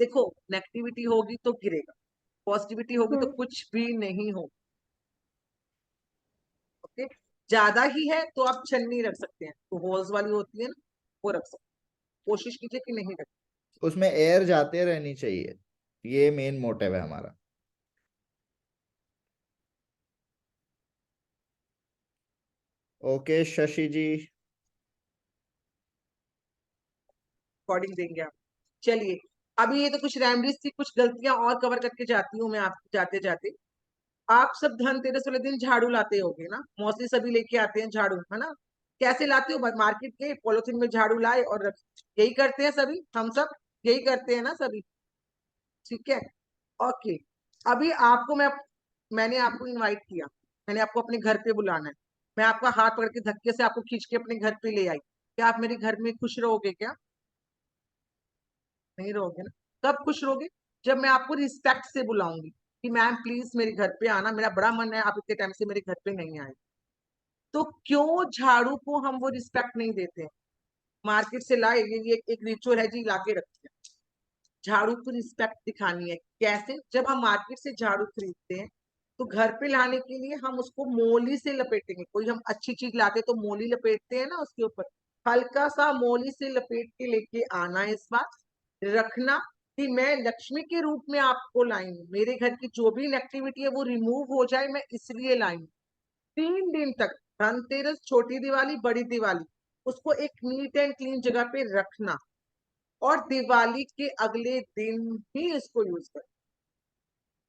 देखो, नेगेटिविटी होगी तो गिरेगा, पॉजिटिविटी होगी तो हम्म। कुछ भी नहीं हो। ओके, ज्यादा ही है तो आप छन्नी रख सकते हैं, तो होल्स वाली होती है ना, वो रख सकते हैं। कोशिश कीजिए कि नहीं रखें। उसमें एयर जाते रहनी चाहिए, ये मेन मोटिव है हमारा। ओके शशि जी। अकॉर्डिंग देंगे आप। चलिए, अभी ये तो कुछ रेमडीज थी, कुछ गलतियां और कवर करके जाती हूँ मैं आपको जाते जाते। आप सब धनतेरस वाले दिन झाड़ू लाते होगे ना, मोस्टली सभी लेके आते हैं झाड़ू, है ना? कैसे लाते हो? मार्केट के पॉलिथीन में झाड़ू लाए और रख, यही करते हैं सभी, हम सब यही करते हैं ना सभी। ठीक है, ओके। अभी आपको मैंने आपको इनवाइट किया, मैंने आपको अपने घर पे बुलाना है, मैं आपका हाथ पकड़ के धक्के से आपको खींच के अपने घर पे ले आई, क्या आप मेरे घर में खुश रहोगे क्या? नहीं रहोगे ना। कब खुश रहोगे? जब मैं आपको रिस्पेक्ट से बुलाऊंगी कि मैम प्लीज मेरे घर पे आना, मेरा बड़ा मन है, आप इतने टाइम से मेरे घर पे नहीं आए। तो क्यों झाड़ू को हम वो रिस्पेक्ट नहीं देते हैं? मार्केट से लाए, ये एक रिचुअल है जी, लाके रखते हैं। झाड़ू को रिस्पेक्ट दिखानी है। कैसे? जब हम मार्केट से झाड़ू खरीदते हैं तो घर पे लाने के लिए हम उसको मोली से लपेटेंगे। कोई हम अच्छी चीज लाते तो मोली लपेटते हैं ना उसके ऊपर, हल्का सा मोली से लपेट के लेके आना है, इस बार रखना, कि मैं लक्ष्मी के रूप में आपको लाई हूँ, मेरे घर की जो भी नेगेटिविटी है वो रिमूव हो जाए, मैं इसलिए लाई हूँ। 3 दिन तक, धनतेरस, छोटी दिवाली, बड़ी दिवाली, उसको एक नीट एंड क्लीन जगह पे रखना और दिवाली के अगले दिन ही इसको यूज कर,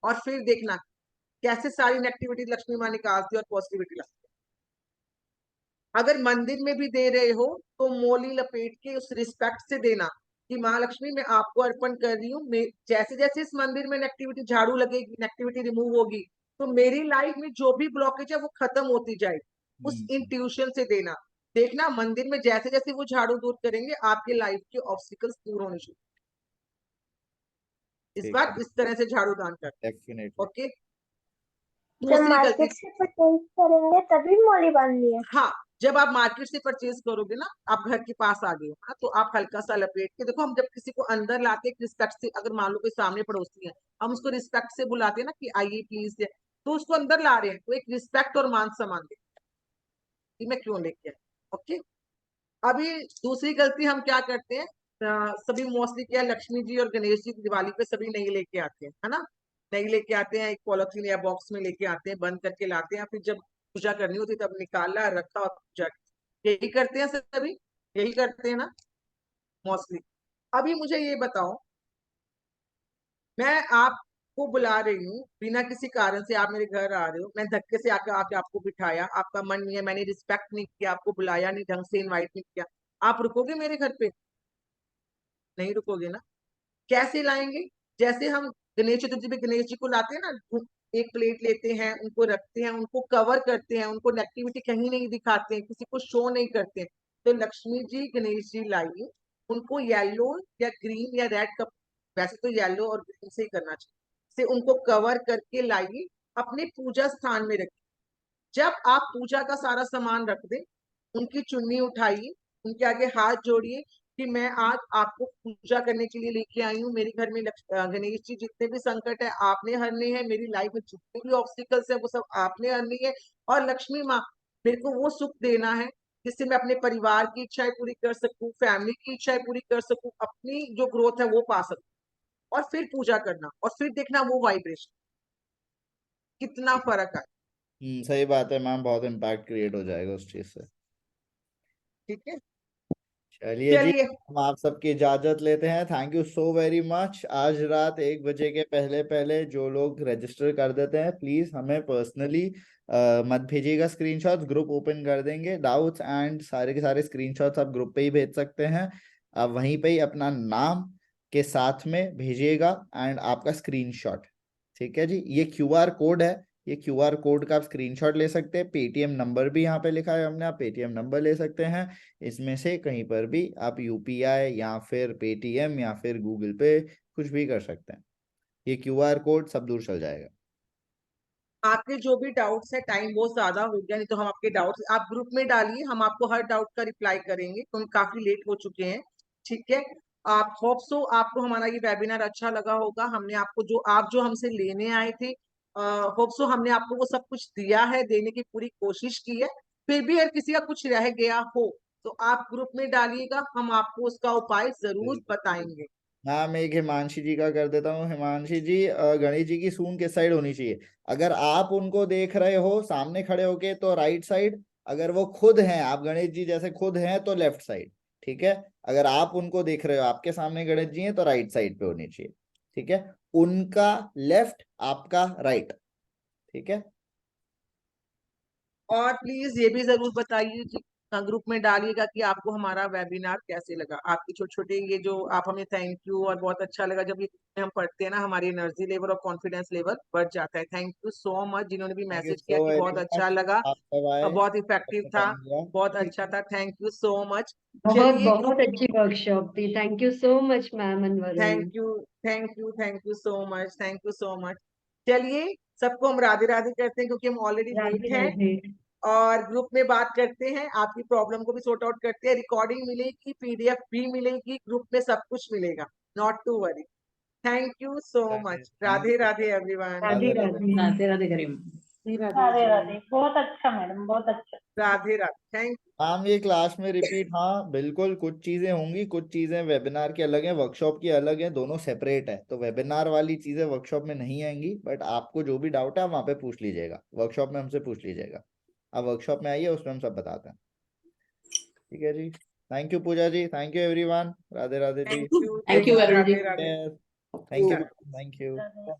और फिर देखना कैसे सारी नेगेटिविटी लक्ष्मी माँ निकालती है और पॉजिटिविटी लाती है। अगर मंदिर में भी दे रहे हो तो मोली लपेट के उस रिस्पेक्ट से देना कि माँ लक्ष्मी मैं आपको अर्पण कर रही हूँ, जैसे जैसे इस मंदिर में नेगेटिविटी झाड़ू लगेगी, नेगेटिविटी रिमूव होगी, तो मेरी लाइफ में जो भी ब्लॉकेज है वो खत्म होती जाएगी। उस इंट्यूशन से देना, देखना मंदिर में जैसे जैसे वो झाड़ू दूर करेंगे आपके लाइफ के ऑब्स्टिकल्स दूर होने शुरू। इस ठीक बार है, इस तरह से झाड़ू दान कर, डेफिनेटली। ओके। जब दूसरी गलती, मार्केट से परचेज करेंगे तभी मोली बांधनी है। हाँ, जब आप मार्केट से परचेज करोगे ना, आप घर के पास आ गए हो ना, तो आप हल्का सा लपेट के देखो। हम जब किसी को अंदर लाते हैं रिस्पेक्ट से, अगर मान लो कोई सामने पड़ोसी है, हम उसको रिस्पेक्ट से बुलाते हैं ना कि आइए प्लीज, तो उसको अंदर ला रहे हैं तो एक रिस्पेक्ट और मान सम्मान दे कि मैं क्यों लेके आया, ओके। अभी दूसरी गलती हम क्या करते हैं, सभी मोस्टली क्या, लक्ष्मी जी और गणेश जी दिवाली पे सभी नहीं लेके आते हैं, है ना। नहीं लेके आते हैं, एक पॉलिथीन या बॉक्स में लेके आते हैं, बंद करके लाते हैं, फिर जब पूजा करनी होती तब निकाला, रखा और पूजा की। यही करते हैं सभी, यही करते हैं ना मोस्टली। अभी मुझे ये बताओ, मैं आपको बुला रही हूँ बिना किसी कारण से, आप मेरे घर आ रहे हो, मैं धक्के से आके आके आपको बिठाया, आपका मन नहीं है, मैंने रिस्पेक्ट नहीं किया, आपको बुलाया नहीं, ढंग से इनवाइट नहीं किया, आप रुकोगे मेरे घर पे? नहीं रुकोगे ना। कैसे लाएंगे? जैसे हम गणेश चतुर्थी पे गणेश जी को लाते हैं ना, एक प्लेट लेते हैं, उनको रखते हैं, उनको कवर करते हैं, उनको नेगेटिविटी कहीं नहीं दिखाते हैं, किसी को शो नहीं करते हैं। तो लक्ष्मी जी गणेश जी लाई, उनको येलो या ग्रीन या रेड कप, वैसे तो येलो और ग्रीन से ही करना चाहिए, से उनको कवर करके लाइए, अपने पूजा स्थान में रखिए। जब आप पूजा का सारा सामान रख दें, उनकी चुन्नी उठाइए, उनके आगे हाथ जोड़िए कि मैं आज आपको पूजा करने के लिए लेके आई हूँ, मेरे घर में गणेश जी, जितने भी संकट है आपने हरने हैं, मेरी लाइफ में जितने भी ऑब्स्टिकल्स है वो सब आपने हरनी है, और लक्ष्मी माँ मेरे को वो सुख देना है जिससे मैं अपने परिवार की इच्छाएं पूरी कर सकूं, फैमिली की इच्छाएं पूरी कर सकूं, अपनी जो ग्रोथ है वो पा सकूं। और फिर पूजा करना, और फिर देखना वो वाइब्रेशन कितना फर्क आए। सही बात है मैम, बहुत इम्पैक्ट क्रिएट हो जाएगा उस चीज से। ठीक है, चलिए जी, चलिए। हम आप सबकी इजाजत लेते हैं। Thank you so very much. आज रात 1 बजे के पहले पहले जो लोग रजिस्टर कर देते हैं, प्लीज हमें पर्सनली मत भेजिएगा स्क्रीनशॉट्स, ग्रुप ओपन कर देंगे। डाउट्स एंड सारे के सारे स्क्रीनशॉट्स आप ग्रुप पे ही भेज सकते हैं। आप वहीं पे ही अपना नाम के साथ में भेजिएगा एंड आपका स्क्रीनशॉट। ठीक है जी, ये क्यूआर कोड है, ये क्यूआर कोड का आप स्क्रीनशॉट ले सकते हैं। पेटीएम नंबर भी यहाँ पे लिखा है हमने, आप पेटीएम नंबर ले सकते हैं। इसमें से कहीं पर भी आप यूपीआई या फिर पेटीएम या फिर गूगल पे कुछ भी कर सकते हैं। ये क्यूआर कोड सब दूर चल जाएगा। आपके जो भी डाउट्स है, टाइम बहुत ज्यादा हो गया, नहीं तो हम आपके डाउट्स आप ग्रुप में डालिए, हम आपको हर डाउट का रिप्लाई करेंगे, तो हम काफी लेट हो चुके हैं। ठीक है, आप होप सो आपको हमारा ये वेबिनार अच्छा लगा होगा। हमने आपको जो हमसे लेने आए थे, होप सो हमने आपको वो सब कुछ दिया है, देने की पूरी कोशिश की है। फिर भी अगर किसी का कुछ रह गया हो तो आप ग्रुप में डालिएगा, हम आपको उसका उपाय जरूर बिल्कुल। बताएंगे। मैम एक हिमांशी जी का कर देता हूँ। हिमांशी जी, गणेश जी की सूंड किस साइड होनी चाहिए? अगर आप उनको देख रहे हो सामने खड़े होके तो राइट साइड, अगर वो खुद हैं, आप गणेश जी जैसे खुद हैं, तो लेफ्ट साइड। ठीक है, अगर आप उनको देख रहे हो, आपके सामने गणेश जी हैं, तो राइट साइड पे होनी चाहिए। ठीक है, उनका लेफ्ट, आपका राइट। ठीक है। और प्लीज ये भी जरूर बताइए कि ग्रुप में डालिएगा कि आपको हमारा वेबिनार कैसे लगा। आपकी छोटे छोटे ये जो आप हमें थैंक यू, और बहुत अच्छा लगा जब ये हम पढ़ते हैं ना, हमारी एनर्जी लेवल और कॉन्फिडेंस लेवल बढ़ जाता है। थैंक यू सो मच जिन्होंने भी थैंक यू मैसेज किया सो कि बहुत वेरी अच्छा मच। लगा आप सब और आए, बहुत इफेक्टिव आपने था, टाइम दिया। बहुत अच्छा था। Thank you so much. बहुत चलिए बहुत ग्रुप, अच्छी वर्कशॉप थी। Thank you so much ma'am and Varun. Thank you, thank you, thank you so much, thank you so much. चलिए, सबको हम राधे राधे करते हैं क्योंकि हम ऑलरेडी लेट राधे हैं, राधे। और ग्रुप में बात करते हैं, आपकी प्रॉब्लम को भी सॉर्ट आउट करते हैं। रिकॉर्डिंग मिलेगी, पीडीएफ भी मिलेगी, ग्रुप में सब कुछ मिलेगा, not to worry. Thank you so much. Radhe thank Radhe everyone. Radhe you. Radhe. Radhe Radhe Karim. Radhe Radhe, बहुत अच्छा मैडम, बहुत अच्छा। राधे राधे, थैंक मैम ये क्लास में रिपीट, हाँ बिल्कुल, कुछ चीजें होंगी, कुछ चीजें वेबिनार की अलग है, वर्कशॉप की अलग है, दोनों सेपरेट है। तो वेबिनार वाली चीजें वर्कशॉप में नहीं आएंगी, बट आपको जो भी डाउट है आप वहाँ पे पूछ लीजिएगा, वर्कशॉप में हमसे पूछ लीजिएगा। आप वर्कशॉप में आइए, उसमें हम सब बताते हैं। ठीक है जी, thank you Pooja ji, thank you everyone, Radhe Radhe ji. You, Thank you, Varun ji. Radhe Radhe. Thank you, thank you. Radhe.